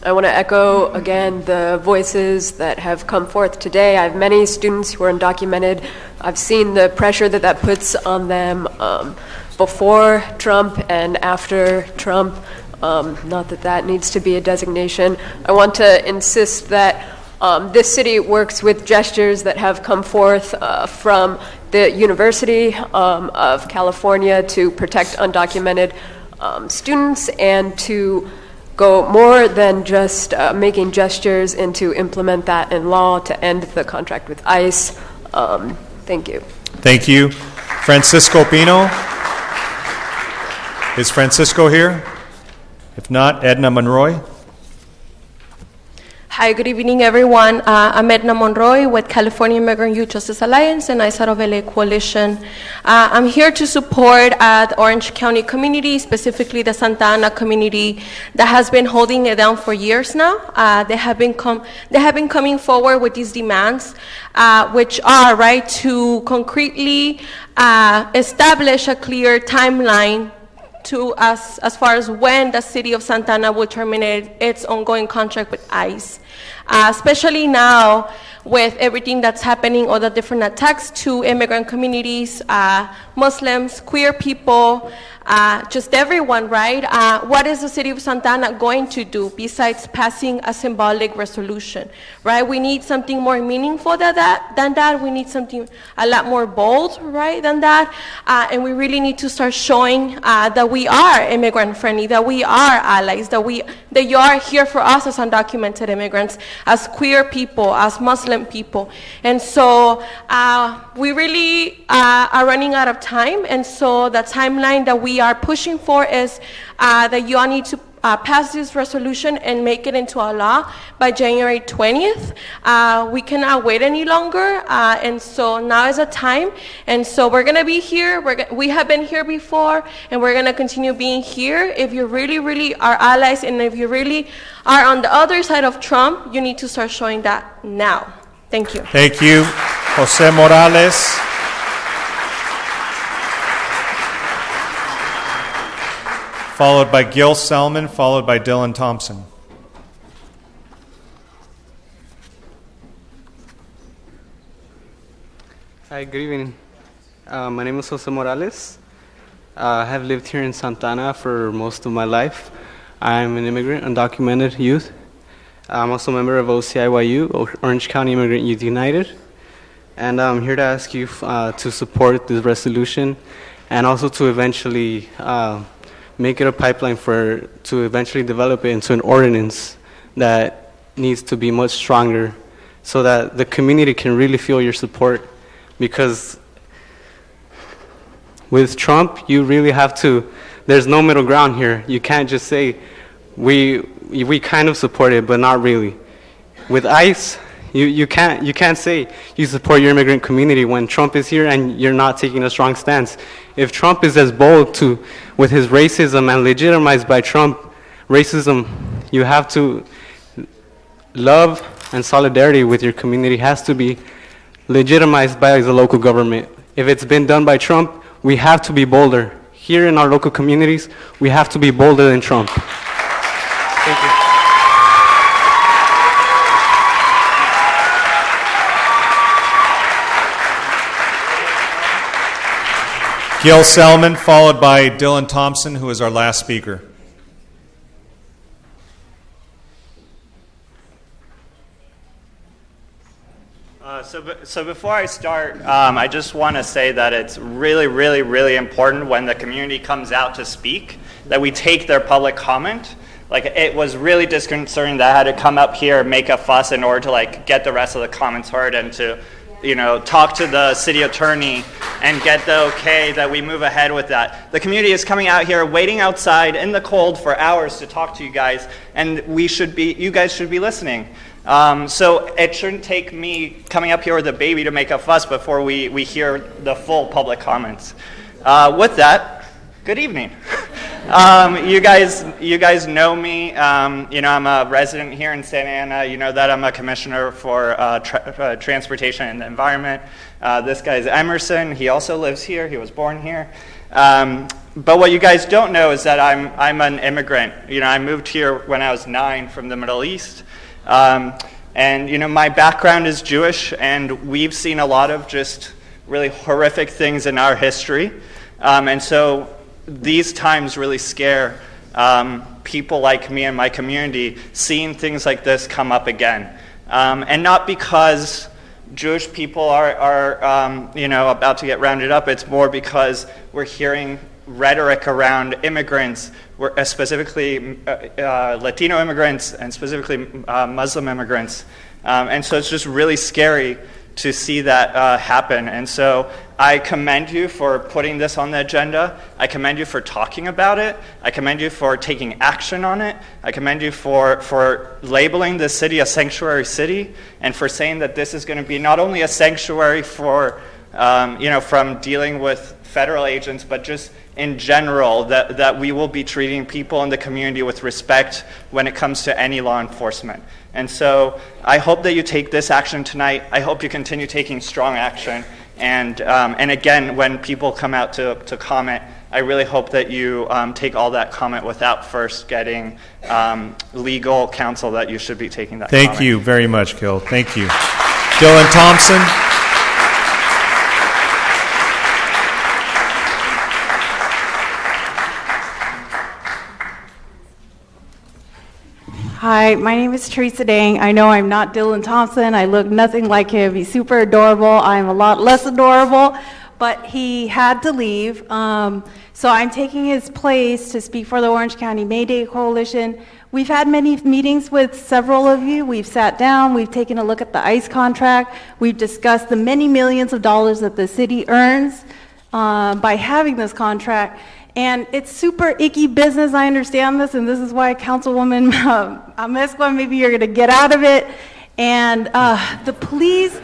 I want to echo again the voices that have come forth today. I have many students who are undocumented. I've seen the pressure that puts on them before Trump and after Trump. Not that needs to be a designation. I want to insist that this city works with gestures that have come forth from the University of California to protect undocumented students and to go more than just making gestures and to implement that in law to end the contract with ICE. Thank you. Thank you. Francisco Pino. Is Francisco here? If not, Edna Monroy. Hi, good evening, everyone. I'm Edna Monroy with California Immigrant Youth Justice Alliance and ICE Out of LA Coalition. I'm here to support the Orange County community, specifically the Santa Ana community that has been holding it down for years now. They have been coming forward with these demands, which are right to concretely establish a clear timeline to us as far as when the city of Santa Ana will terminate its ongoing contract with ICE. Especially now with everything that's happening, all the different attacks to immigrant communities, Muslims, queer people, just everyone, right? What is the city of Santa Ana going to do besides passing a symbolic resolution, right? We need something more meaningful than that. We need something a lot more bold, right, than that. And we really need to start showing that we are immigrant friendly, that we are allies, that you are here for us as undocumented immigrants, as queer people, as Muslim people. And so we really are running out of time. And so the timeline that we are pushing for is that you all need to pass this resolution and make it into a law by January 20th. We cannot wait any longer, and so now is the time. And so we're going to be here. We have been here before, and we're going to continue being here. If you really, really are allies, and if you really are on the other side of Trump, you need to start showing that now. Thank you. Thank you. Jose Morales. Followed by Gil Selman, followed by Dylan Thompson. Hi, good evening. My name is Jose Morales. I have lived here in Santa Ana for most of my life. I'm an immigrant, undocumented youth. I'm also a member of OCIYU, Orange County Immigrant Youth United. And I'm here to ask you to support this resolution and also to eventually make it a pipeline to eventually develop it into an ordinance that needs to be much stronger so that the community can really feel your support. Because with Trump, you really have to, there's no middle ground here. You can't just say, we kind of support it, but not really. With ICE, you can't say you support your immigrant community when Trump is here and you're not taking a strong stance. If Trump is as bold with his racism and legitimized by Trump racism, you have to love and solidarity with your community has to be legitimized by the local government. If it's been done by Trump, we have to be bolder. Here in our local communities, we have to be bolder than Trump. Thank you. Gil Selman, followed by Dylan Thompson, who is our last speaker. So before I start, I just want to say that it's really, really, really important when the community comes out to speak that we take their public comment. Like, it was really disconcerting that I had to come up here and make a fuss in order to get the rest of the comments heard and to talk to the city attorney and get the okay that we move ahead with that. The community is coming out here, waiting outside in the cold for hours to talk to you guys, and you guys should be listening. So it shouldn't take me coming up here with a baby to make a fuss before we hear the full public comments. With that, good evening. You guys know me. I'm a resident here in Santa Ana. You know that I'm a commissioner for transportation and the environment. This guy's Emerson. He also lives here. He was born here. But what you guys don't know is that I'm an immigrant. I moved here when I was 9 from the Middle East. And my background is Jewish, and we've seen a lot of just really horrific things in our history. And so these times really scare people like me and my community, seeing things like this come up again. And not because Jewish people are about to get rounded up. It's more because we're hearing rhetoric around immigrants, specifically Latino immigrants and specifically Muslim immigrants. And so it's just really scary to see that happen. And so I commend you for putting this on the agenda. I commend you for talking about it. I commend you for taking action on it. I commend you for labeling this city a sanctuary city, and for saying that this is going to be not only a sanctuary for, from dealing with federal agents, but just in general, that we will be treating people in the community with respect when it comes to any law enforcement. And so I hope that you take this action tonight. I hope you continue taking strong action. And again, when people come out to comment, I really hope that you take all that comment without first getting legal counsel that you should be taking that comment. Thank you very much, Gil. Thank you. Dylan Thompson. Hi, my name is Teresa Dang. I know I'm not Dylan Thompson. I look nothing like him. He's super adorable. I'm a lot less adorable, but he had to leave. So I'm taking his place to speak for the Orange County May Day Coalition. We've had many meetings with several of you. We've sat down. We've taken a look at the ICE contract. We've discussed the many millions of dollars that the city earns by having this contract. And it's super icky business, I understand this, and this is why Councilwoman Amezcua, maybe you're gonna get out of it. And the police,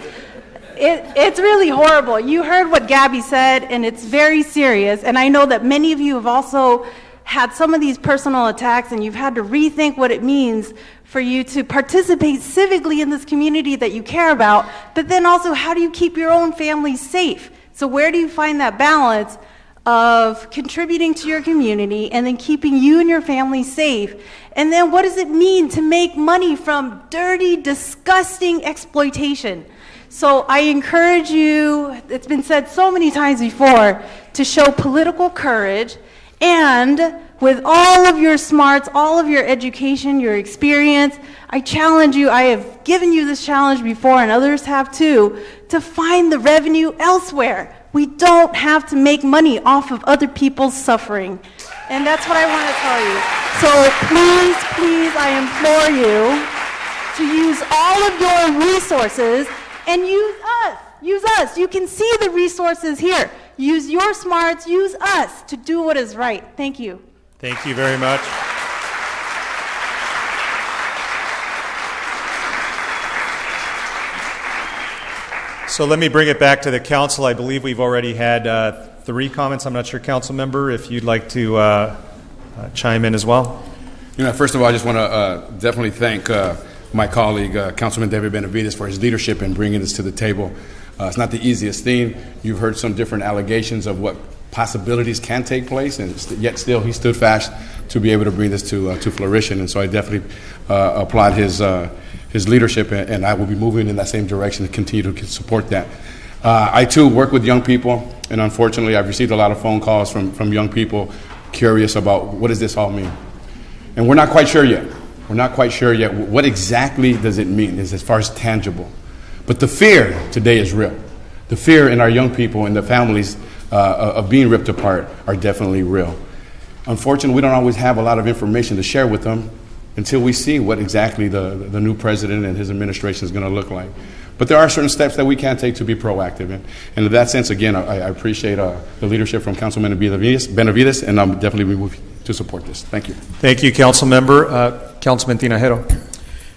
it's really horrible. You heard what Gabby said, and it's very serious. And I know that many of you have also had some of these personal attacks, and you've had to rethink what it means for you to participate civically in this community that you care about, but then also how do you keep your own family safe? So where do you find that balance of contributing to your community and then keeping you and your family safe? And then what does it mean to make money from dirty, disgusting exploitation? So I encourage you, it's been said so many times before, to show political courage, and with all of your smarts, all of your education, your experience, I challenge you, I have given you this challenge before, and others have too, to find the revenue elsewhere. We don't have to make money off of other people's suffering. And that's what I want to tell you. So please, please, I implore you to use all of your resources and use us. Use us. You can see the resources here. Use your smarts, use us to do what is right. Thank you. Thank you very much. So let me bring it back to the council. I believe we've already had 3 comments. I'm not sure, council member, if you'd like to chime in as well. First of all, I just want to definitely thank my colleague, Councilman David Benavides, for his leadership in bringing this to the table. It's not the easiest thing. You've heard some different allegations of what possibilities can take place, and yet still he stood fast to be able to bring this to fruition. And so I definitely applaud his leadership, and I will be moving in that same direction to continue to support that. I too work with young people, and unfortunately I've received a lot of phone calls from young people curious about what does this all mean. And we're not quite sure yet. We're not quite sure yet what exactly does it mean as far as tangible. But the fear today is real. The fear in our young people and the families of being ripped apart are definitely real. Unfortunately, we don't always have a lot of information to share with them until we see what exactly the new president and his administration is going to look like. But there are certain steps that we can take to be proactive. And in that sense, again, I appreciate the leadership from Councilman Benavides, and I'm definitely moving to support this. Thank you. Thank you, Council Member. Councilman Tinajero.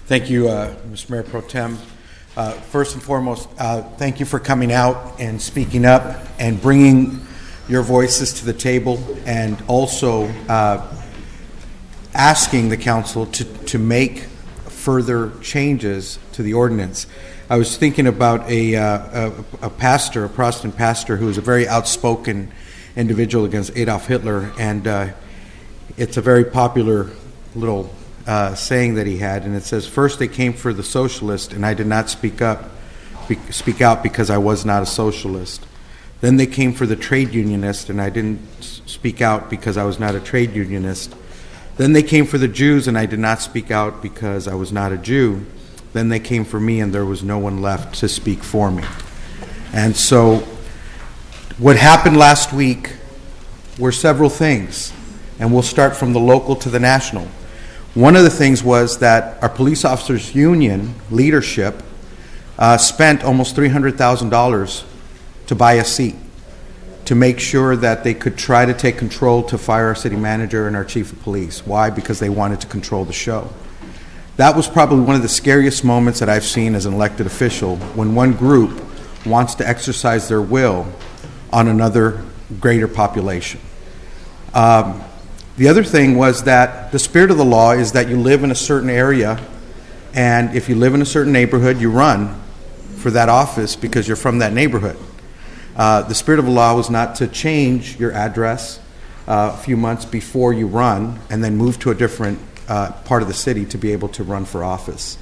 Thank you, Mr. Mayor Pro Tem. First and foremost, thank you for coming out and speaking up and bringing your voices to the table, and also asking the council to make further changes to the ordinance. I was thinking about a pastor, a Protestant pastor, who is a very outspoken individual against Adolf Hitler, and it's a very popular little saying that he had, and it says, "First they came for the socialist, and I did not speak out because I was not a socialist. Then they came for the trade unionist, and I didn't speak out because I was not a trade unionist. Then they came for the Jews, and I did not speak out because I was not a Jew. Then they came for me, and there was no one left to speak for me." And so what happened last week were several things, and we'll start from the local to the national. One of the things was that our police officers union leadership spent almost $300,000 to buy a seat, to make sure that they could try to take control to fire our city manager and our chief of police. Why? Because they wanted to control the show. That was probably one of the scariest moments that I've seen as an elected official, when one group wants to exercise their will on another greater population. The other thing was that the spirit of the law is that you live in a certain area, and if you live in a certain neighborhood, you run for that office because you're from that neighborhood. The spirit of the law was not to change your address a few months before you run and then move to a different part of the city to be able to run for office.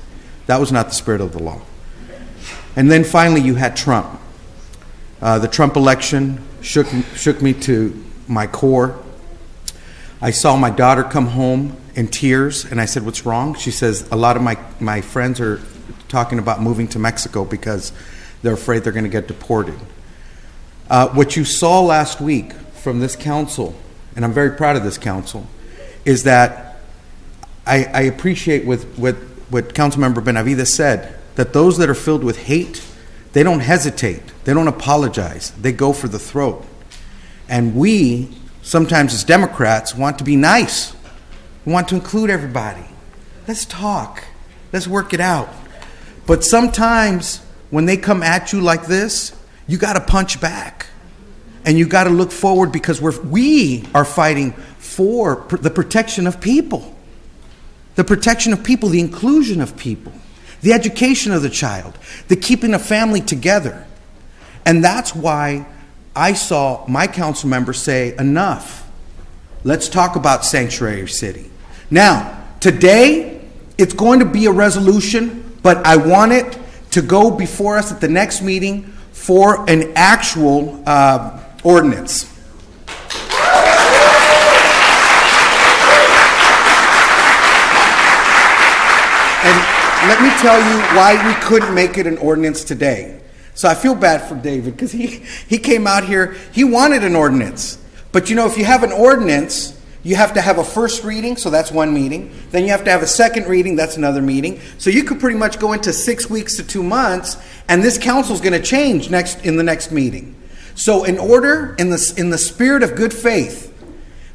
That was not the spirit of the law. And then finally you had Trump. The Trump election shook me to my core. I saw my daughter come home in tears, and I said, "What's wrong?" She says, "A lot of my friends are talking about moving to Mexico because they're afraid they're going to get deported." What you saw last week from this council, and I'm very proud of this council, is that I appreciate what Councilmember Benavides said, that those that are filled with hate, they don't hesitate, they don't apologize, they go for the throat. And we, sometimes as Democrats, want to be nice. We want to include everybody. Let's talk. Let's work it out. But sometimes when they come at you like this, you got to punch back. And you got to look forward, because we are fighting for the protection of people. The protection of people, the inclusion of people, the education of the child, the keeping a family together. And that's why I saw my council members say, enough. Let's talk about sanctuary city. Now, today, it's going to be a resolution, but I want it to go before us at the next meeting for an actual ordinance. And let me tell you why we couldn't make it an ordinance today. So I feel bad for David, because he came out here, he wanted an ordinance. But you know, if you have an ordinance, you have to have a first reading, so that's one meeting. Then you have to have a second reading, that's another meeting. So you could pretty much go into 6 weeks to 2 months, and this council's going to change in the next meeting. So in the spirit of good faith,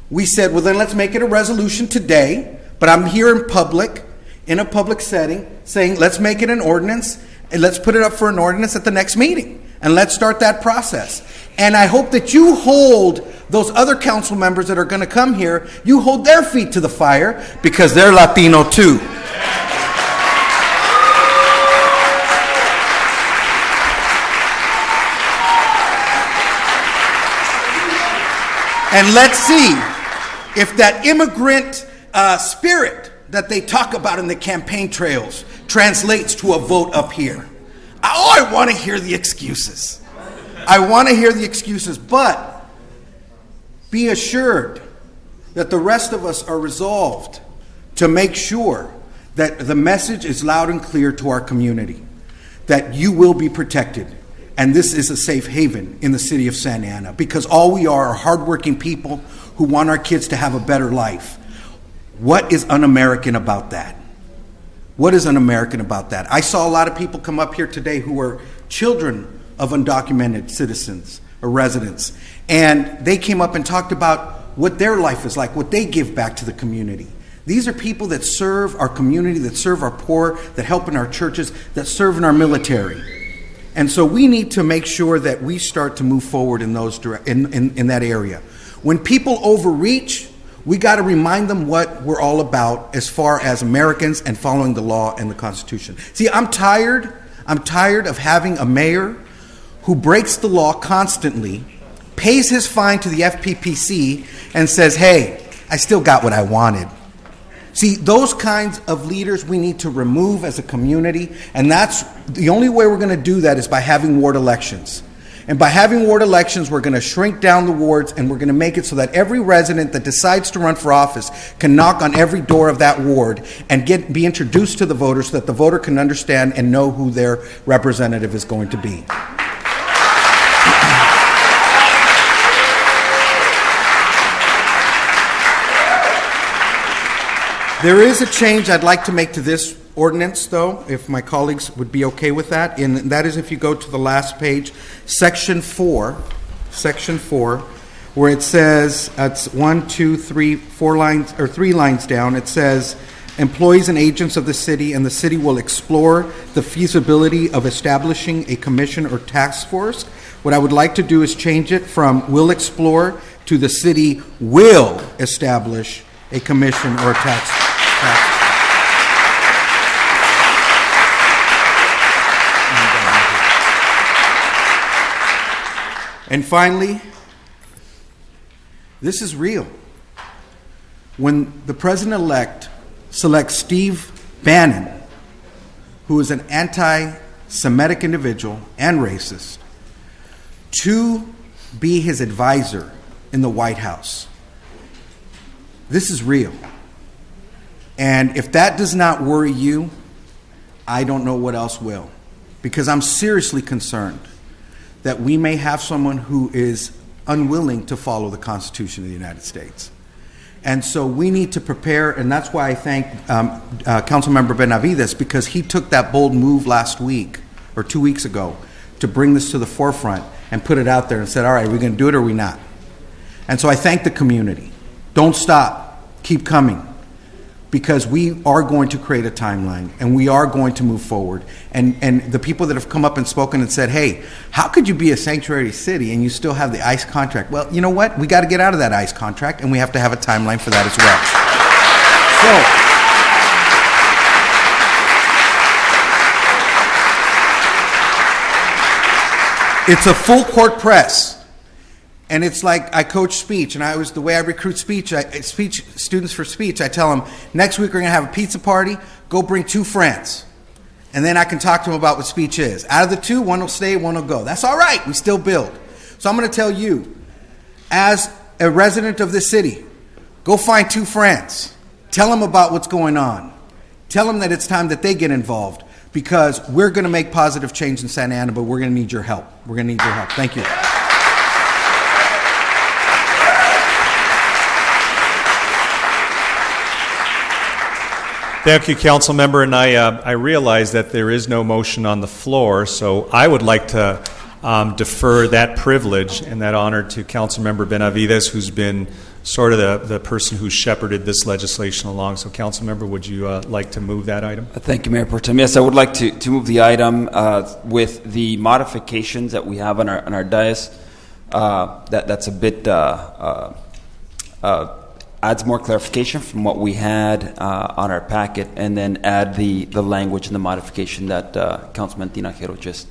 we said, well, then let's make it a resolution today. But I'm here in public, in a public setting, saying let's make it an ordinance, and let's put it up for an ordinance at the next meeting. And let's start that process. And I hope that you hold those other council members that are going to come here, you hold their feet to the fire, because they're Latino too. And let's see if that immigrant spirit that they talk about in the campaign trails translates to a vote up here. I want to hear the excuses. I want to hear the excuses, but be assured that the rest of us are resolved to make sure that the message is loud and clear to our community, that you will be protected. And this is a safe haven in the city of Santa Ana, because all we are hardworking people who want our kids to have a better life. What is un-American about that? What is un-American about that? I saw a lot of people come up here today who were children of undocumented citizens or residents, and they came up and talked about what their life is like, what they give back to the community. These are people that serve our community, that serve our poor, that help in our churches, that serve in our military. And so we need to make sure that we start to move forward in those in that area. When people overreach, we got to remind them what we're all about as far as Americans and following the law and the Constitution. See, I'm tired of having a mayor who breaks the law constantly, pays his fine to the FPPC, and says, hey, I still got what I wanted. See, those kinds of leaders we need to remove as a community, and that's the only way we're going to do that is by having ward elections. And by having ward elections, we're going to shrink down the wards, and we're going to make it so that every resident that decides to run for office can knock on every door of that ward and be introduced to the voter so that the voter can understand and know who their representative is going to be. There is a change I'd like to make to this ordinance, though, if my colleagues would be okay with that, and that is if you go to the last page, Section 4, where it says, it's 4 lines, or 3 lines down, it says, employees and agents of the city and the city will explore the feasibility of establishing a commission or task force. What I would like to do is change it from will explore to the city will establish a commission or a task force. And finally, this is real. When the president-elect selects Steve Bannon, who is an anti-Semitic individual and racist, to be his advisor in the White House, this is real. And if that does not worry you, I don't know what else will. Because I'm seriously concerned that we may have someone who is unwilling to follow the Constitution of the United States. And so we need to prepare, and that's why I thank Councilmember Benavides, because he took that bold move last week, or 2 weeks ago, to bring this to the forefront and put it out there and said, all right, are we going to do it or are we not? And so I thank the community. Don't stop. Keep coming. Because we are going to create a timeline and we are going to move forward. And the people that have come up and spoken and said, hey, how could you be a sanctuary city and you still have the ICE contract? Well, you know what? We got to get out of that ICE contract and we have to have a timeline for that as well. So, it's a full court press. And it's like I coach speech, and the way I recruit speech students for speech, I tell them, next week we're going to have a pizza party, go bring 2 friends. And then I can talk to them about what speech is. Out of the 2, one will stay, one will go. That's all right, we still build. So I'm going to tell you, as a resident of this city, go find 2 friends. Tell them about what's going on. Tell them that it's time that they get involved, because we're going to make positive change in Santa Ana, but we're going to need your help. We're going to need your help. Thank you. Thank you, Council Member, and I realize that there is no motion on the floor, so I would like to defer that privilege and that honor to Council Member Benavides, who's been sort of the person who shepherded this legislation along. So, Council Member, would you like to move that item? Thank you, Mayor Pro Tem. Yes, I would like to move the item with the modifications that we have on our dais. That's a bit adds more clarification from what we had on our packet, and then add the language and the modification that Councilman Tinajero just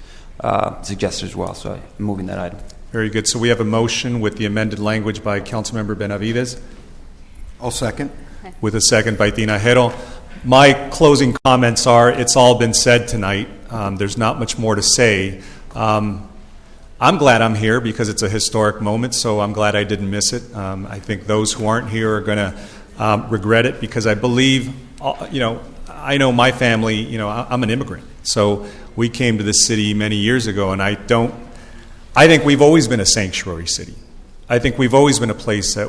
suggested as well. So I'm moving that item. Very good. So we have a motion with the amended language by Councilmember Benavides. I'll second. With a second by Tinajero. My closing comments are, it's all been said tonight. There's not much more to say. I'm glad I'm here because it's a historic moment, so I'm glad I didn't miss it. I think those who aren't here are going to regret it, because I believe, I know my family, I'm an immigrant. So we came to this city many years ago, and I think we've always been a sanctuary city. I think we've always been a place that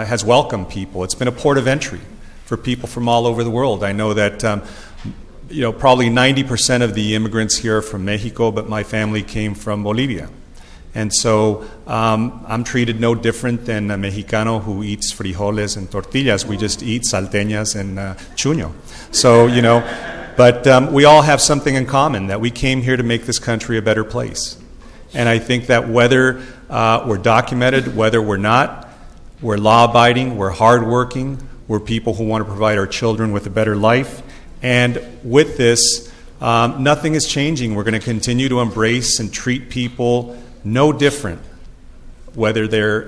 has welcomed people. It's been a port of entry for people from all over the world. I know that probably 90% of the immigrants here are from Mexico, but my family came from Bolivia. And so I'm treated no different than a Mexicano who eats frijoles and tortillas. We just eat salteñas and chuño. So, but we all have something in common, that we came here to make this country a better place. And I think that whether we're documented, whether we're not, we're law-abiding, we're hardworking, we're people who want to provide our children with a better life. And with this, nothing is changing. We're going to continue to embrace and treat people no different, whether their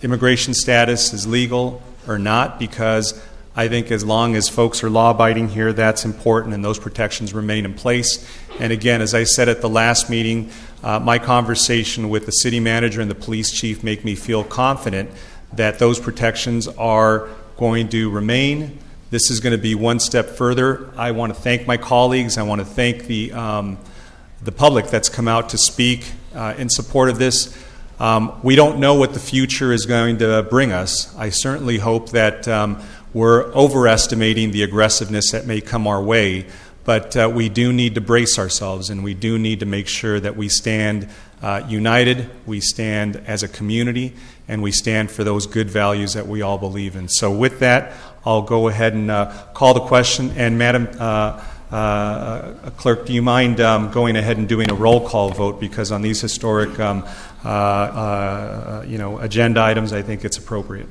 immigration status is legal or not, because I think as long as folks are law-abiding here, that's important, and those protections remain in place. And again, as I said at the last meeting, my conversation with the city manager and the police chief make me feel confident that those protections are going to remain. This is going to be one step further. I want to thank my colleagues. I want to thank the public that's come out to speak in support of this. We don't know what the future is going to bring us. I certainly hope that we're overestimating the aggressiveness that may come our way, but we do need to brace ourselves, and we do need to make sure that we stand united, we stand as a community, and we stand for those good values that we all believe in. So with that, I'll go ahead and call the question. And Madam Clerk, do you mind going ahead and doing a roll call vote? Because on these historic agenda items, I think it's appropriate.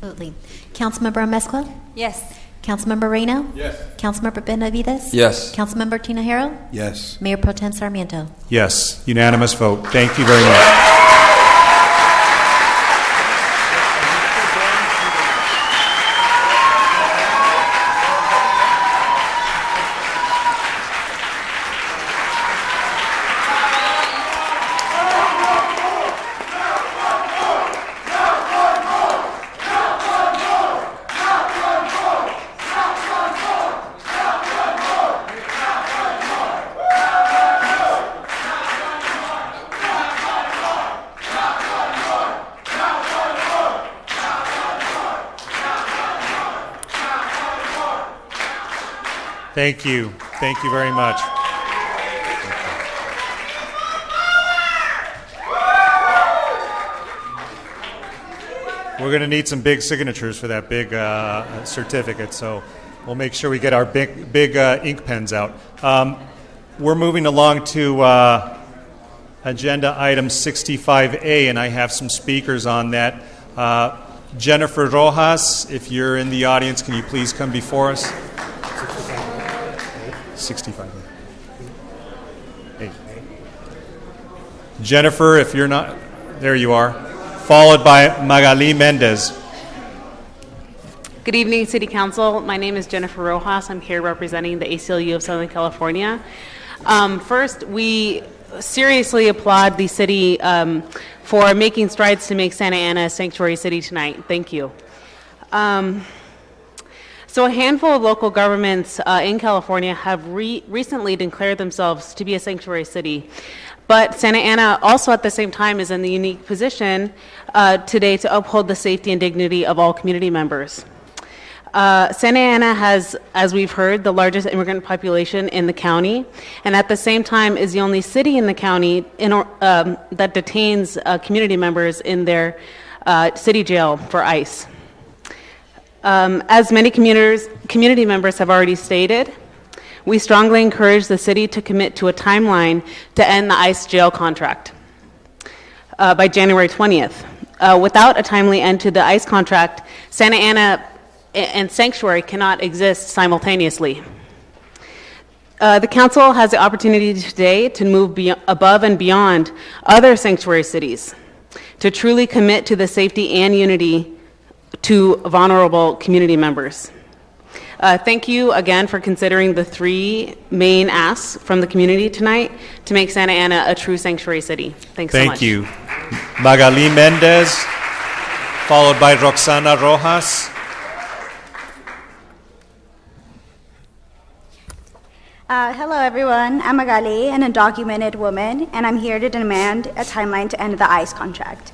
Absolutely. Councilmember Amezcua? Yes. Councilmember Reyno? Yes. Councilmember Benavides? Yes. Councilmember Tinajero? Yes. Mayor Pro Tem Sarmiento? Yes, unanimous vote. Thank you very much. Thank you. Thank you very much. We're going to need some big signatures for that big certificate, so we'll make sure we get our big ink pens out. We're moving along to agenda item 65A, and I have some speakers on that. Jennifer Rojas, if you're in the audience, can you please come before us? 65. 8. Jennifer, if you're not, there you are. Followed by Magali Mendez. Good evening, City Council. My name is Jennifer Rojas. I'm here representing the ACLU of Southern California. First, we seriously applaud the city for making strides to make Santa Ana a sanctuary city tonight. Thank you. So a handful of local governments in California have recently declared themselves to be a sanctuary city. But Santa Ana also at the same time is in the unique position today to uphold the safety and dignity of all community members. Santa Ana has, as we've heard, the largest immigrant population in the county, and at the same time is the only city in the county that detains community members in their city jail for ICE. As many community members have already stated, we strongly encourage the city to commit to a timeline to end the ICE jail contract by January 20th. Without a timely end to the ICE contract, Santa Ana and sanctuary cannot exist simultaneously. The council has the opportunity today to move above and beyond other sanctuary cities to truly commit to the safety and unity to vulnerable community members. Thank you again for considering the three main asks from the community tonight to make Santa Ana a true sanctuary city. Thanks so much. Thank you. Magali Mendez, followed by Roxana Rojas. Hello, everyone. I'm Magali, an undocumented woman, and I'm here to demand a timeline to end the ICE contract.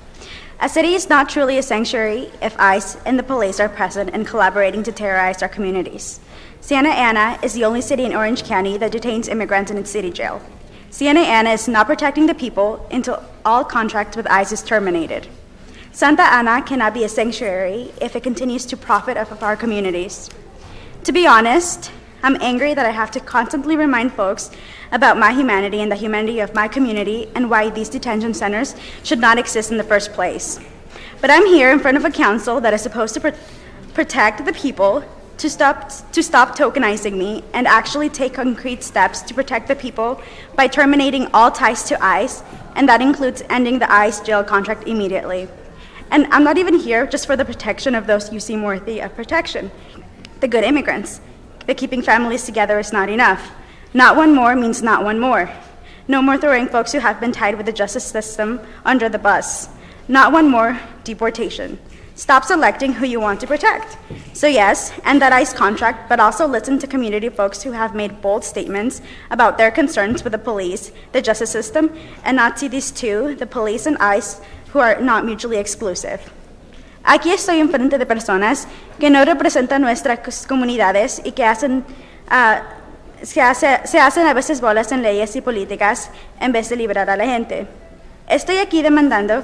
A city is not truly a sanctuary if ICE and the police are present and collaborating to terrorize our communities. Santa Ana is the only city in Orange County that detains immigrants in its city jail. Santa Ana is not protecting the people until all contracts with ICE is terminated. Santa Ana cannot be a sanctuary if it continues to profit off of our communities. To be honest, I'm angry that I have to constantly remind folks about my humanity and the humanity of my community and why these detention centers should not exist in the first place. But I'm here in front of a council that is supposed to protect the people, to stop tokenizing me, and actually take concrete steps to protect the people by terminating all ties to ICE, and that includes ending the ICE jail contract immediately. And I'm not even here just for the protection of those you seem worthy of protection, the good immigrants. The keeping families together is not enough. Not one more means not one more. No more throwing folks who have been tied with the justice system under the bus. Not one more deportation. Stop selecting who you want to protect. So yes, end that ICE contract, but also listen to community folks who have made bold statements about their concerns with the police, the justice system, and not see these two, the police and ICE, who are not mutually exclusive. Aquí estoy enfrente de personas que no representan nuestras comunidades y que se hacen a veces bolas en leyes y políticas en vez de liberar a la gente. Estoy aquí demandando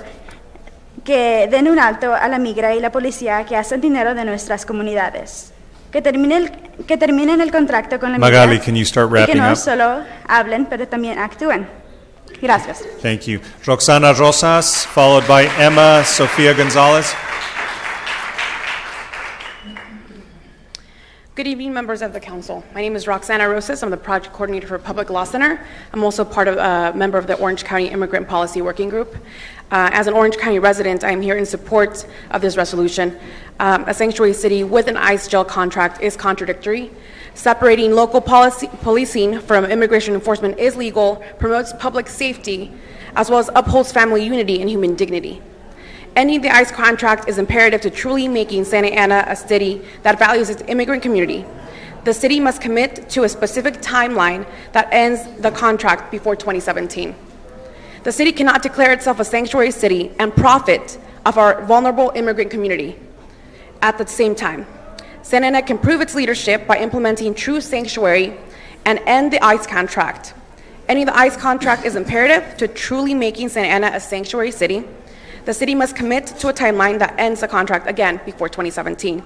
que den un alto a la migra y la policía que hacen dinero de nuestras comunidades. Que terminen el contrato con la migra Magali, can you start y que wrapping no up? solo hablen, pero también actúen. Gracias. Thank you. Roxana Rosas, followed by Emma Sofia Gonzalez. Good evening, members of the council. My name is Roxana Rosas. I'm the project coordinator for Public Law Center. I'm also a member of the Orange County Immigrant Policy Working Group. As an Orange County resident, I am here in support of this resolution. A sanctuary city with an ICE jail contract is contradictory. Separating local policing from immigration enforcement is legal, promotes public safety, as well as upholds family unity and human dignity. Ending the ICE contract is imperative to truly making Santa Ana a city that values its immigrant community. The city must commit to a specific timeline that ends the contract before 2017. The city cannot declare itself a sanctuary city and profit of our vulnerable immigrant community. At the same time, Santa Ana can prove its leadership by implementing true sanctuary and end the ICE contract. Ending the ICE contract is imperative to truly making Santa Ana a sanctuary city. The city must commit to a timeline that ends the contract again before 2017.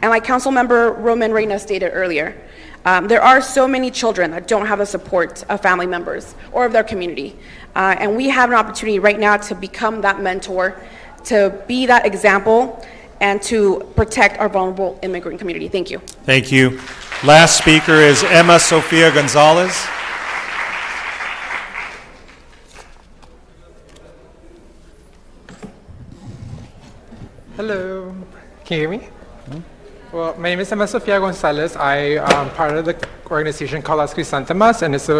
And like Councilmember Roman Reyna stated earlier, there are so many children that don't have the support of family members or of their community. And we have an opportunity right now to become that mentor, to be that example, and to protect our vulnerable immigrant community. Thank you. Thank you. Last speaker is Emma Sofia Gonzalez. Hello, can you hear me? Well, my name is Emma Sofia Gonzalez. I am part of the organization called Las Crisantemas, and it's an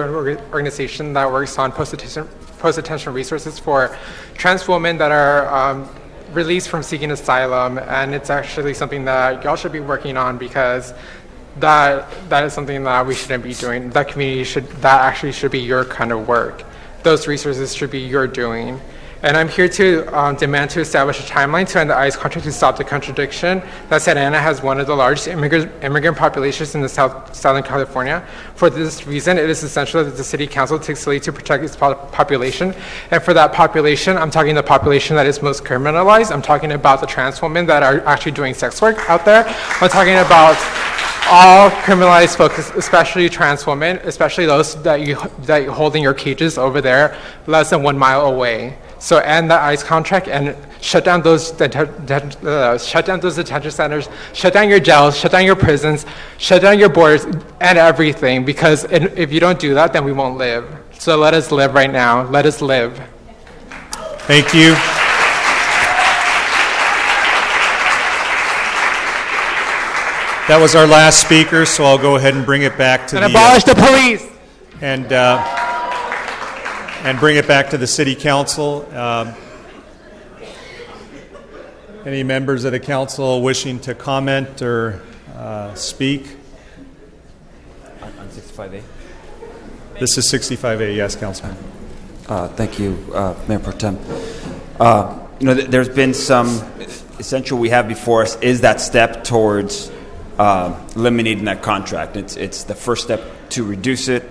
organization that works on post-detention resources for trans women that are released from seeking asylum, and it's actually something that y'all should be working on because that is something that we shouldn't be doing. That actually should be your kind of work. Those resources should be your doing. And I'm here to demand to establish a timeline to end the ICE contract to stop the contradiction that Santa Ana has one of the largest immigrant populations in the Southern California. For this reason, it is essential that the City Council takes the lead to protect its population. And for that population, I'm talking the population that is most criminalized. I'm talking about the trans women that are actually doing sex work out there. I'm talking about all criminalized folks, especially trans women, especially those that you hold in your cages over there less than 1 mile away. So end the ICE contract and shut down those detention centers, shut down your jails, shut down your prisons, shut down your borders and everything, because if you don't do that, then we won't live. So let us live right now. Let us live. Thank you. That was our last speaker, so I'll go ahead and bring it back to abolish the police. And bring it back to the City Council. Any members of the council wishing to comment or speak? On 65A? This is 65A, yes, Councilman. Thank you, Mayor Pro Tem. there's been some essential we have before us is that step towards eliminating that contract. It's the first step to reduce it,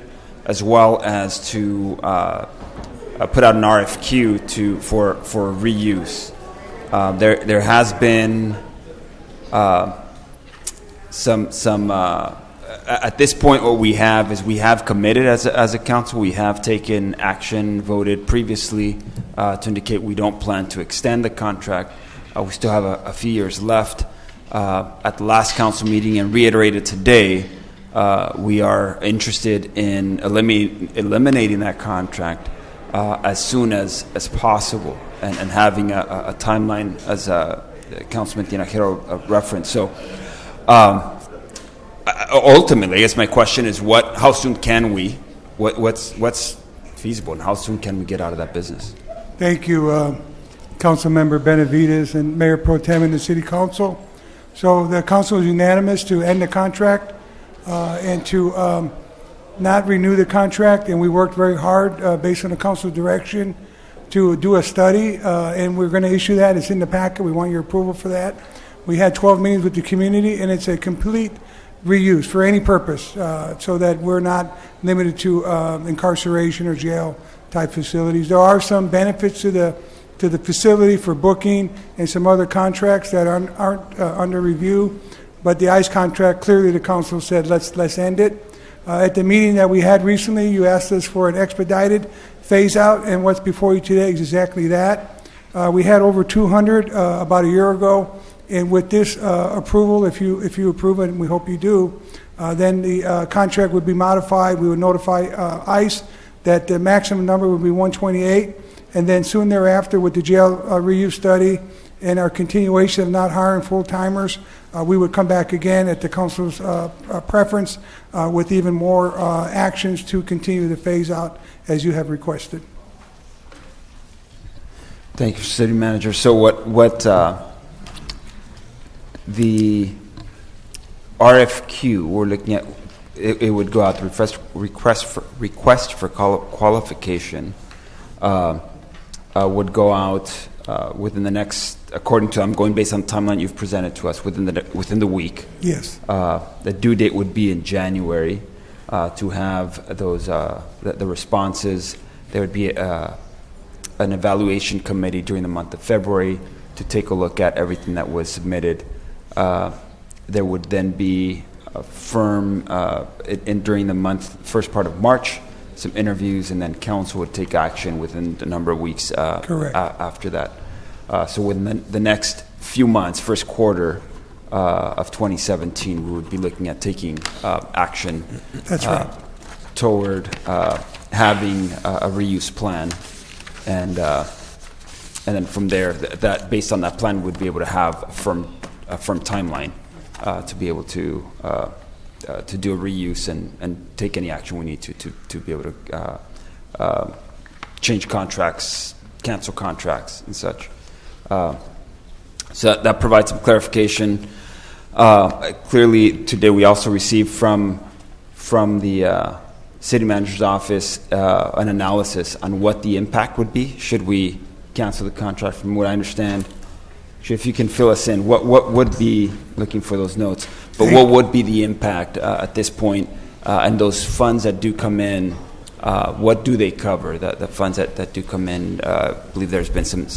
as well as to put out an RFQ for reuse. There has been some at this point, what we have is we have committed as a council. We have taken action, voted previously to indicate we don't plan to extend the contract. We still have a few years left. At the last council meeting and reiterated today, we are interested in eliminating that contract as soon as possible and having a timeline, as Councilman Tinajero referenced. So ultimately, I guess my question is, how soon can we, what's feasible, and how soon can we get out of that business? Thank you, Councilmember Benavides and Mayor Pro Tem and the City Council. So the council is unanimous to end the contract and to not renew the contract, and we worked very hard based on the council's direction to do a study, and we're going to issue that. It's in the packet. We want your approval for that. We had 12 meetings with the community, and it's a complete reuse for any purpose, so that we're not limited to incarceration or jail type facilities. There are some benefits to the facility for booking and some other contracts that aren't under review, but the ICE contract, clearly the council said let's end it. At the meeting that we had recently, you asked us for an expedited phase out, and what's before you today is exactly that. We had over 200 about a year ago. And with this approval, if you approve it, and we hope you do, then the contract would be modified. We would notify ICE that the maximum number would be 128, and then soon thereafter, with the jail reuse study and our continuation of not hiring full-timers, we would come back again at the council's preference with even more actions to continue the phase out as you have requested. Thank you, City Manager. So what the RFQ we're looking at, it would go out, the request for qualification would go out within the next, according to, I'm going based on the timeline you've presented to us, within the week. Yes. The due date would be in January to have those the responses. There would be an evaluation committee during the month of February to take a look at everything that was submitted. There would then be a firm during the first part of March, some interviews, and then council would take action within a number of weeks after that. So within the next few months, first quarter of 2017, we would be looking at taking action. That's right. Toward having a reuse plan, and then from there, that based on that plan, we'd be able to have a firm timeline to be able to do a reuse and take any action we need to be able to change contracts, cancel contracts, and such. So that provides some clarification. Clearly, today we also received from the city manager's office an analysis on what the impact would be should we cancel the contract. From what I understand, if you can fill us in, what would be, looking for those notes, but what would be the impact at this point, and those funds that do come in, what do they cover? The funds that do come in, I believe there's been some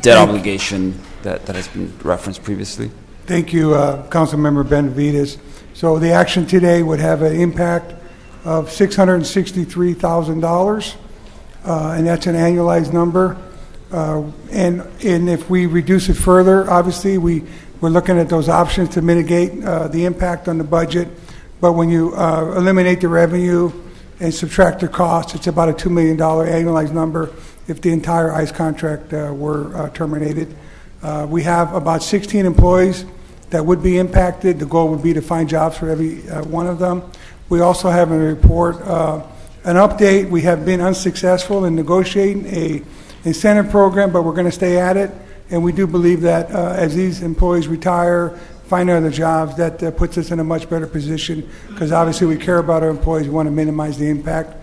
debt obligation that has been referenced previously. Thank you, Councilmember Benavides. So the action today would have an impact of $663,000, and that's an annualized number. And if we reduce it further, obviously we're looking at those options to mitigate the impact on the budget. But when you eliminate the revenue and subtract the cost, it's about a $2 million annualized number if the entire ICE contract were terminated. We have about 16 employees that would be impacted. The goal would be to find jobs for every one of them. We also have in a report an update. We have been unsuccessful in negotiating a incentive program, but we're going to stay at it. And we do believe that as these employees retire, find other jobs, that puts us in a much better position, because obviously we care about our employees. We want to minimize the impact.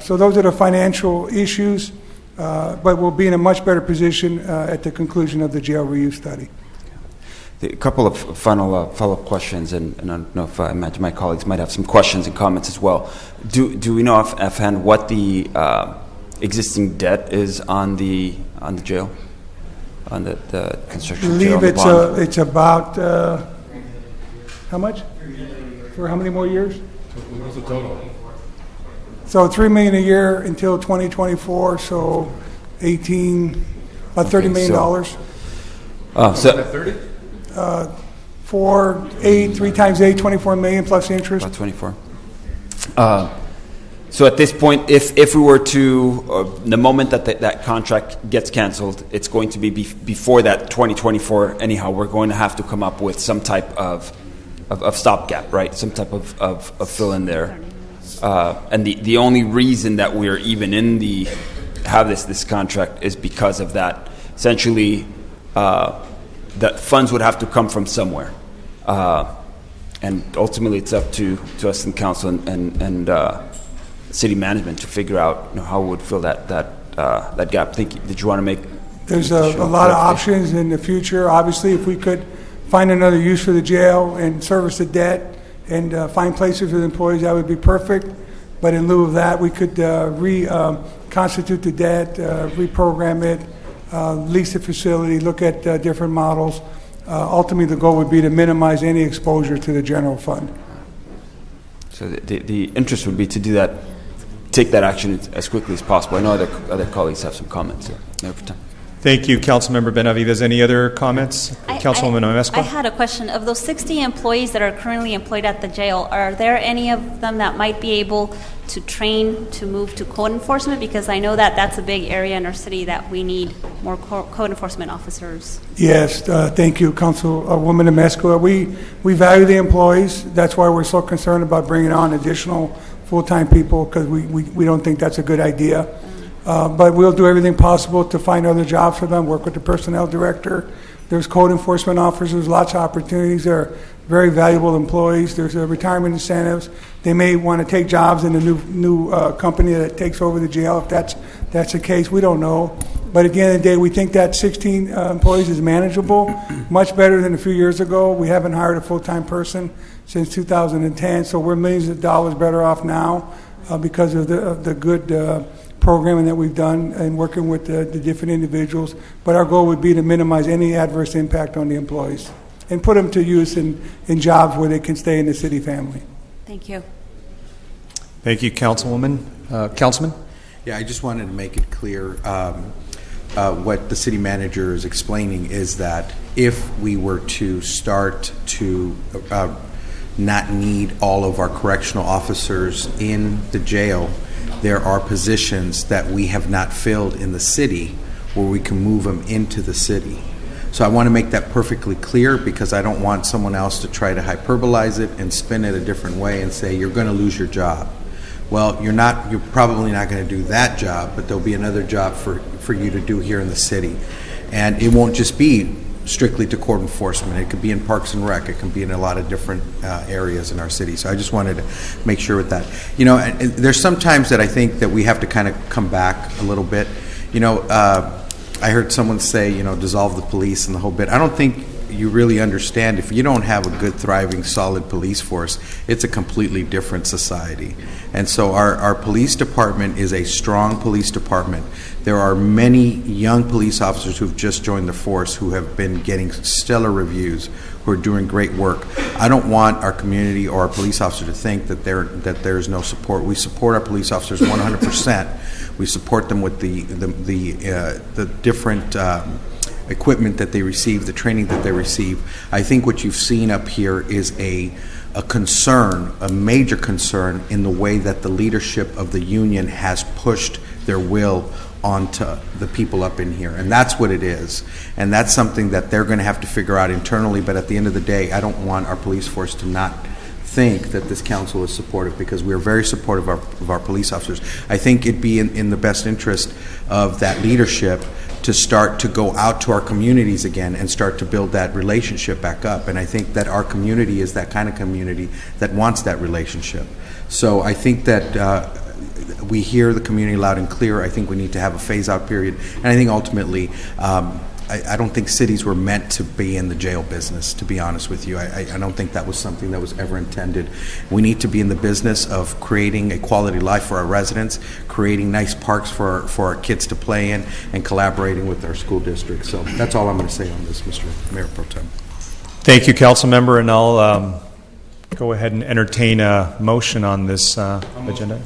So those are the financial issues. but we'll be in a much better position at the conclusion of the jail reuse study. A couple of final follow-up questions, and I don't know if I imagine my colleagues might have some questions and comments as well. Do we know offhand what the existing debt is on the jail, on the construction jail? I believe it's about how much? For how many more years? What's the total? So $3 million a year until 2024. So about $30 million. So 30? 4, 8, 3 times 8, 24 million plus interest. About 24. So at this point, if we were to, the moment that that contract gets canceled, it's going to be before that 2024 anyhow, we're going to have to come up with some type of stopgap, right? Some type of fill in there. And the only reason that we're even have this contract is because of that. Essentially, that funds would have to come from somewhere. And ultimately, it's up to us in council and city management to figure out how we would fill that gap. Did you want to make? There's a lot of options in the future. Obviously, if we could find another use for the jail and service the debt and find places for the employees, that would be perfect. But in lieu of that, we could reconstitute the debt, reprogram it, lease the facility, look at different models. Ultimately, the goal would be to minimize any exposure to the general fund. So the interest would be to do that, take that action as quickly as possible. I know other colleagues have some comments here. Thank you, Councilmember Benavides. Any other comments? Councilwoman Amesco? I had a question. Of those 60 employees that are currently employed at the jail, are there any of them that might be able to train to move to code enforcement? Because I know that that's a big area in our city that we need more code enforcement officers. Yes, thank you, Councilwoman Amesco. We value the employees. That's why we're so concerned about bringing on additional full-time people, because we don't think that's a good idea. But we'll do everything possible to find other jobs for them, work with the personnel director. There's code enforcement officers, lots of opportunities. They're very valuable employees. There's retirement incentives. They may want to take jobs in a new company that takes over the jail if that's the case. We don't know. But at the end of the day, we think that 16 employees is manageable, much better than a few years ago. We haven't hired a full-time person since 2010, so we're millions of dollars better off now because of the good programming that we've done and working with the different individuals. But our goal would be to minimize any adverse impact on the employees and put them to use in jobs where they can stay in the city family. Thank you. Thank you, Councilwoman. Councilman? Yeah, I just wanted to make it clear what the city manager is explaining is that if we were to start to not need all of our correctional officers in the jail, there are positions that we have not filled in the city where we can move them into the city. So I want to make that perfectly clear because I don't want someone else to try to hyperbolize it and spin it a different way and say you're going to lose your job. Well, you're probably not going to do that job, but there'll be another job for you to do here in the city. And it won't just be strictly to court enforcement. It could be in Parks and Rec. It can be in a lot of different areas in our city. So I just wanted to make sure with that. And there's some times that I think that we have to kind of come back a little bit. I heard someone say, dissolve the police and the whole bit. I don't think you really understand. If you don't have a good, thriving, solid police force, it's a completely different society. And so our police department is a strong police department. There are many young police officers who've just joined the force who have been getting stellar reviews, who are doing great work. I don't want our community or our police officers to think that there's no support. We support our police officers 100%. We support them with the different equipment that they receive, the training that they receive. I think what you've seen up here is a concern, a major concern in the way that the leadership of the union has pushed their will onto the people up in here. And that's what it is. And that's something that they're going to have to figure out internally. But at the end of the day, I don't want our police force to not think that this council is supportive, because we're very supportive of our police officers. I think it'd be in the best interest of that leadership to start to go out to our communities again and start to build that relationship back up. And I think that our community is that kind of community that wants that relationship. So I think that we hear the community loud and clear. I think we need to have a phase-out period. And I think ultimately, I don't think cities were meant to be in the jail business, to be honest with you. I don't think that was something that was ever intended. We need to be in the business of creating a quality life for our residents, creating nice parks for our kids to play in, and collaborating with our school districts. So that's all I'm going to say on this, Mr. Mayor Pro Tem. Thank you, council member, and I'll go ahead and entertain a motion on this agenda.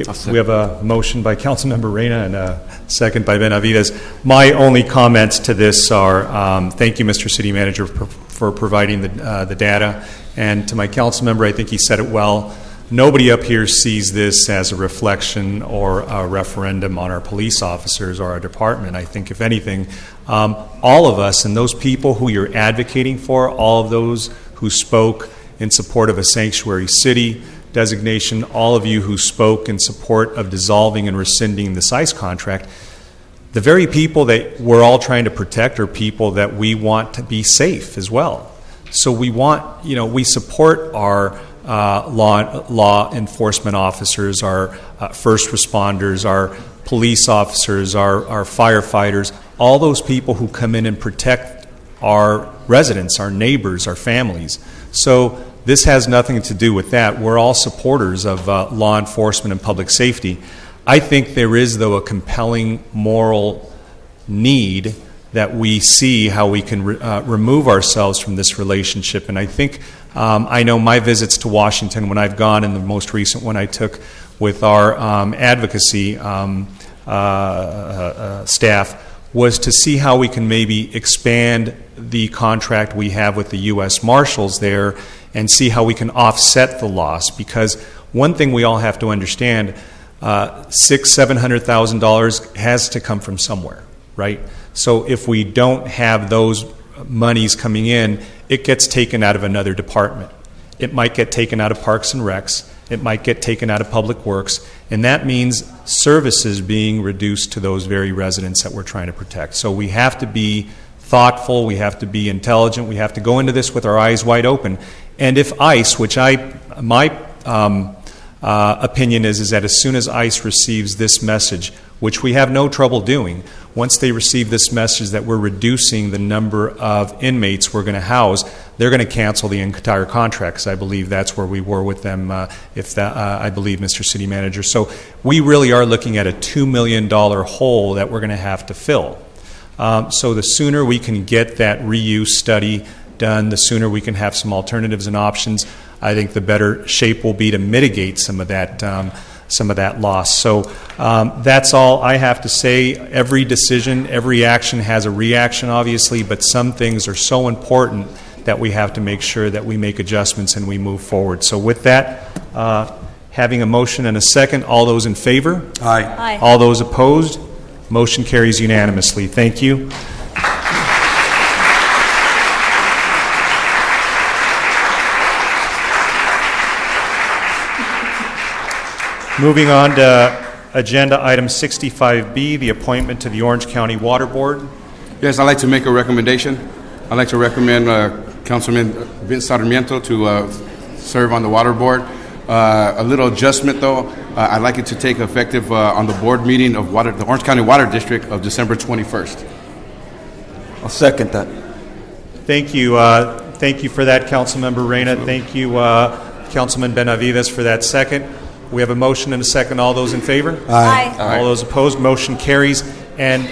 Okay, we have a motion by Councilmember Reyna and a second by Benavides. My only comments to this are thank you, Mr. City Manager, for providing the data. And to my council member, I think he said it well. Nobody up here sees this as a reflection or a referendum on our police officers or our department. I think, if anything, all of us and those people who you're advocating for, all of those who spoke in support of a sanctuary city designation, all of you who spoke in support of dissolving and rescinding this ICE contract, the very people that we're all trying to protect are people that we want to be safe as well. So we want, we support our law enforcement officers, our first responders, our police officers, our firefighters, all those people who come in and protect our residents, our neighbors, our families. So this has nothing to do with that. We're all supporters of law enforcement and public safety. I think there is, though, a compelling moral need that we see how we can remove ourselves from this relationship. And I think, I know my visits to Washington, when I've gone, and the most recent one I took with our advocacy staff, was to see how we can maybe expand the contract we have with the U.S. Marshals there and see how we can offset the loss. Because one thing we all have to understand, $600,000-$700,000 has to come from somewhere, right? So if we don't have those monies coming in, it gets taken out of another department. It might get taken out of Parks and Recs. It might get taken out of Public Works. And that means services being reduced to those very residents that we're trying to protect. So we have to be thoughtful. We have to be intelligent. We have to go into this with our eyes wide open. And if ICE, which my opinion is that as soon as ICE receives this message, which we have no trouble doing, once they receive this message that we're reducing the number of inmates we're going to house, they're going to cancel the entire contract, because I believe that's where we were with them, I believe, Mr. City Manager. So we really are looking at a $2 million hole that we're going to have to fill. So the sooner we can get that reuse study done, the sooner we can have some alternatives and options. I think the better shape will be to mitigate some of that loss. So that's all I have to say. Every decision, every action has a reaction, obviously, but some things are so important that we have to make sure that we make adjustments and we move forward. So with that, having a motion and a second, all those in favor? Aye. Aye. All those opposed? Motion carries unanimously. Thank you. Moving on to agenda item 65B, the appointment to the Orange County Water Board. Yes, I'd like to make a recommendation. I'd like to recommend Councilman Vince Sarmiento to serve on the Water Board. A little adjustment, though. I'd like it to take effective on the board meeting of the Orange County Water District of December 21st. I'll second that. Thank you. Thank you for that, Councilmember Reyna. Thank you, Councilman Benavides, for that second. We have a motion and a second. All those in favor? Aye. All those opposed? Motion carries. And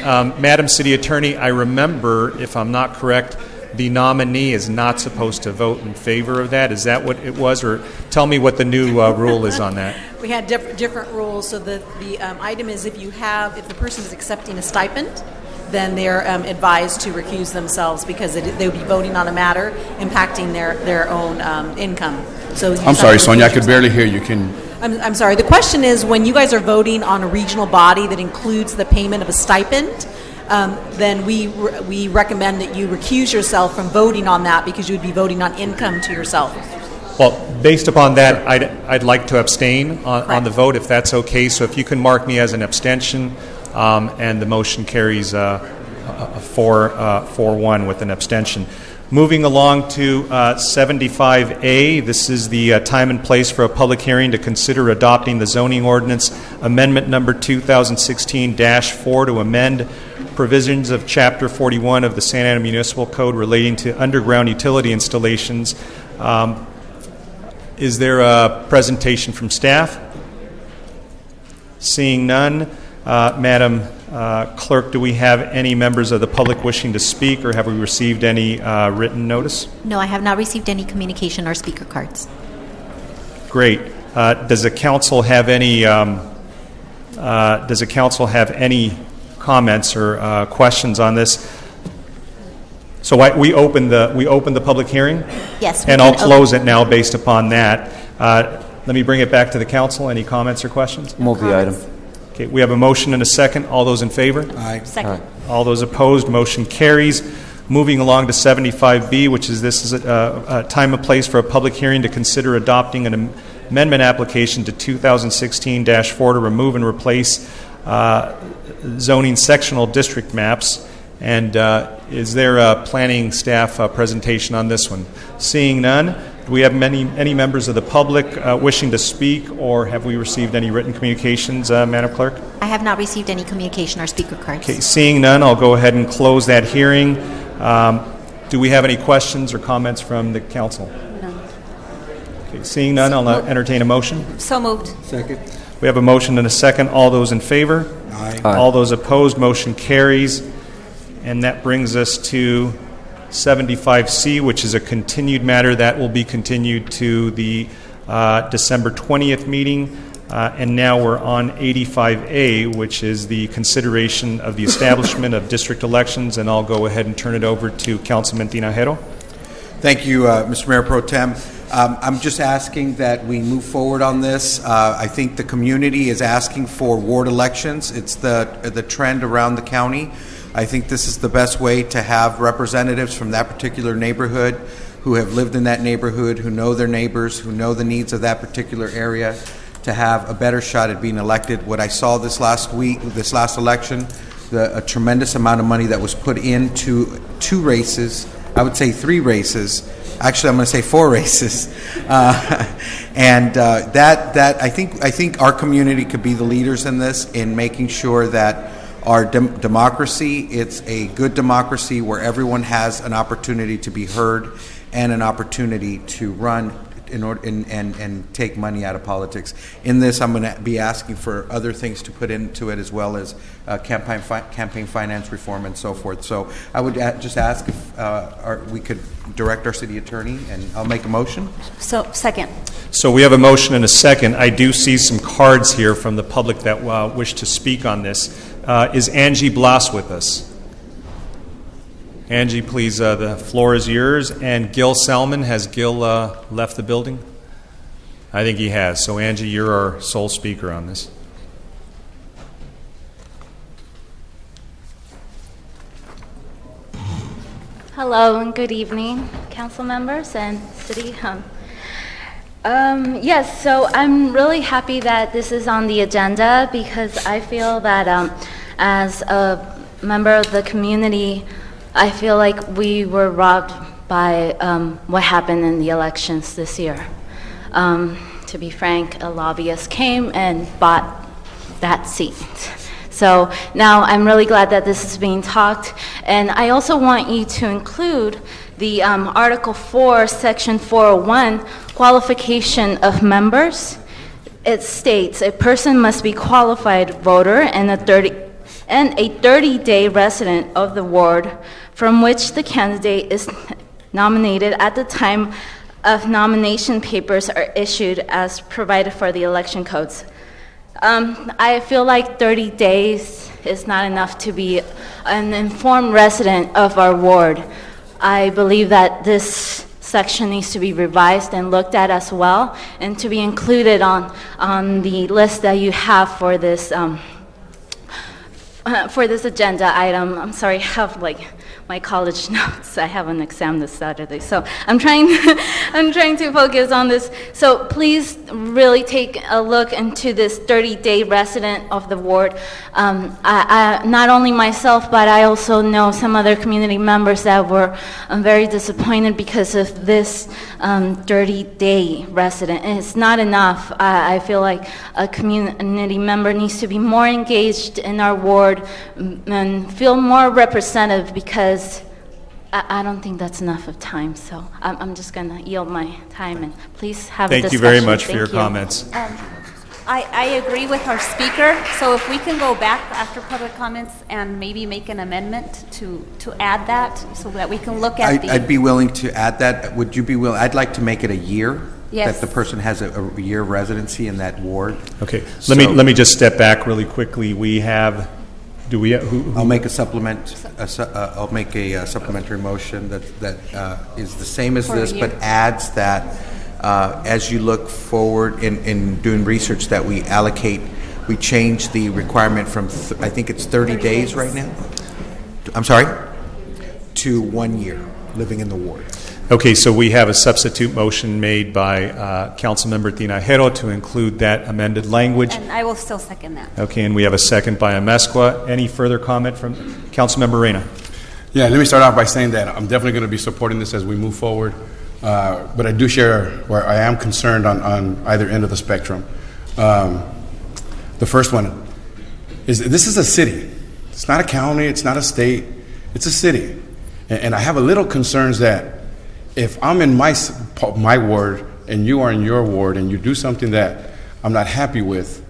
Madam City Attorney, I remember, if I'm not correct, the nominee is not supposed to vote in favor of that. Is that what it was? Or tell me what the new rule is on that. We had different rules. So the item is if the person is accepting a stipend, then they're advised to recuse themselves because they would be voting on a matter impacting their own income. So I'm sorry, Sonia, I could barely hear you. I'm sorry. The question is, when you guys are voting on a regional body that includes the payment of a stipend, then we recommend that you recuse yourself from voting on that because you would be voting on income to yourself. Well, based upon that, I'd like to abstain on the vote, if that's okay. So if you can mark me as an abstention, and the motion carries 4-1 with an abstention. Moving along to 75A, this is the time and place for a public hearing to consider adopting the zoning ordinance amendment number 2016-4 to amend provisions of Chapter 41 of the Santa Ana Municipal Code relating to underground utility installations. Is there a presentation from staff? Seeing none, Madam Clerk, do we have any members of the public wishing to speak, or have we received any written notice? No, I have not received any communication or speaker cards. Great. Does the council have any? Comments or questions on this? So we open the public hearing. Yes, and I'll close it now based upon that. Let me bring it back to the council. Any comments or questions? Move the item. Okay, we have a motion and a second. All those in favor? Aye. Second. All those opposed, motion carries. Moving along to 75B, which is this is a time and place for a public hearing to consider adopting an amendment application to 2016-4 to remove and replace zoning sectional district maps. And is there a planning staff presentation on this one? Seeing none, do we have any members of the public wishing to speak, or have we received any written communications, Madam Clerk? I have not received any communication or speaker cards. Okay, seeing none, I'll go ahead and close that hearing. Do we have any questions or comments from the council? No. Okay, seeing none, I'll entertain a motion. So moved. Second. We have a motion and a second. All those in favor? Aye. All those opposed, motion carries. And that brings us to 75C, which is a continued matter that will be continued to the December 20th meeting. And now we're on 85A, which is the consideration of the establishment of district elections. And I'll go ahead and turn it over to Councilman Tinajero. Thank you, Mr. Mayor Pro Tem. I'm just asking that we move forward on this. I think the community is asking for ward elections. It's the trend around the county. I think this is the best way to have representatives from that particular neighborhood who have lived in that neighborhood, who know their neighbors, who know the needs of that particular area, to have a better shot at being elected. What I saw this last election, a tremendous amount of money that was put into 2 races, I would say 3 races. Actually, I'm going to say 4 races, and I think our community could be the leaders in this, in making sure that our democracy, it's a good democracy where everyone has an opportunity to be heard and an opportunity to run and take money out of politics. In this, I'm going to be asking for other things to put into it, as well as campaign finance reform and so forth. So I would just ask if we could direct our city attorney, and I'll make a motion. So, second. So we have a motion and a second. I do see some cards here from the public that wish to speak on this. Is Angie Blas with us? Angie, please, the floor is yours. And Gil Salmon, has Gil left the building? I think he has. So Angie, you're our sole speaker on this. Hello and good evening, council members and city. Yes, so I'm really happy that this is on the agenda, because I feel that as a member of the community, I feel like we were robbed by what happened in the elections this year. To be frank, a lobbyist came and bought that seat. So now I'm really glad that this is being talked. And I also want you to include the Article 4, Section 401, qualification of members. It states a person must be qualified voter and a 30-day resident of the ward from which the candidate is nominated at the time of nomination papers are issued as provided for the election codes. I feel like 30 days is not enough to be an informed resident of our ward. I believe that this section needs to be revised and looked at as well, and to be included on the list that you have for this agenda item. I'm sorry, I have like my college notes. I have an exam this Saturday, so I'm trying to focus on this. So please really take a look into this 30-day resident of the ward. I not only myself, but I also know some other community members that were very disappointed because of this 30-day resident. And it's not enough. I feel like a community member needs to be more engaged in our ward and feel more representative, because I don't think that's enough of time. So I'm just going to yield my time, and please have a Thank discussion. you very much for Thank your you. comments. I agree with our speaker, so if we can go back after public comments and maybe make an amendment to add that, so that we can look at I'd be willing to add that. Would you be willing? I'd like to make it a year. Yes. That the person has a year residency in that ward. Okay, let me just step back really quickly. We have, I'll make a supplement. I'll make a supplementary motion that is the same as For a this, year. but adds that as you look forward in doing research that we allocate, we change the requirement from I think it's 30 days right now. I'm sorry, to 1 year living in the ward. Okay, so we have a substitute motion made by Councilmember Tinajero to include that amended language. And I will still second that. Okay, and we have a second by Amezcua. Any further comment from Councilmember Reyna? Yeah, let me start off by saying that I'm definitely going to be supporting this as we move forward. But I do share where I am concerned on either end of the spectrum. The first one is this is a city. It's not a county. It's not a state. It's a city. And I have a little concerns that if I'm in my ward and you are in your ward and you do something that I'm not happy with,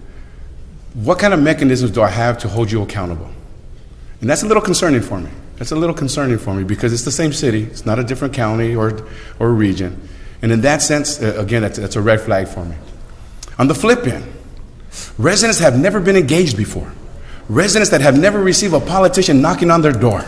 what kind of mechanisms do I have to hold you accountable? And that's a little concerning for me. That's a little concerning for me because it's the same city. It's not a different county or region. And in that sense, again, that's a red flag for me. On the flip end, residents have never been engaged before. Residents that have never received a politician knocking on their door.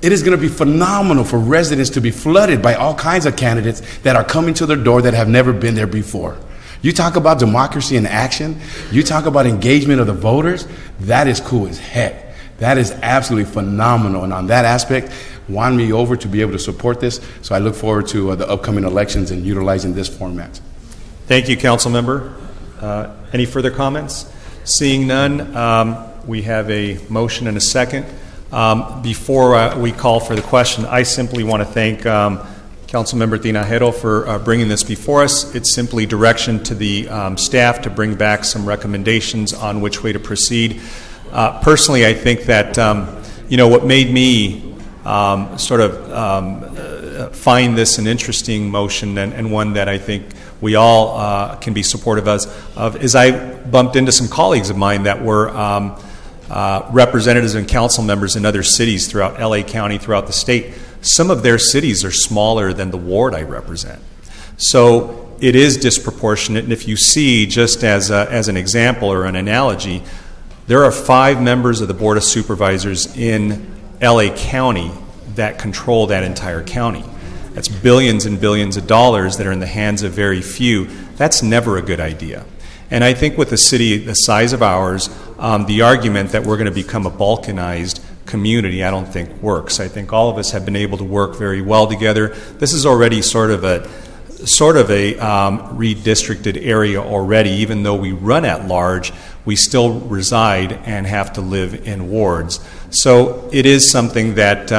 It is going to be phenomenal for residents to be flooded by all kinds of candidates that are coming to their door that have never been there before. You talk about democracy in action. You talk about engagement of the voters. That is cool as heck. That is absolutely phenomenal. And on that aspect, won me over to be able to support this. So I look forward to the upcoming elections and utilizing this format. Thank you, Council Member. Any further comments? Seeing none, we have a motion and a second. Before we call for the question, I simply want to thank Councilmember Tinajero for bringing this before us. It's simply direction to the staff to bring back some recommendations on which way to proceed. Personally, I think that what made me find this an interesting motion and one that I think we all can be supportive of is I bumped into some colleagues of mine that were representatives and council members in other cities throughout LA County, throughout the state. Some of their cities are smaller than the ward I represent. So it is disproportionate, and if you see, just as an example or an analogy, there are 5 members of the Board of Supervisors in LA County that control that entire county. That's billions and billions of dollars that are in the hands of very few. That's never a good idea. And I think with a city the size of ours, the argument that we're going to become a balkanized community, I don't think works. I think all of us have been able to work very well together. This is already sort of a redistricted area already. Even though we run at large, we still reside and have to live in wards. So it is something that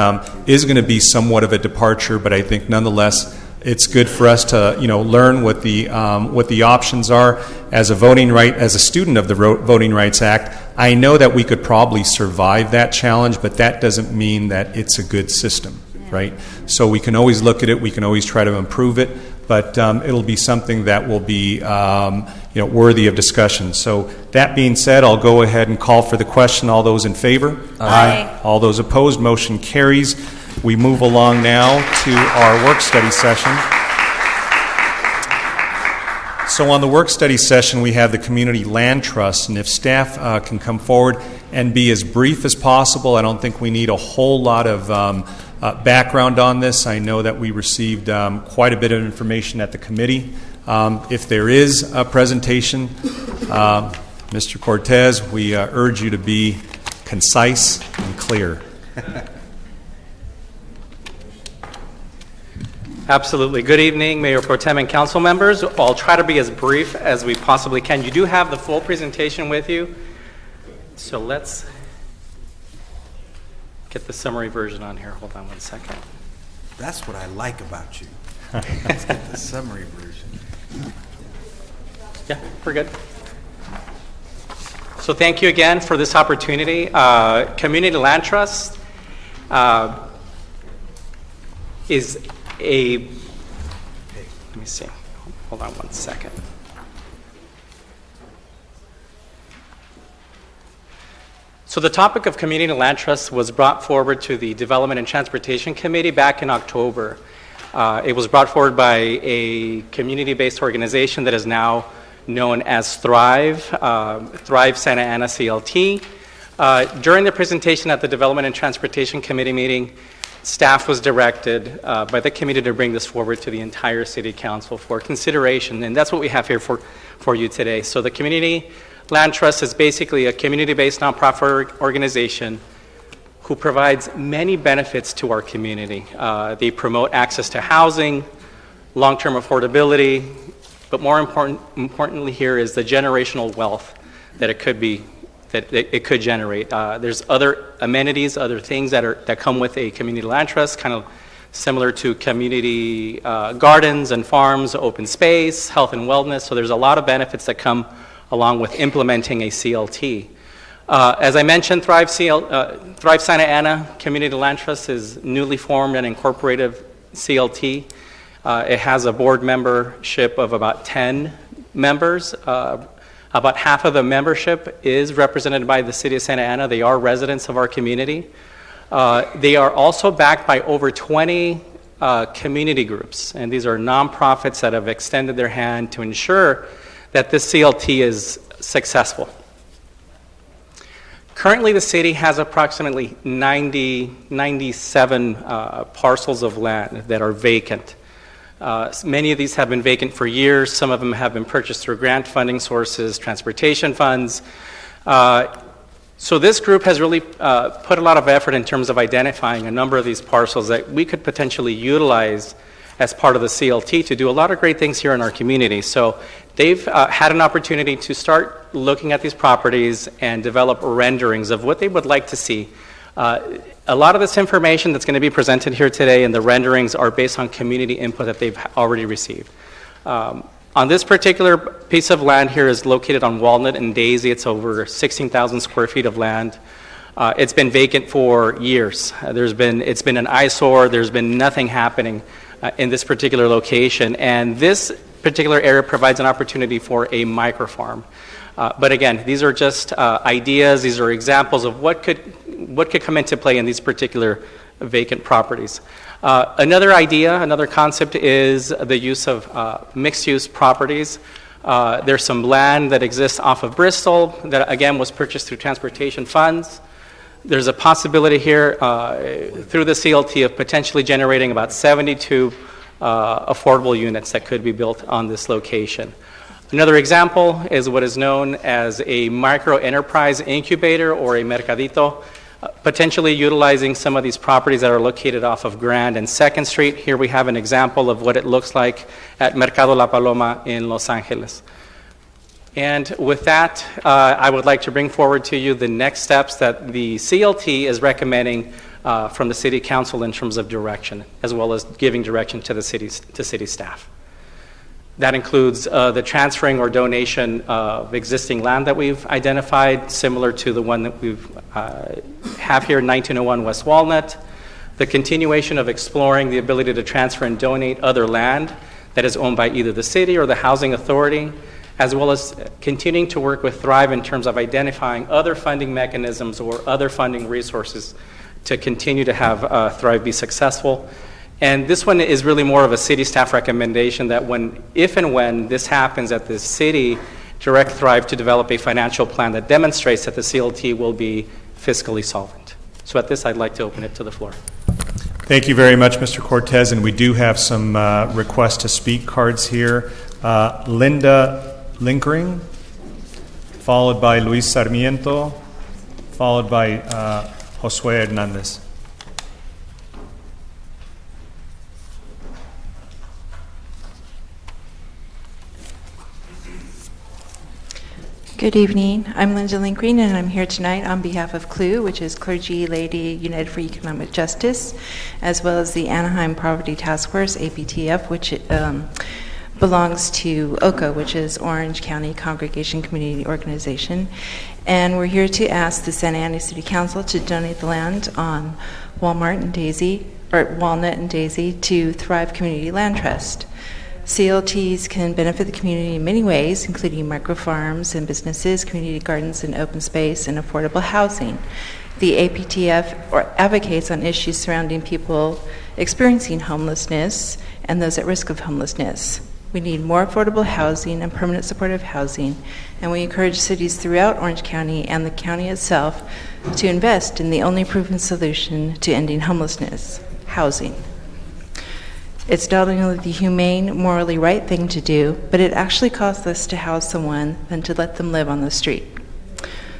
is going to be somewhat of a departure, but I think nonetheless it's good for us to learn what the options are. As a student of the Voting Rights Act, I know that we could probably survive that challenge, but that doesn't mean that it's a good system, right? So we can always look at it, we can always try to improve it, but it'll be something that will be worthy of discussion. So that being said, I'll go ahead and call for the question. All those in favor? Aye. All those opposed? Motion carries. We move along now to our work study session. So on the work study session, we have the Community Land Trust, and if staff can come forward and be as brief as possible. I don't think we need a whole lot of background on this. I know that we received quite a bit of information at the committee. If there is a presentation, Mr. Cortez, we urge you to be concise and clear. Absolutely. Good evening, Mayor Pro Tem and council members. I'll try to be as brief as we possibly can. You do have the full presentation with you, so let's get the summary version on here. Hold on one second. That's what I like about you. Let's get the summary version. Yeah, we're good. So thank you again for this opportunity. Community Land Trust is a, let me see, hold on one second. So the topic of community land trust was brought forward to the Development and Transportation Committee back in October. It was brought forward by a community-based organization that is now known as Thrive, Thrive Santa Ana CLT. During the presentation at the Development and Transportation Committee meeting, staff was directed by the committee to bring this forward to the entire City Council for consideration, and that's what we have here for you today. So the Community Land Trust is basically a community-based nonprofit organization who provides many benefits to our community. They promote access to housing, long-term affordability, but more importantly here is the generational wealth that it could generate. There's other amenities, other things that come with a community land trust, kind of similar to community gardens and farms, open space, health and wellness. So there's a lot of benefits that come along with implementing a CLT. As I mentioned, Thrive Santa Ana Community Land Trust is newly formed and incorporated CLT. It has a board membership of about 10 members. About half of the membership is represented by the City of Santa Ana. They are residents of our community. They are also backed by over 20 community groups, and these are nonprofits that have extended their hand to ensure that this CLT is successful. Currently, the city has approximately 97 parcels of land that are vacant. Many of these have been vacant for years. Some of them have been purchased through grant funding sources, transportation funds. So this group has really put a lot of effort in terms of identifying a number of these parcels that we could potentially utilize as part of the CLT to do a lot of great things here in our community. So they've had an opportunity to start looking at these properties and develop renderings of what they would like to see. A lot of this information that's going to be presented here today and the renderings are based on community input that they've already received. On this particular piece of land here is located on Walnut and Daisy. It's over 16,000 square feet of land. It's been vacant for years. It's been an eyesore. There's been nothing happening in this particular location. And this particular area provides an opportunity for a microfarm. But again, these are just ideas. These are examples of what could come into play in these particular vacant properties. Another idea, another concept is the use of mixed-use properties. There's some land that exists off of Bristol that, again, was purchased through transportation funds. There's a possibility here through the CLT of potentially generating about 72 affordable units that could be built on this location. Another example is what is known as a micro-enterprise incubator or a mercadito, potentially utilizing some of these properties that are located off of Grand and 2nd Street. Here we have an example of what it looks like at Mercado La Paloma in Los Angeles. And with that, I would like to bring forward to you the next steps that the CLT is recommending from the City Council in terms of direction, as well as giving direction to the city staff. That includes the transferring or donation of existing land that we've identified, similar to the one that we have here, 1901 West Walnut. The continuation of exploring the ability to transfer and donate other land that is owned by either the city or the housing authority, as well as continuing to work with Thrive in terms of identifying other funding mechanisms or other funding resources to continue to have Thrive be successful. And this one is really more of a city staff recommendation that if and when this happens at the city, direct Thrive to develop a financial plan that demonstrates that the CLT will be fiscally solvent. So at this, I'd like to open it to the floor. Thank you very much, Mr. Cortez. And we do have some request to speak cards here. Linda Linkering, followed by Luis Sarmiento, followed by Josue Hernandez. Good evening. I'm Linda Lingreen, and I'm here tonight on behalf of CLU, which is Clergy Lady United for Economic Justice, as well as the Anaheim Poverty Task Force, APTF, which belongs to OCA, which is Orange County Congregation Community Organization. And we're here to ask the Santa Ana City Council to donate the land on Walnut and Daisy to Thrive Community Land Trust. CLTs can benefit the community in many ways, including micro farms and businesses, community gardens and open space, and affordable housing. The APTF advocates on issues surrounding people experiencing homelessness and those at risk of homelessness. We need more affordable housing and permanent supportive housing, and we encourage cities throughout Orange County and the county itself to invest in the only proven solution to ending homelessness: housing. It's not only the humane, morally right thing to do, but it actually costs less to house someone than to let them live on the street.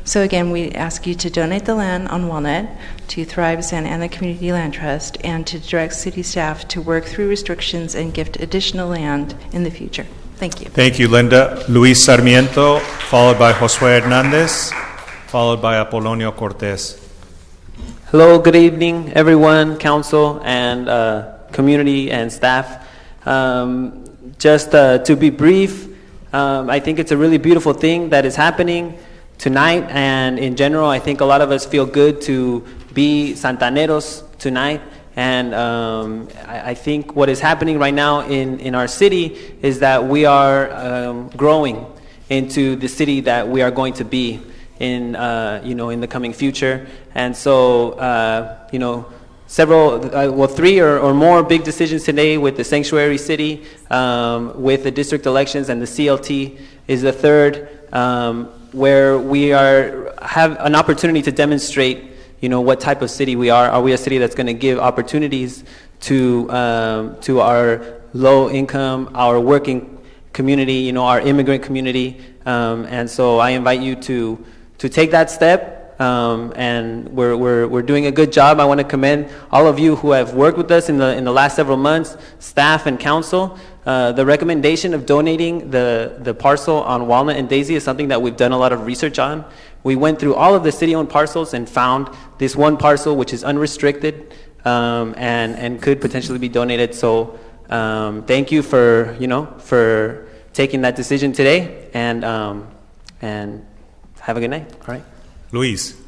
So again, we ask you to donate the land on Walnut to Thrive Santa Ana Community Land Trust and to direct city staff to work through restrictions and gift additional land in the future. Thank you. Thank you, Linda. Luis Sarmiento, followed by Josue Hernandez, followed by Apolonio Cortez. Hello, good evening, everyone, council, and community and staff. Just to be brief, I think it's a really beautiful thing that is happening tonight, and in general, I think a lot of us feel good to be Santaneros tonight. And I think what is happening right now in our city is that we are growing into the city that we are going to be in the coming future. And so three or more big decisions today with the sanctuary city, with the district elections, and the CLT is the third, where we have an opportunity to demonstrate, what type of city we are. Are we a city that's going to give opportunities to our low income, our working community, our immigrant community? And so I invite you to take that step. And we're doing a good job. I want to commend all of you who have worked with us in the last several months, staff and council. The recommendation of donating the parcel on Walnut and Daisy is something that we've done a lot of research on. We went through all of the city-owned parcels and found this one parcel which is unrestricted and could potentially be donated. So thank you for taking that decision today, and have a good night. All right. Luis,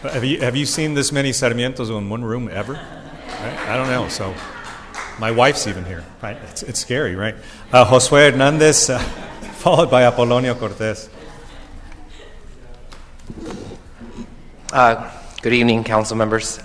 have you seen this many Sarmientos in one room ever? Right? I don't know. So my wife's even here. Right? It's scary, right? Josue Hernandez, followed by Apolonio Cortez. Good evening, council members.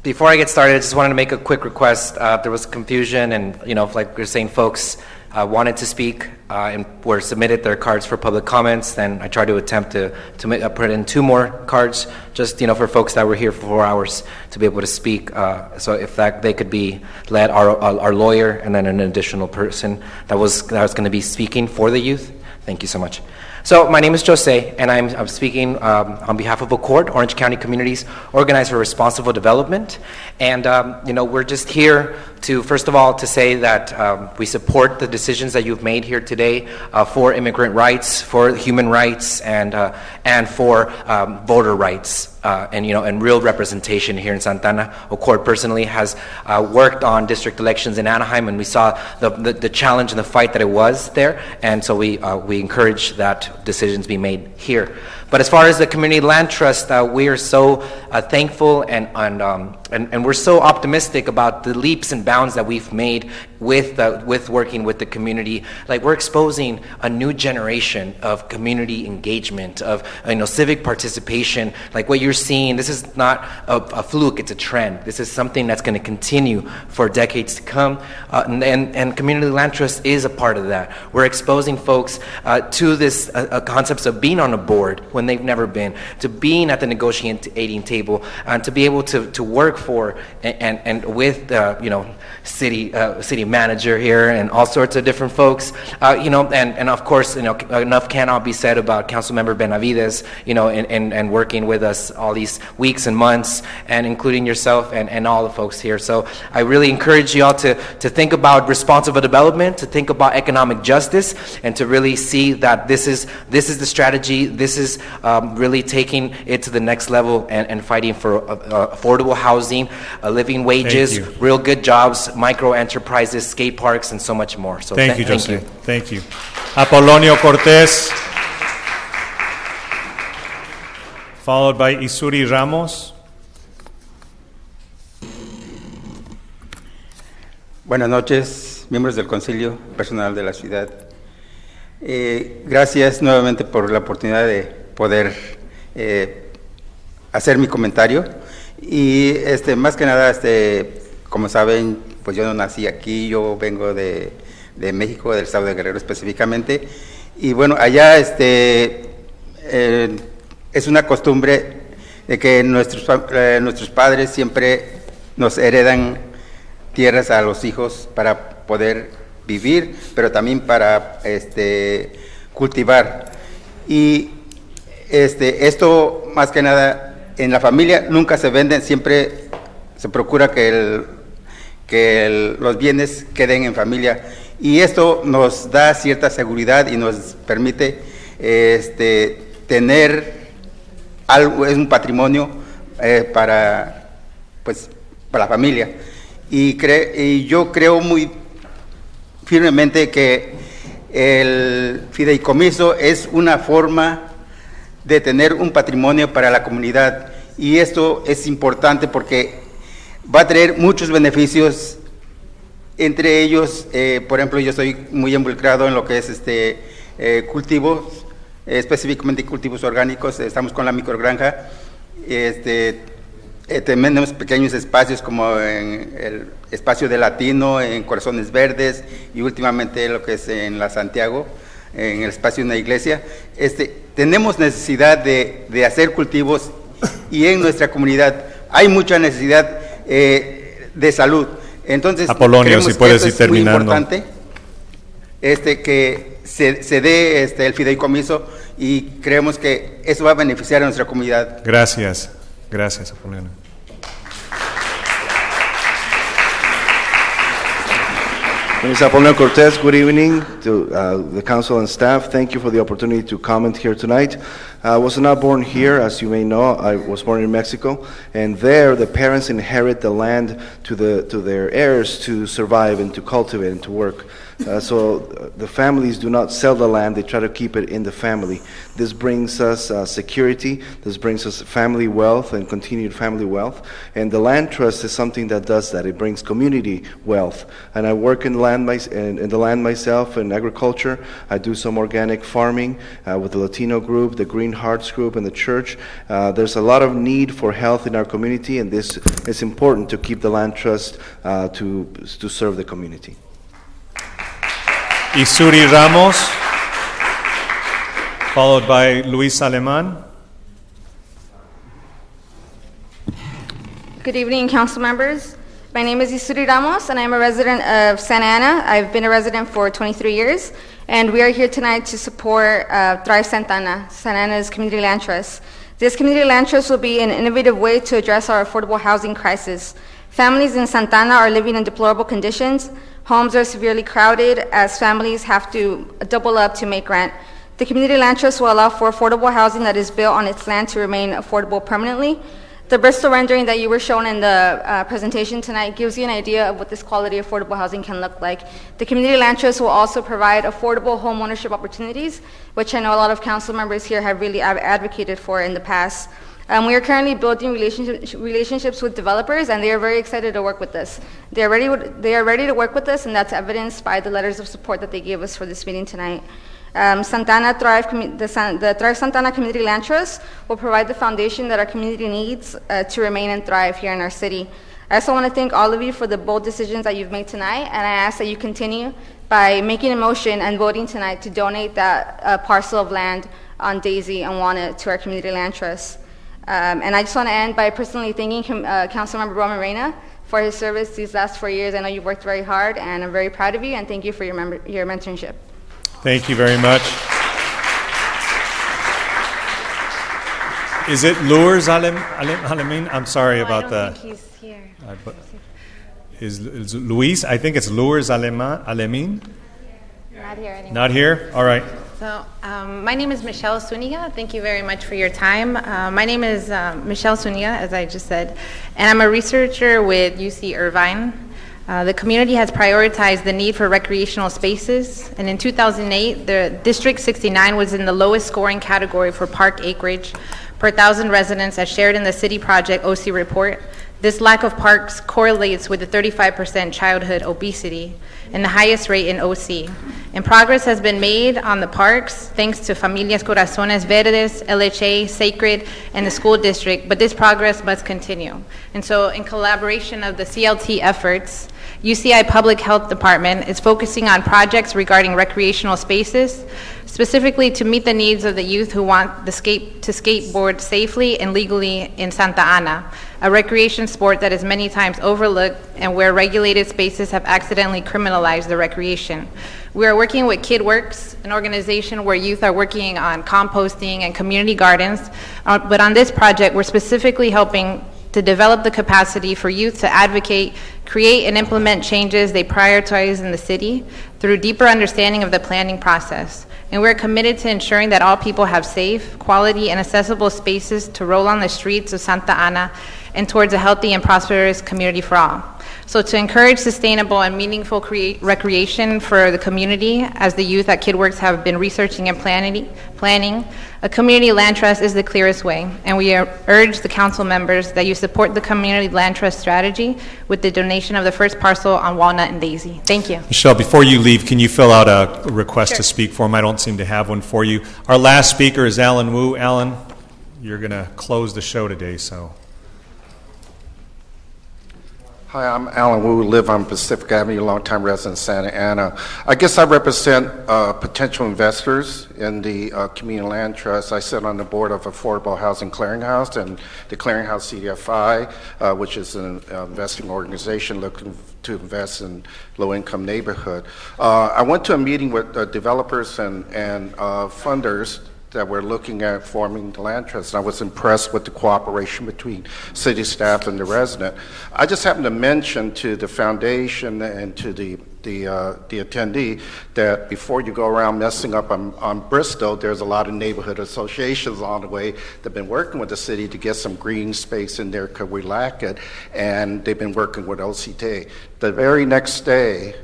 Before I get started, I just wanted to make a quick request. There was confusion, and like we were saying, folks wanted to speak and were submitted their cards for public comments. Then I tried to attempt to put in 2 more cards, just for folks that were here for 4 hours to be able to speak. So if they could be led, our lawyer, and then an additional person that was going to be speaking for the youth. Thank you so much. So my name is Jose, and I'm speaking on behalf of ACORD, Orange County Communities Organized for Responsible Development. And we're just here to, first of all, to say that we support the decisions that you've made here today for immigrant rights, for human rights, and for voter rights. And real representation here in Santa Ana. ACORD personally has worked on district elections in Anaheim, and we saw the challenge and the fight that it was there, and so we encourage that decisions be made here. But as far as the Community Land Trust, we are so thankful and we're so optimistic about the leaps and bounds that we've made with working with the community. Like, we're exposing a new generation of community engagement, of civic participation. Like what you're seeing, this is not a fluke; it's a trend. This is something that's going to continue for decades to come. And Community Land Trust is a part of that. We're exposing folks to this concepts of being on a board when when they've never been, to being at the negotiating table, and to be able to work for and with city manager here and all sorts of different folks, and of course, enough cannot be said about Councilmember Benavides, and working with us all these weeks and months, and including yourself and all the folks here. So I really encourage you all to think about responsible development, to think about economic justice, and to really see that this is the strategy. This is really taking it to the next level and fighting for affordable housing, living wages, real good jobs, micro enterprises, skate parks, and so much more. So thank you, Jose. Thank you. Apolonio Cortés, followed by Isuri Ramos. Buenas noches, miembros del Concilio, personal de la ciudad. Gracias nuevamente por la oportunidad de poder hacer mi comentario. Y más que nada, como saben, pues yo no nací aquí, yo vengo de México, del estado de Guerrero específicamente. Y bueno, allá es una costumbre de que nuestros padres siempre nos heredan tierras a los hijos para poder vivir, pero también para cultivar. Y esto más que nada en la familia nunca se venden, siempre se procura que los bienes queden en familia, y esto nos da cierta seguridad y nos permite tener algo, es un patrimonio para la familia. Y yo creo muy firmemente que el fideicomiso es una forma de tener un patrimonio para la comunidad, y esto es importante porque va a traer muchos beneficios. Entre ellos, por ejemplo, yo estoy muy involucrado en lo que es cultivos, específicamente cultivos orgánicos. Estamos con la microgranja. Tenemos pequeños espacios como en el espacio de Latino, en Corazones Verdes, y últimamente lo que es en la Santiago, en el espacio de una iglesia. Tenemos necesidad de hacer cultivos, y en nuestra comunidad hay mucha necesidad de salud. Entonces, Apolonio, si puedes ir terminando. Es muy importante que se dé el fideicomiso, y creemos que eso va a beneficiar a nuestra comunidad. Gracias. Gracias, Apolonio. My name is Apolonio Cortés. Good evening to the council and staff. Thank you for the opportunity to comment here tonight. I was not born here, as you may know. I was born in Mexico, and there the parents inherit the land to their heirs to survive and to cultivate and to work. So the families do not sell the land, they try to keep it in the family. This brings us security, this brings us family wealth and continued family wealth. And the land trust is something that does that. It brings community wealth. And I work in the land myself in agriculture. I do some organic farming with the Latino group, the Green Hearts group, and the church. There's a lot of need for health in our community, and this is important to keep the land trust to serve the community. Isuri Ramos, followed by Luis Aleman. Good evening, council members. My name is Isuri Ramos, and I'm a resident of Santa Ana. I've been a resident for 23 years, and we are here tonight to support Thrive Santa Ana, Santa Ana's community land trust. This community land trust will be an innovative way to address our affordable housing crisis. Families in Santa Ana are living in deplorable conditions. Homes are severely crowded as families have to double up to make rent. The community land trust will allow for affordable housing that is built on its land to remain affordable permanently. The Bristol rendering that you were shown in the presentation tonight gives you an idea of what this quality affordable housing can look like. The community land trust will also provide affordable home ownership opportunities, which I know a lot of council members here have really advocated for in the past. We are currently building relationships with developers, and they are very excited to work with us. They are ready to work with us, and that's evidenced by the letters of support that they gave us for this meeting tonight. The Thrive Santa Ana Community Land Trust will provide the foundation that our community needs to remain and thrive here in our city. I also want to thank all of you for the bold decisions that you've made tonight, and I ask that you continue by making a motion and voting tonight to donate that parcel of land on Daisy and Walnut to our community land trust. And I just want to end by personally thanking Councilmember Roman Reina for his service these last 4 years. I know you've worked very hard, and I'm very proud of you, and thank you for your mentorship. Thank you very much. Is it Lourdes Alemin? I'm sorry about that. I don't think he's here. Is Luis? I think it's Lourdes Alemin. Not here anymore. Not here? All right. So, my name is Michelle Zuniga. Thank you very much for your time. My name is Michelle Zuniga, as I just said, and I'm a researcher with UC Irvine. The community has prioritized the need for recreational spaces, and in 2008, the District 69 was in the lowest scoring category for park acreage per 1,000 residents, as shared in the City Project OC report. This lack of parks correlates with the 35% childhood obesity and the highest rate in OC. And progress has been made on the parks thanks to Familias Corazones Verdes, LHA, Sacred, and the school district, but this progress must continue. And so in collaboration of the CLT efforts, UCI Public Health Department is focusing on projects regarding recreational spaces, specifically to meet the needs of the youth who want to skateboard safely and legally in Santa Ana, a recreation sport that is many times overlooked and where regulated spaces have accidentally criminalized the recreation. We are working with KidWorks, an organization where youth are working on composting and community gardens, but on this project we're specifically helping to develop the capacity for youth to advocate, create, and implement changes they prioritize in the city through deeper understanding of the planning process. And we're committed to ensuring that all people have safe, quality, and accessible spaces to roll on the streets of Santa Ana and towards a healthy and prosperous community for all. So to encourage sustainable and meaningful recreation for the community, as the youth at KidWorks have been researching and planning, a community land trust is the clearest way. And we urge the council members that you support the community land trust strategy with the donation of the first parcel on Walnut and Daisy. Thank you. Michelle, before you leave, can you fill out a request to speak form? I don't seem to have one for you. Our last speaker is Alan Wu. Alan, you're going to close the show today, so. Hi, I'm Alan Wu, live on Pacific Avenue, longtime resident of Santa Ana. I guess I represent potential investors in the Community Land Trust. I sit on the board of Affordable Housing Clearinghouse and the Clearinghouse CDFI, which is an investing organization looking to invest in low-income neighborhood. I went to a meeting with developers and funders that we're looking at forming the land trust. And I was impressed with the cooperation between city staff and the resident. I just happened to mention to the foundation and to the attendee that before you go around messing up on Bristol, there's a lot of neighborhood associations on the way that have been working with the city to get some green space in there because we lack it, and they've been working with OCTA. The very next day,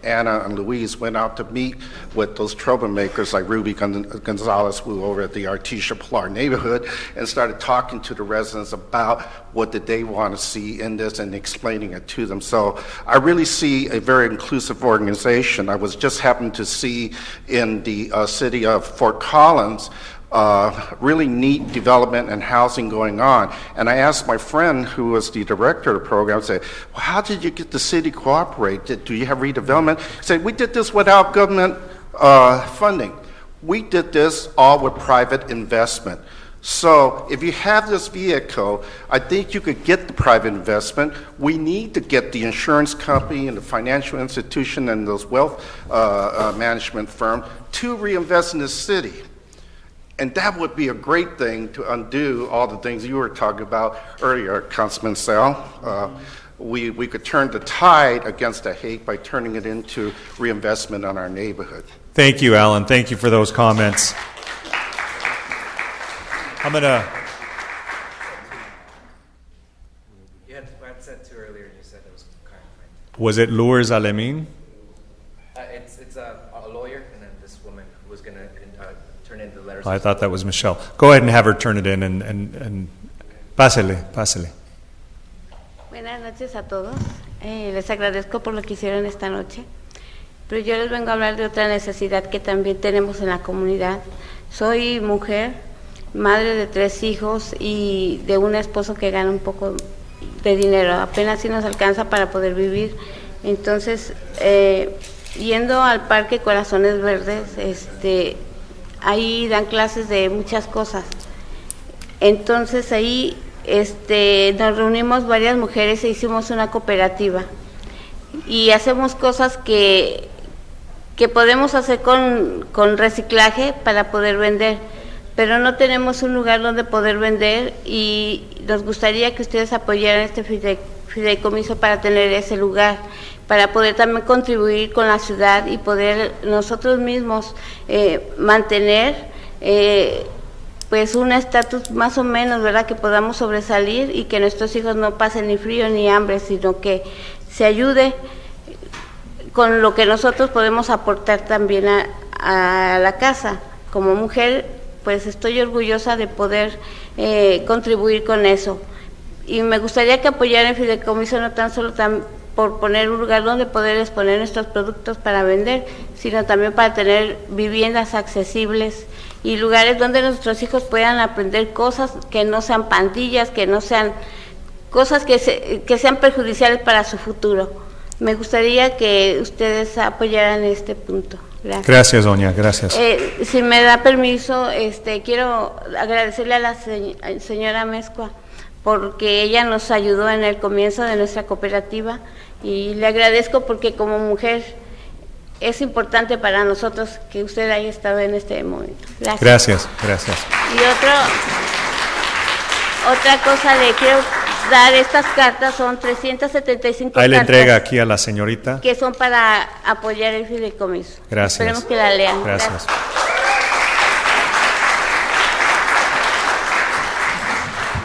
Anna and Louise went out to meet with those troublemakers like Ruby Gonzalez, who over at the Artesia Pilar neighborhood, and started talking to the residents about what did they want to see in this and explaining it to them. So I really see a very inclusive organization. I was just happened to see in the city of Fort Collins really neat development and housing going on. And I asked my friend who was the director of the program, I said, well, how did you get the city to cooperate? Do you have redevelopment? He said, we did this without government funding. We did this all with private investment. So if you have this vehicle, I think you could get the private investment. We need to get the insurance company and the financial institution and those wealth management firm to reinvest in the city. And that would be a great thing to undo all the things you were talking about earlier, Councilman Sal. We could turn the tide against the hate by turning it into reinvestment on our neighborhood. Thank you, Alan. Thank you for those comments. I'm going to... You had said two earlier, and you said it was kind of... Was it Lourdes Alemin? It's a lawyer, and then this woman who was going to turn in the letters. I thought that was Michelle. Go ahead and have her turn it in and pásele. Buenas noches a todos. Les agradezco por lo que hicieron esta noche. Pero yo les vengo a hablar de otra necesidad que también tenemos en la comunidad. Soy mujer, madre de 3 hijos y de un esposo que gana un poco de dinero. Apenas si nos alcanza para poder vivir. Entonces, yendo al Parque Corazones Verdes, Ahí dan clases de muchas cosas. Entonces ahí nos reunimos varias mujeres e hicimos una cooperativa. Y hacemos cosas que podemos hacer con reciclaje para poder vender, pero no tenemos un lugar donde poder vender y nos gustaría que ustedes apoyaran este fideicomiso para tener ese lugar, para poder también contribuir con la ciudad y poder nosotros mismos mantener pues un estatus más o menos, ¿verdad?, que podamos sobresalir y que nuestros hijos no pasen ni frío ni hambre, sino que se ayude con lo que nosotros podemos aportar también a la casa. Como mujer, pues estoy orgullosa de poder contribuir con eso. Y me gustaría que apoyaran el fideicomiso no tan solo por poner un lugar donde poder exponer nuestros productos para vender, sino también para tener viviendas accesibles y lugares donde nuestros hijos puedan aprender cosas que no sean pandillas, que no sean cosas que sean perjudiciales para su futuro. Me gustaría que ustedes apoyaran este punto. Gracias. Gracias, doña, gracias. Si me da permiso, quiero agradecerle a la señora Mezcua porque ella nos ayudó en el comienzo de nuestra cooperativa y le agradezco porque como mujer es importante para nosotros que usted haya estado en este momento. Gracias. Gracias, gracias. Y otra cosa le quiero dar, estas cartas son 375 Ahí le cartas entrega aquí a la señorita. que son para apoyar el fideicomiso. Gracias. Esperemos que la lean. Gracias.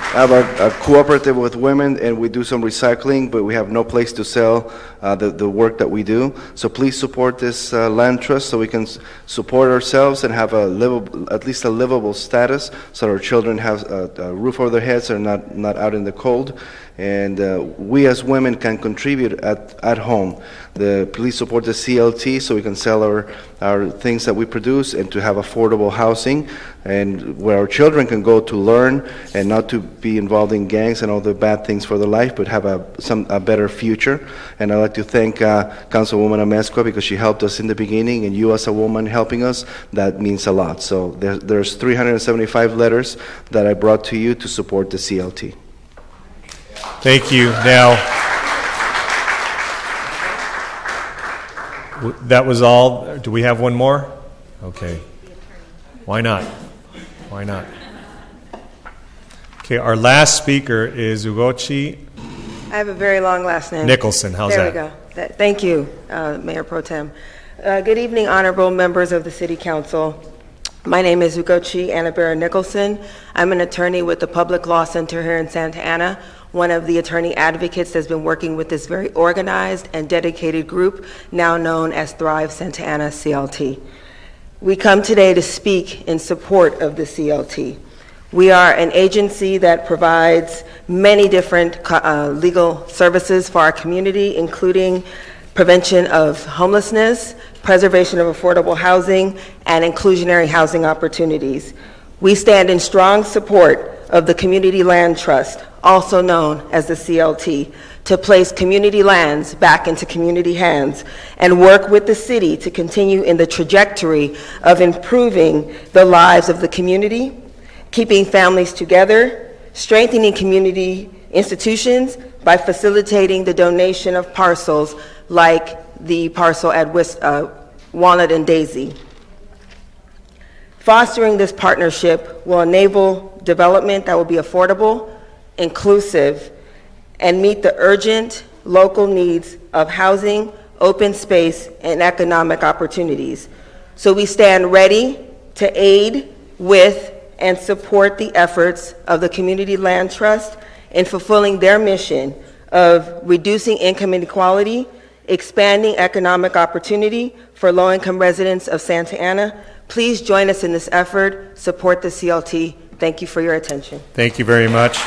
I have a cooperative with women, and we do some recycling, but we have no place to sell the work that we do. So please support this land trust so we can support ourselves and have at least a livable status, so our children have a roof over their heads and not out in the cold. And we as women can contribute at home. Please support the CLT so we can sell our things that we produce and to have affordable housing and where our children can go to learn and not to be involved in gangs and all the bad things for their life, but have a better future. And I'd like to thank Councilwoman Amezcua because she helped us in the beginning, and you as a woman helping us, that means a lot. So there's 375 letters that I brought to you to support the CLT. Thank you. Now, that was all. Do we have one more? Okay. Why not? Why not? Okay, our last speaker is Ugochi I have a very long last name. Nicholson. How's there that? we go. Thank you, Mayor Pro Tem. Good evening, honorable members of the City Council. My name is Ugochi Annabera Nicholson. I'm an attorney with the Public Law Center here in Santa Ana, one of the attorney advocates that's been working with this very organized and dedicated group, now known as Thrive Santa Ana CLT. We come today to speak in support of the CLT. We are an agency that provides many different legal services for our community, including prevention of homelessness, preservation of affordable housing, and inclusionary housing opportunities. We stand in strong support of the Community Land Trust, also known as the CLT, to place community lands back into community hands and work with the city to continue in the trajectory of improving the lives of the community, keeping families together, strengthening community institutions by facilitating the donation of parcels like the parcel at Walnut and Daisy. Fostering this partnership will enable development that will be affordable, inclusive, and meet the urgent local needs of housing, open space, and economic opportunities. So we stand ready to aid with and support the efforts of the Community Land Trust in fulfilling their mission of reducing income inequality, expanding economic opportunity for low-income residents of Santa Ana. Please join us in this effort. Support the CLT. Thank you for your attention. Thank you very much.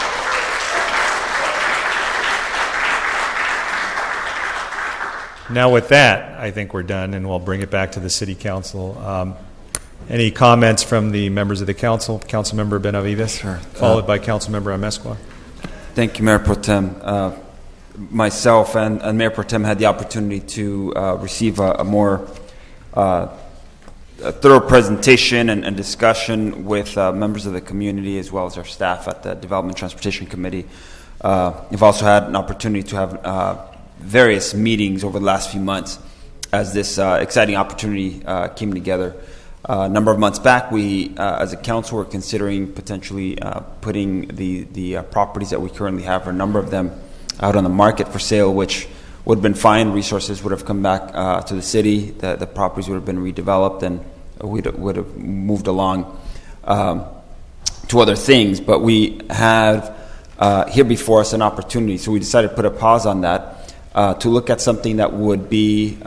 Now with that, I think we're done, and we'll bring it back to the City Council. Any comments from the members of the council? Councilmember Benavides, Sure. Followed by Councilmember Amezcua. Thank you, Mayor Pro Tem. Myself and Mayor Pro Tem had the opportunity to receive a more a thorough presentation and discussion with members of the community as well as our staff at the Development Transportation Committee. We've also had an opportunity to have various meetings over the last few months as this exciting opportunity came together. A number of months back, we, as a council, were considering potentially putting the properties that we currently have, or a number of them, out on the market for sale, which would have been fine. Resources would have come back to the city. The properties would have been redeveloped, and we would have moved along to other things. But we have here before us an opportunity, so we decided to put a pause on that to look at something that would be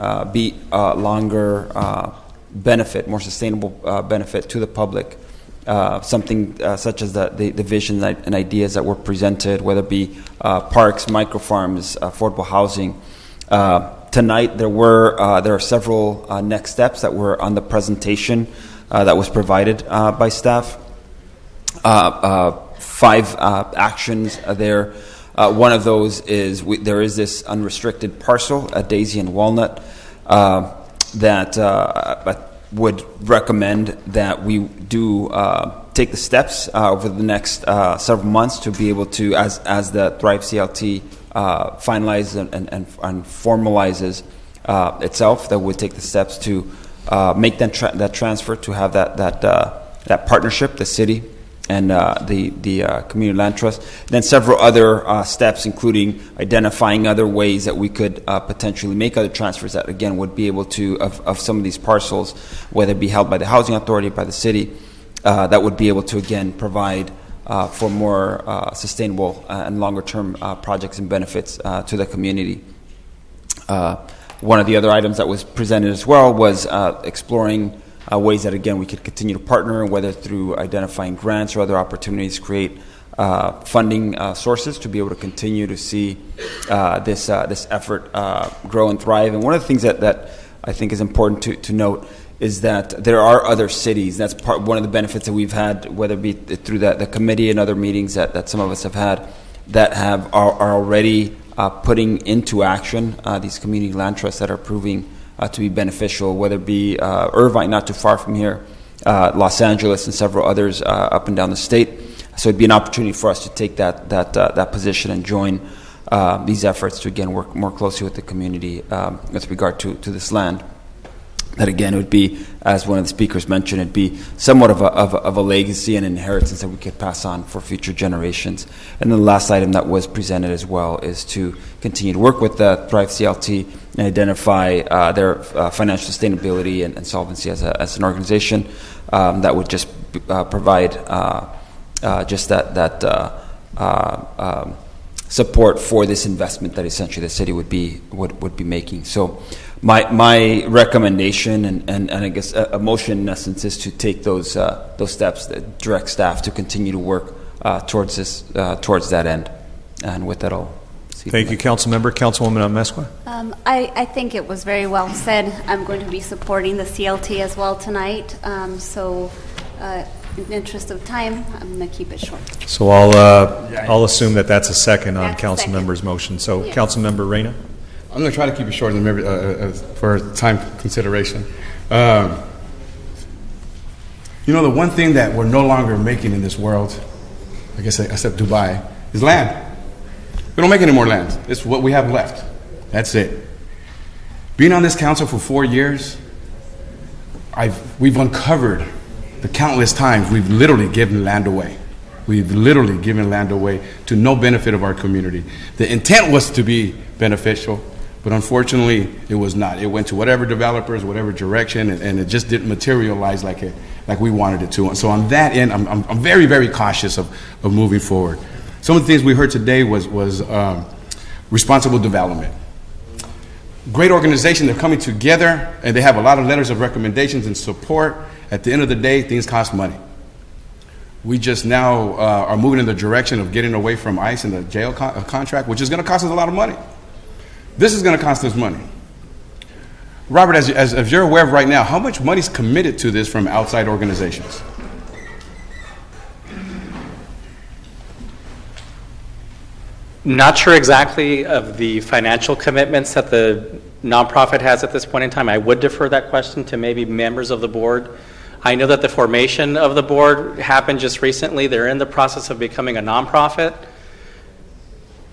longer benefit, more sustainable benefit to the public. Something such as the vision and ideas that were presented, whether it be parks, microfarms, affordable housing. Tonight there are several next steps that were on the presentation that was provided by staff. 5 actions there. One of those is there is this unrestricted parcel at Daisy and Walnut that would recommend that we do take the steps over the next several months to be able to, as the Thrive CLT finalizes and formalizes itself, that would take the steps to make that transfer, to have that partnership, the city and the Community Land Trust. Then several other steps, including identifying other ways that we could potentially make other transfers that, again, would be able to, of some of these parcels, whether it be held by the Housing Authority, by the city, that would be able to, again, provide for more sustainable and longer-term projects and benefits to the community. One of the other items that was presented as well was exploring ways that, again, we could continue to partner, whether through identifying grants or other opportunities, create funding sources to be able to continue to see this effort grow and thrive. And one of the things that I think is important to note is that there are other cities. That's one of the benefits that we've had, whether it be through the committee and other meetings that some of us have had, that are already putting into action these community land trusts that are proving to be beneficial, whether it be Irvine, not too far from here, Los Angeles, and several others up and down the state. So it'd be an opportunity for us to take that position and join these efforts to, again, work more closely with the community with regard to this land. That, again, would be, as one of the speakers mentioned, it'd be somewhat of a legacy and inheritance that we could pass on for future generations. And then the last item that was presented as well is to continue to work with the Thrive CLT and identify their financial sustainability and solvency as an organization that would just provide just that support for this investment that essentially the city would be making. So my recommendation and I guess a motion in essence is to take those steps that direct staff to continue to work towards that end. And with that, I'll see. Thank you, Councilmember. Councilwoman Amezcua. I think it was very well said. I'm going to be supporting the CLT as well tonight. In the interest of time, I'm going to keep it short. So I'll assume that that's a second on Councilmember's motion. So Yeah. Councilmember Reyna. I'm going to try to keep it short for time consideration. The one thing that we're no longer making in this world, I guess except Dubai, is land. We don't make any more land. It's what we have left. That's it. Being on this council for 4 years, we've uncovered the countless times we've literally given land away. We've literally given land away to no benefit of our community. The intent was to be beneficial, but unfortunately it was not. It went to whatever developers, whatever direction, and it just didn't materialize like we wanted it to. And so on that end, I'm very, very cautious of moving forward. Some of the things we heard today was responsible development. Great organization, they're coming together, and they have a lot of letters of recommendations and support. At the end of the day, things cost money. We just now are moving in the direction of getting away from ICE and the jail contract, which is going to cost us a lot of money. This is going to cost us money. Robert, as you're aware of right now, how much money is committed to this from outside organizations? Not sure exactly of the financial commitments that the nonprofit has at this point in time. I would defer that question to maybe members of the board. I know that the formation of the board happened just recently. They're in the process of becoming a nonprofit.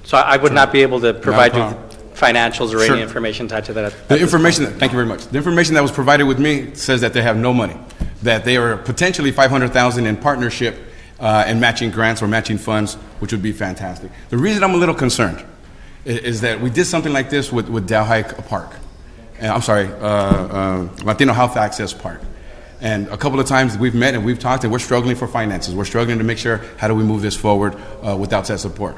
So I would not be able to provide you financials or any information tied to that. The information, thank you very much. The information that was provided with me says that they have no money, that they are potentially $500,000 in partnership and matching grants or matching funds, which would be fantastic. The reason I'm a little concerned is that we did something like this with Delhi Park. Latino Health Access Park. And a couple of times we've met and we've talked and we're struggling for finances. We're struggling to make sure how do we move this forward with outside support.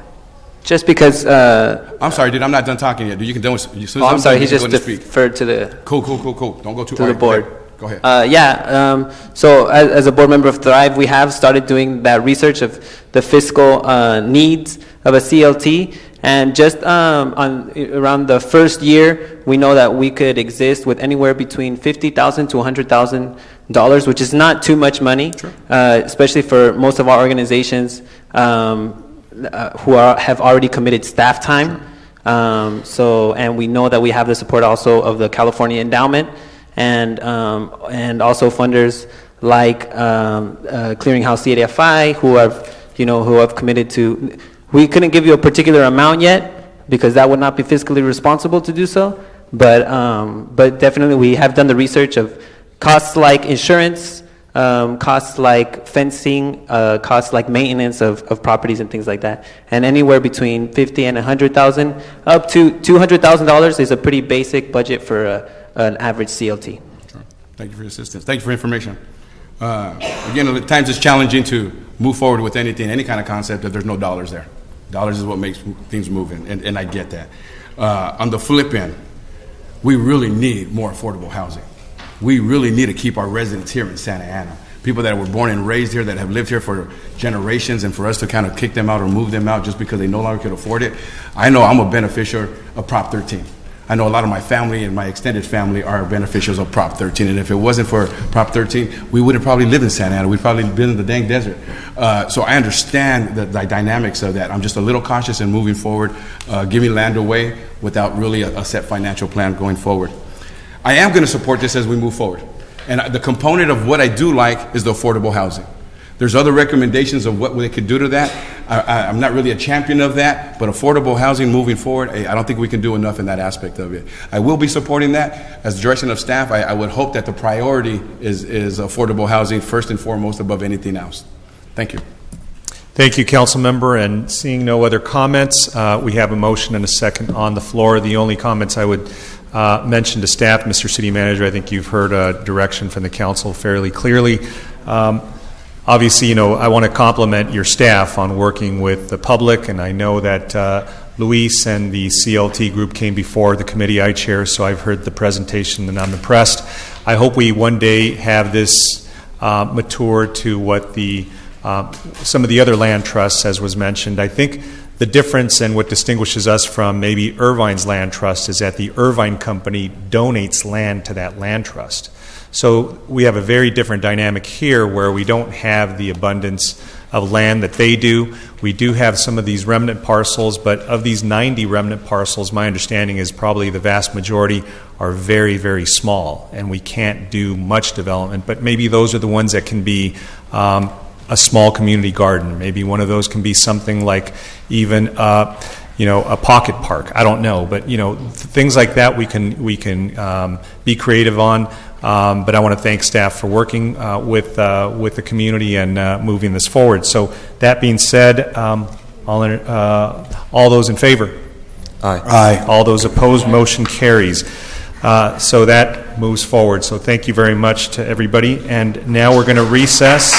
Just because... I'm sorry, dude, I'm not done talking yet. You can do it. I'm sorry, he just deferred to the... Cool. Don't go too to the board. Go ahead. So as a board member of Thrive, we have started doing that research of the fiscal needs of a CLT. And just around the first year, we know that we could exist with anywhere between $50,000 to $100,000, which is not too much money, especially for most of our organizations who have already committed staff time. And we know that we have the support also of the California Endowment and also funders like Clearinghouse CDFI who have committed to. We couldn't give you a particular amount yet because that would not be fiscally responsible to do so. But definitely we have done the research of costs like insurance, costs like fencing, costs like maintenance of properties and things like that. And anywhere between $50,000 and $100,000 up to $200,000 is a pretty basic budget for an average CLT. Sure. Thank you for your assistance. Thank you for information. Again, at times it's challenging to move forward with anything, any kind of concept if there's no dollars there. Dollars is what makes things move, and I get that. On the flip end, we really need more affordable housing. We really need to keep our residents here in Santa Ana. People that were born and raised here, that have lived here for generations, and for us to kind of kick them out or move them out just because they no longer can afford it. I know I'm a beneficiary of Prop 13. I know a lot of my family and my extended family are beneficiaries of Prop 13, and if it wasn't for Prop 13, we wouldn't probably live in Santa Ana. We'd probably been in the dang desert. So I understand the dynamics of that. I'm just a little cautious in moving forward, giving land away without really a set financial plan going forward. I am going to support this as we move forward. And the component of what I do like is the affordable housing. There's other recommendations of what they could do to that. I'm not really a champion of that, but affordable housing moving forward, I don't think we can do enough in that aspect of it. I will be supporting that. As the direction of staff, I would hope that the priority is affordable housing first and foremost above anything else. Thank you. Thank you, Council Member. And seeing no other comments, we have a motion and a second on the floor. The only comments I would mention to staff, Mr. City Manager, I think you've heard a direction from the Council fairly clearly. Obviously, I want to compliment your staff on working with the public, and I know that Luis and the CLT group came before the committee I chair, so I've heard the presentation and I'm impressed. I hope we one day have this mature to what some of the other land trusts, as was mentioned. I think the difference and what distinguishes us from maybe Irvine's land trust is that the Irvine company donates land to that land trust. So we have a very different dynamic here where we don't have the abundance of land that they do. We do have some of these remnant parcels, but of these 90 remnant parcels, my understanding is probably the vast majority are very, very small, and we can't do much development. But maybe those are the ones that can be a small community garden. Maybe one of those can be something like even a pocket park. I don't know, but things like that we can be creative on. But I want to thank staff for working with the community and moving this forward. So that being said, all those in favor? Aye. Aye. All those opposed, motion carries. So that moves forward. So thank you very much to everybody. And now we're going to recess.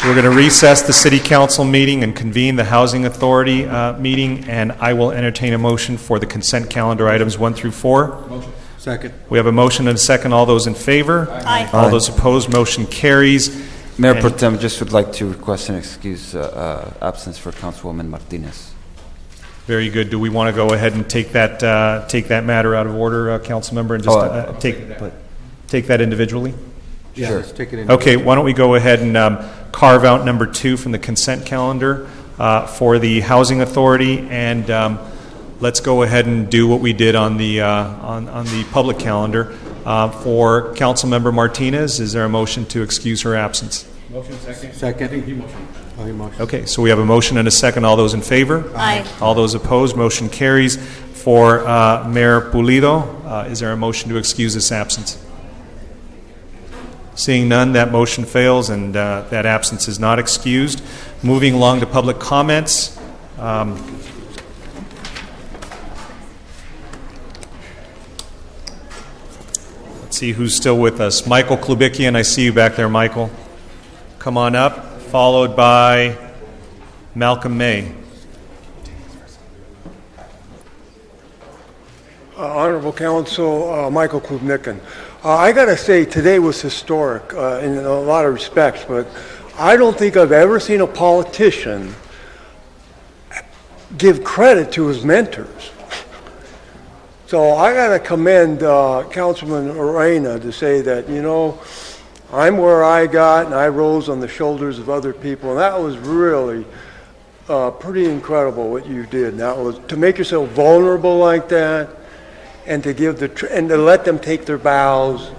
We're going to recess the City Council meeting and convene the Housing Authority meeting, and I will entertain a motion for the consent calendar items 1 through 4. Motion. Second. We have a motion and a second. All those in favor? Aye. All those opposed, motion carries. Mayor Pro Tem, just would like to request an excuse absence for Councilwoman Martinez. Very good. Do we want to go ahead and take that matter out of order, Council Member, and just take that individually? Yeah, sure. let's take it in. Okay, why don't we go ahead and carve out number 2 from the consent calendar for the Housing Authority, and let's go ahead and do what we did on the public calendar. For Councilmember Martinez, is there a motion to excuse her absence? Motion second. Second. I think he motioned. Oh, he motioned. Okay, so we have a motion and a second. All those in favor? Aye. All those opposed, motion carries. For Mayor Pulido, is there a motion to excuse this absence? Seeing none, that motion fails, and that absence is not excused. Moving along to public comments. Let's see who's still with us. Michael Klubikian, I see you back there, Michael. Come on up, followed by Malcolm May. Honorable Counsel, Michael Klubnikin. I got to say, today was historic in a lot of respects, but I don't think I've ever seen a politician give credit to his mentors. So I got to commend Councilman Arena to say that, you know, I'm where I got and I rose on the shoulders of other people, and that was really pretty incredible what you did. And that was to make yourself vulnerable like that, and to give and to let them take their bows.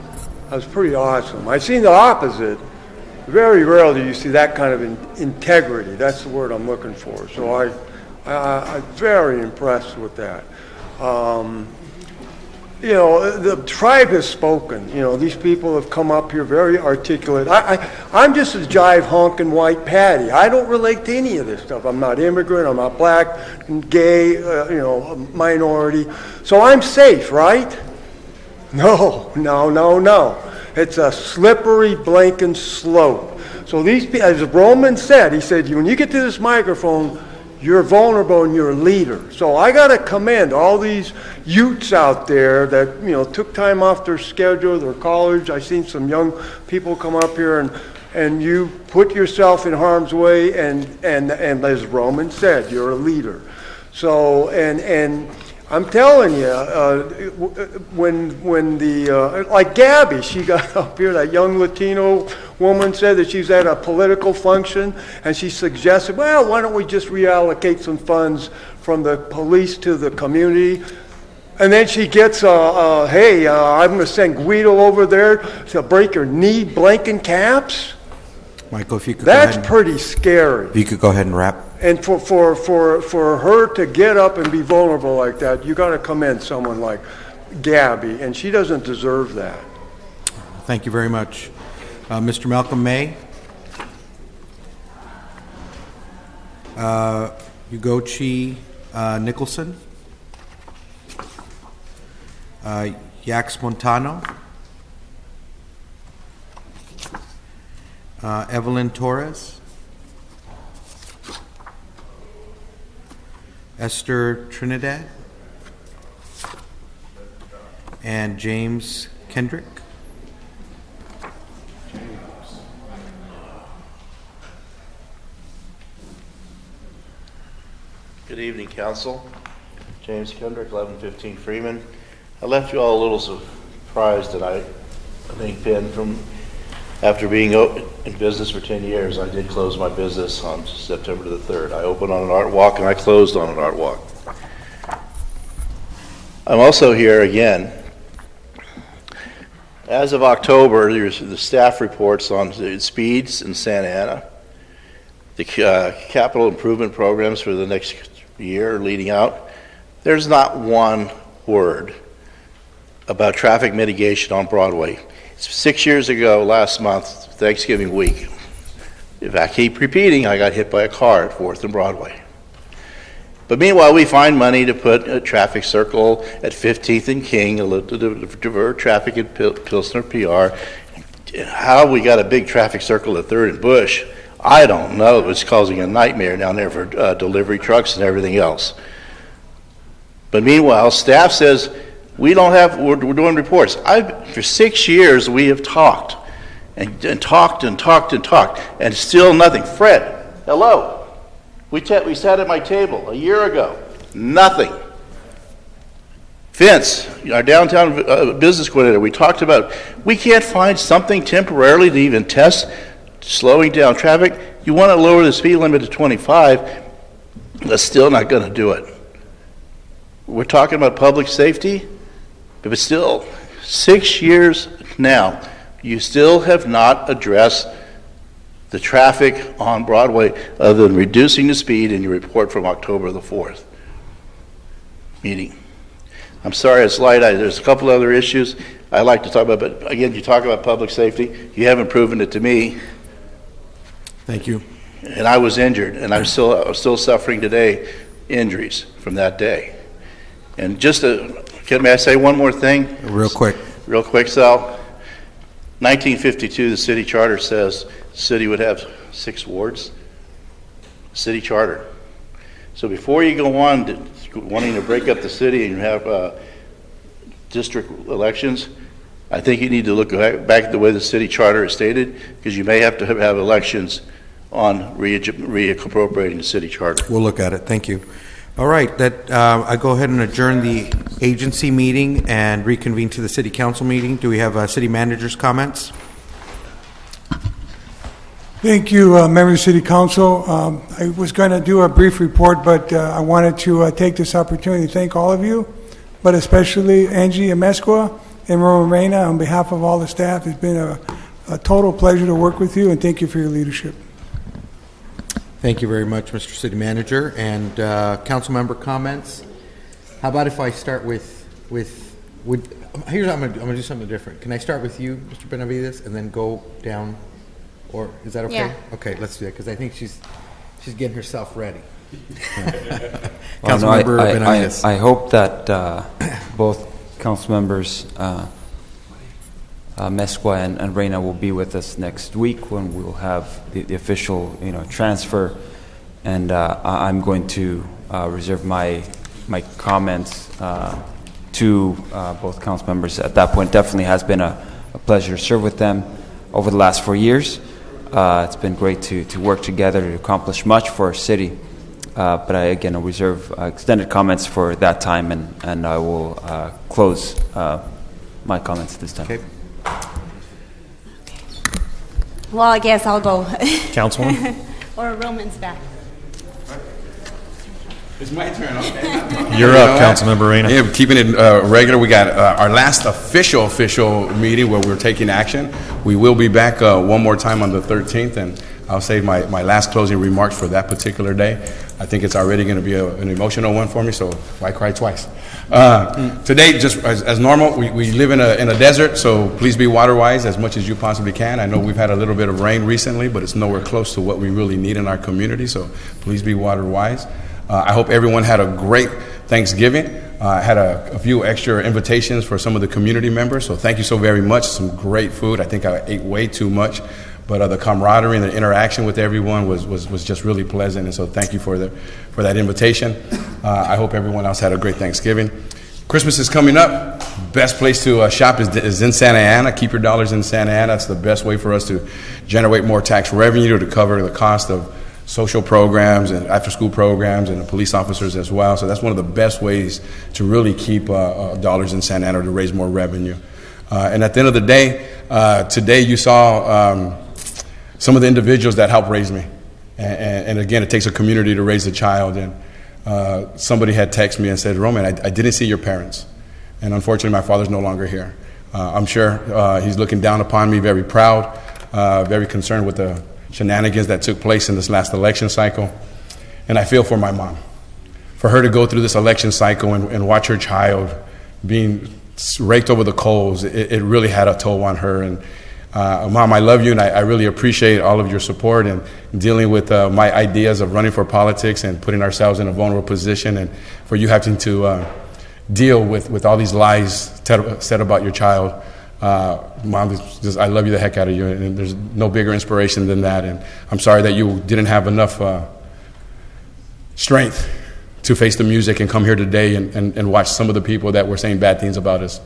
That was pretty awesome. I've seen the opposite. Very rarely do you see that kind of integrity. That's the word I'm looking for. So I'm very impressed with that. You know, the tribe has spoken. You know, these people have come up here very articulate. I'm just a jive honking white patty. I don't relate to any of this stuff. I'm not immigrant. I'm not black, gay, you know, minority. So I'm safe, right? No. It's a slippery, blanking slope. So these people, as Roman said, he said, when you get to this microphone, you're vulnerable and you're a leader. So I got to commend all these youths out there that, you know, took time off their schedule, their college. I've seen some young people come up here and you put yourself in harm's way and as Roman said, you're a leader. So, and I'm telling you, when the, like Gabby, she got up here, that young Latino woman said that she's at a political function, and she suggested, well, why don't we just reallocate some funds from the police to the community? And then she gets, hey, I'm going to send Guido over there to break her knee blanking caps. Michael, if you could That's pretty scary. If you could go ahead and wrap. And for her to get up and be vulnerable like that, you got to commend someone like Gabby, and she doesn't deserve that. Thank you very much. Mr. Malcolm May. Ugochi Nicholson. Yax Montano. Evelyn Torres. Esther Trinidad. And James Kendrick. Good evening, Council. James Kendrick, 1115 Freeman. I left you all a little surprised tonight. I think, Ben, from after being in business for 10 years, I did close my business on September the 3rd. I opened on an art walk and I closed on an art walk. I'm also here again. As of October, there's the staff reports on the speeds in Santa Ana, the capital improvement programs for the next year leading out. There's not one word about traffic mitigation on Broadway. 6 years ago, last month, Thanksgiving week, if I keep repeating, I got hit by a car at 4th and Broadway. But meanwhile, we find money to put a traffic circle at 15th and King, to divert traffic at Pilsner PR. How we got a big traffic circle at 3rd and Bush, I don't know. It's causing a nightmare down there for delivery trucks and everything else. But meanwhile, staff says, we're doing reports. For 6 years, we have talked and talked, and still nothing. Fred, hello. We sat at my table a year ago. Nothing. Vince, our downtown business coordinator, we talked about, we can't find something temporarily to even test slowing down traffic. You want to lower the speed limit to 25, that's still not going to do it. We're talking about public safety, but still, 6 years now, you still have not addressed the traffic on Broadway other than reducing the speed in your report from October the 4th meeting. I'm sorry it's light. There's a couple other issues I'd like to talk about, but again, you talk about public safety. You haven't proven it to me. Thank you. And I was injured, and I'm still suffering today injuries from that day. And just may I say one more thing? Real quick. Real quick, Sal. 1952, the city charter says the city would have 6 wards. City charter. So before you go on to wanting to break up the city and have district elections, I think you need to look back at the way the city charter is stated, because you may have to have elections on reappropriating the city charter. We'll look at it. Thank you. All right. I go ahead and adjourn the agency meeting and reconvene to the city council meeting. Do we have city manager's comments? Thank you, members of City Council. I was going to do a brief report, but I wanted to take this opportunity to thank all of you, but especially Angie Amesqua and Rowena on behalf of all the staff. It's been a total pleasure to work with you, and thank you for your leadership. Thank you very much, Mr. City Manager. And council member comments. How about if I start with here's I'm going to do something different. Can I start with you, Mr. Benavides, and then go down? Or is that okay? Yeah. Okay, let's do that, because I think she's getting herself ready. Well, no, I hope that both council members, Mesqua and Reyna, will be with us next week when we'll have the official transfer, and I'm going to reserve my comments to both council members at that point. Definitely has been a pleasure to serve with them over the last 4 years. It's been great to work together to accomplish much for our city. But I, again, will reserve extended comments for that time, and I will close my comments this time. Okay. Well, I guess I'll go. Councilwoman? Or Roman's back. It's my turn, okay. You're up, Councilmember Reyna. Yeah, keeping it regular. We got our last official meeting where we're taking action. We will be back one more time on the 13th, and I'll save my last closing remarks for that particular day. I think it's already going to be an emotional one for me, so why cry twice? Today, just as normal, we live in a desert, so please be water-wise as much as you possibly can. I know we've had a little bit of rain recently, but it's nowhere close to what we really need in our community, so please be water-wise. I hope everyone had a great Thanksgiving. I had a few extra invitations for some of the community members, so thank you so very much. Some great food. I think I ate way too much, but the camaraderie and the interaction with everyone was just really pleasant, and so thank you for that invitation. I hope everyone else had a great Thanksgiving. Christmas is coming up. Best place to shop is in Santa Ana. Keep your dollars in Santa Ana. That's the best way for us to generate more tax revenue to cover the cost of social programs and after-school programs and the police officers as well. So that's one of the best ways to really keep dollars in Santa Ana to raise more revenue. And at the end of the day, today you saw some of the individuals that helped raise me. And again, it takes a community to raise a child. And somebody had texted me and said, Roman, I didn't see your parents. And unfortunately, my father's no longer here. I'm sure he's looking down upon me, very proud, very concerned with the shenanigans that took place in this last election cycle. And I feel for my mom. For her to go through this election cycle and watch her child being raked over the coals, it really had a toll on her. And Mom, I love you, and I really appreciate all of your support and dealing with my ideas of running for politics and putting ourselves in a vulnerable position, and for you having to deal with all these lies said about your child. Mom, I love you the heck out of you, and there's no bigger inspiration than that. And I'm sorry that you didn't have enough strength to face the music and come here today and watch some of the people that were saying bad things about us.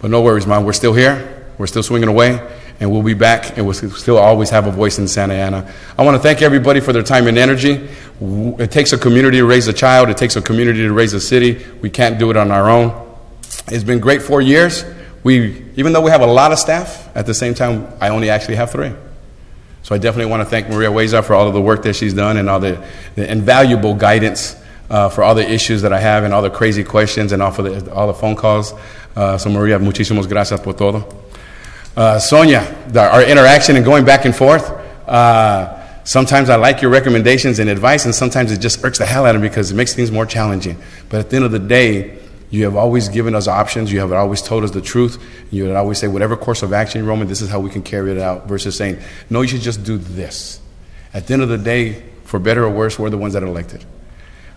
But no worries, Mom. We're still here. We're still swinging away, and we'll be back, and we'll still always have a voice in Santa Ana. I want to thank everybody for their time and energy. It takes a community to raise a child. It takes a community to raise a city. We can't do it on our own. It's been great 4 years. Even though we have a lot of staff, at the same time, I only actually have 3. So I definitely want to thank Maria Hueza for all of the work that she's done and all the invaluable guidance for all the issues that I have and all the crazy questions and all the phone calls. So Maria, muchísimas gracias por todo. Sonia, our interaction and going back and forth, sometimes I like your recommendations and advice, and sometimes it just irks the hell out of me because it makes things more challenging. But at the end of the day, you have always given us options. You have always told us the truth. You would always say, whatever course of action, Roman, this is how we can carry it out, versus saying, no, you should just do this. At the end of the day, for better or worse, we're the ones that are elected.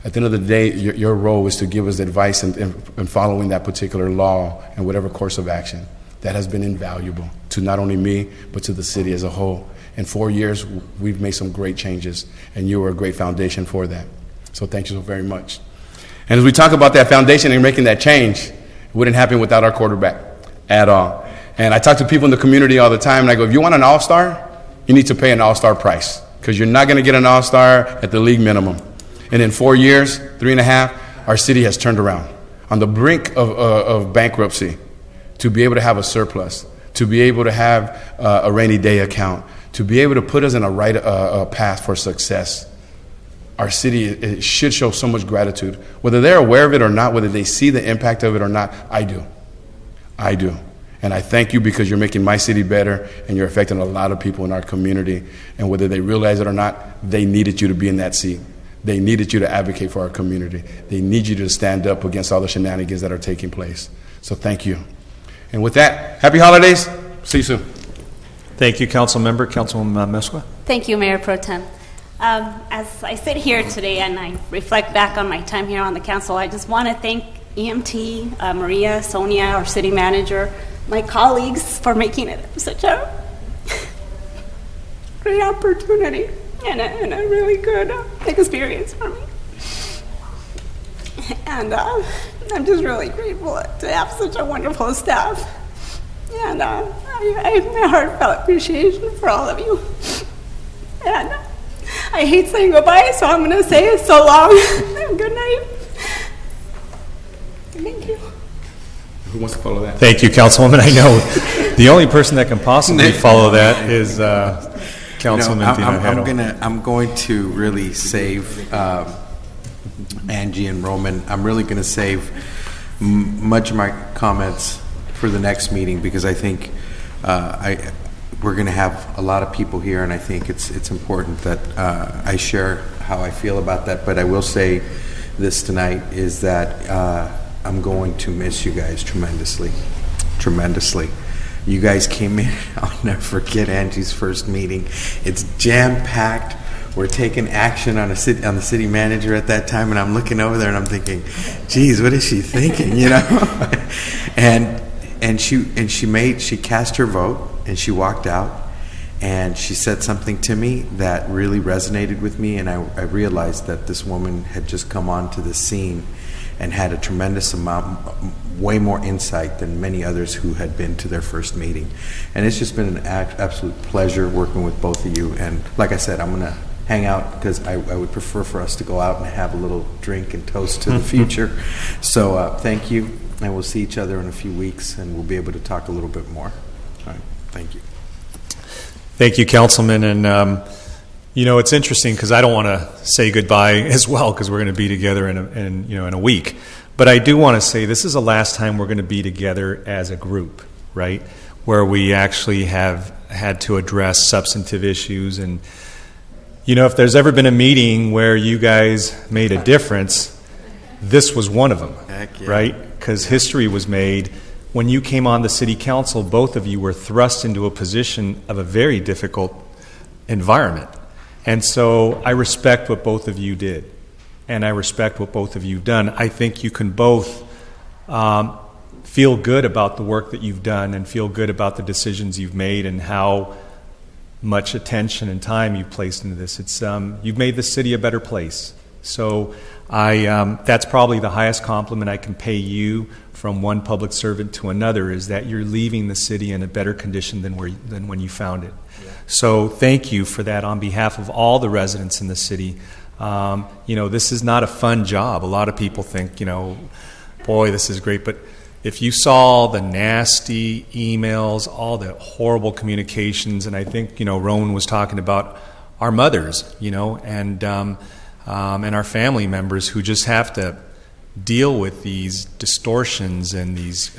At the end of the day, your role is to give us advice in following that particular law and whatever course of action. That has been invaluable to not only me, but to the city as a whole. In 4 years, we've made some great changes, and you were a great foundation for that. So thank you so very much. And as we talk about that foundation and making that change, it wouldn't happen without our quarterback at all. And I talk to people in the community all the time, and I go, if you want an all-star, you need to pay an all-star price, because you're not going to get an all-star at the league minimum. And in 4 years, 3.5, our city has turned around. On the brink of bankruptcy, to be able to have a surplus, to be able to have a rainy day account, to be able to put us in a path for success. Our city should show so much gratitude. Whether they're aware of it or not, whether they see the impact of it or not, I do. I do. And I thank you because you're making my city better and you're affecting a lot of people in our community. And whether they realize it or not, they needed you to be in that seat. They needed you to advocate for our community. They need you to stand up against all the shenanigans that are taking place. So thank you. And with that, happy holidays. See you soon. Thank you, Council Member. Councilwoman Mesqua. Thank you, Mayor Pro Tem. As I sit here today and I reflect back on my time here on the council, I just want to thank EMT, Maria, Sonia, our city manager, my colleagues for making it such a great opportunity and a really good experience for me. And I'm just really grateful to have such a wonderful staff. And I have my heartfelt appreciation for all of you. And I hate saying goodbye, so I'm going to say it so long. Good night. Thank you. Who wants to follow that? Thank you, Councilwoman. I know the only person that can possibly follow that is Councilman Tinajero. I'm going to really save Angie and Roman. I'm really going to save much of my comments for the next meeting because I think we're going to have a lot of people here, and I think it's important that I share how I feel about that. But I will say this tonight is that I'm going to miss you guys tremendously, tremendously. You guys came in. I'll never forget Angie's first meeting. It's jam-packed. We're taking action on the city manager at that time, and I'm looking over there and I'm thinking, geez, what is she thinking, you know? and she cast her vote and she walked out and she said something to me that really resonated with me, and I realized that this woman had just come onto the scene and had a tremendous amount, way more insight than many others who had been to their first meeting. And it's just been an absolute pleasure working with both of you. And like I said, I'm going to hang out because I would prefer for us to go out and have a little drink and toast to the future. So thank you, and we'll see each other in a few weeks, and we'll be able to talk a little bit more. All right, thank you. Thank you, Councilman. And you know, it's interesting because I don't want to say goodbye as well because we're going to be together in a week. But I do want to say this is the last time we're going to be together as a group, right? Where we actually have had to address substantive issues. And, you know, if there's ever been a meeting where you guys made a difference, this was one of them, right? Because history was made. When you came on the city council, both of you were thrust into a position of a very difficult environment. And so I respect what both of you did, and I respect what both of you have done. I think you can both feel good about the work that you've done and feel good about the decisions you've made and how much attention and time you've placed into this. It's you've made the city a better place. So that's probably the highest compliment I can pay you from one public servant to another, is that you're leaving the city in a better condition than when you found it. Yeah. So thank you for that on behalf of all the residents in the city. You know, this is not a fun job. A lot of people think, you know, boy, this is great, but if you saw the nasty emails, all the horrible communications, and I think, Roman was talking about our mothers, and our family members who just have to deal with these distortions and these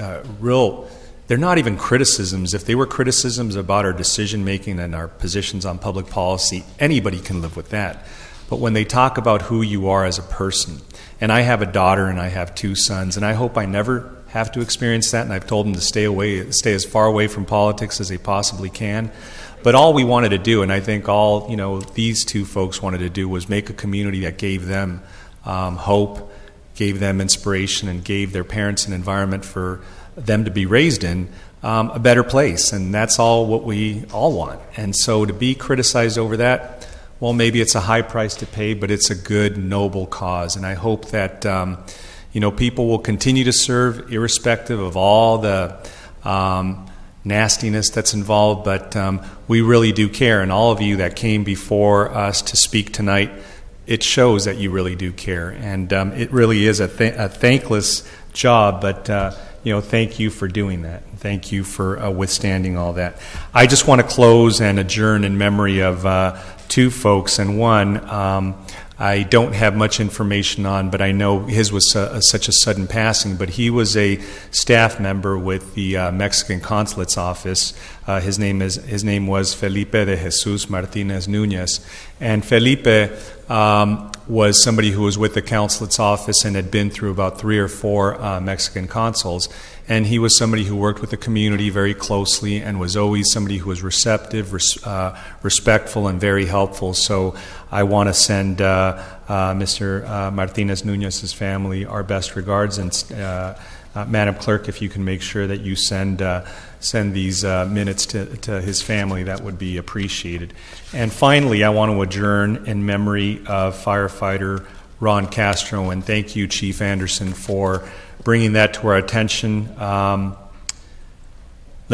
they're not even criticisms. If they were criticisms about our decision making and our positions on public policy, anybody can live with that. But when they talk about who you are as a person, and I have a daughter and I have 2 sons, and I hope I never have to experience that, and I've told them to stay as far away from politics as they possibly can. But all we wanted to do, and I think all these 2 folks wanted to do, was make a community that gave them hope, gave them inspiration, and gave their parents an environment for them to be raised in a better place. And that's all what we all want. And so to be criticized over that, well, maybe it's a high price to pay, but it's a good, noble cause. And I hope that people will continue to serve irrespective of all the nastiness that's involved, but we really do care. And all of you that came before us to speak tonight, it shows that you really do care. And it really is a thankless job, but thank you for doing that. Thank you for withstanding all that. I just want to close and adjourn in memory of 2 folks, and one I don't have much information on, but I know his was such a sudden passing, but he was a staff member with the Mexican Consulate's office. His name was Felipe de Jesus Martinez Nunez, and Felipe was somebody who was with the consulate's office and had been through about 3 or 4 Mexican consuls. And he was somebody who worked with the community very closely and was always somebody who was receptive, respectful, and very helpful. So I want to send Mr. Martinez Nunez's family our best regards. And Madam Clerk, if you can make sure that you send these minutes to his family, that would be appreciated. And finally, I want to adjourn in memory of firefighter Ron Castro, and thank you, Chief Anderson, for bringing that to our attention. Let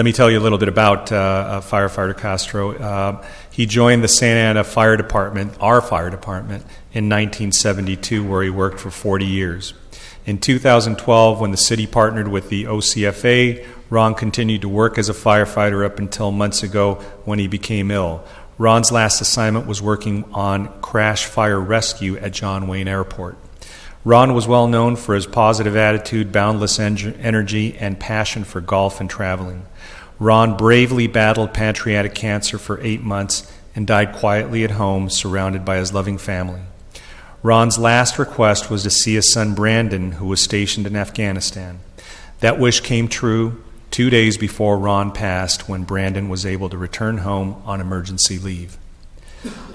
me tell you a little bit about firefighter Castro. He joined the Santa Ana Fire Department, our fire department, in 1972, where he worked for 40 years. In 2012, when the city partnered with the OCFA, Ron continued to work as a firefighter up until months ago when he became ill. Ron's last assignment was working on crash fire rescue at John Wayne Airport. Ron was well known for his positive attitude, boundless energy, and passion for golf and traveling. Ron bravely battled pancreatic cancer for 8 months and died quietly at home, surrounded by his loving family. Ron's last request was to see his son Brandon, who was stationed in Afghanistan. That wish came true 2 days before Ron passed, when Brandon was able to return home on emergency leave.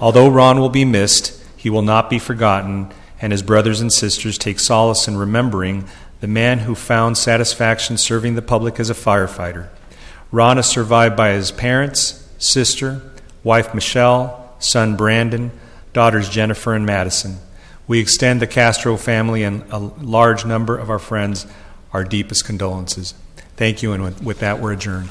Although Ron will be missed, he will not be forgotten, and his brothers and sisters take solace in remembering the man who found satisfaction serving the public as a firefighter. Ron is survived by his parents, sister, wife Michelle, son Brandon, daughters Jennifer and Madison. We extend the Castro family and a large number of our friends our deepest condolences. Thank you, and with that, we're adjourned.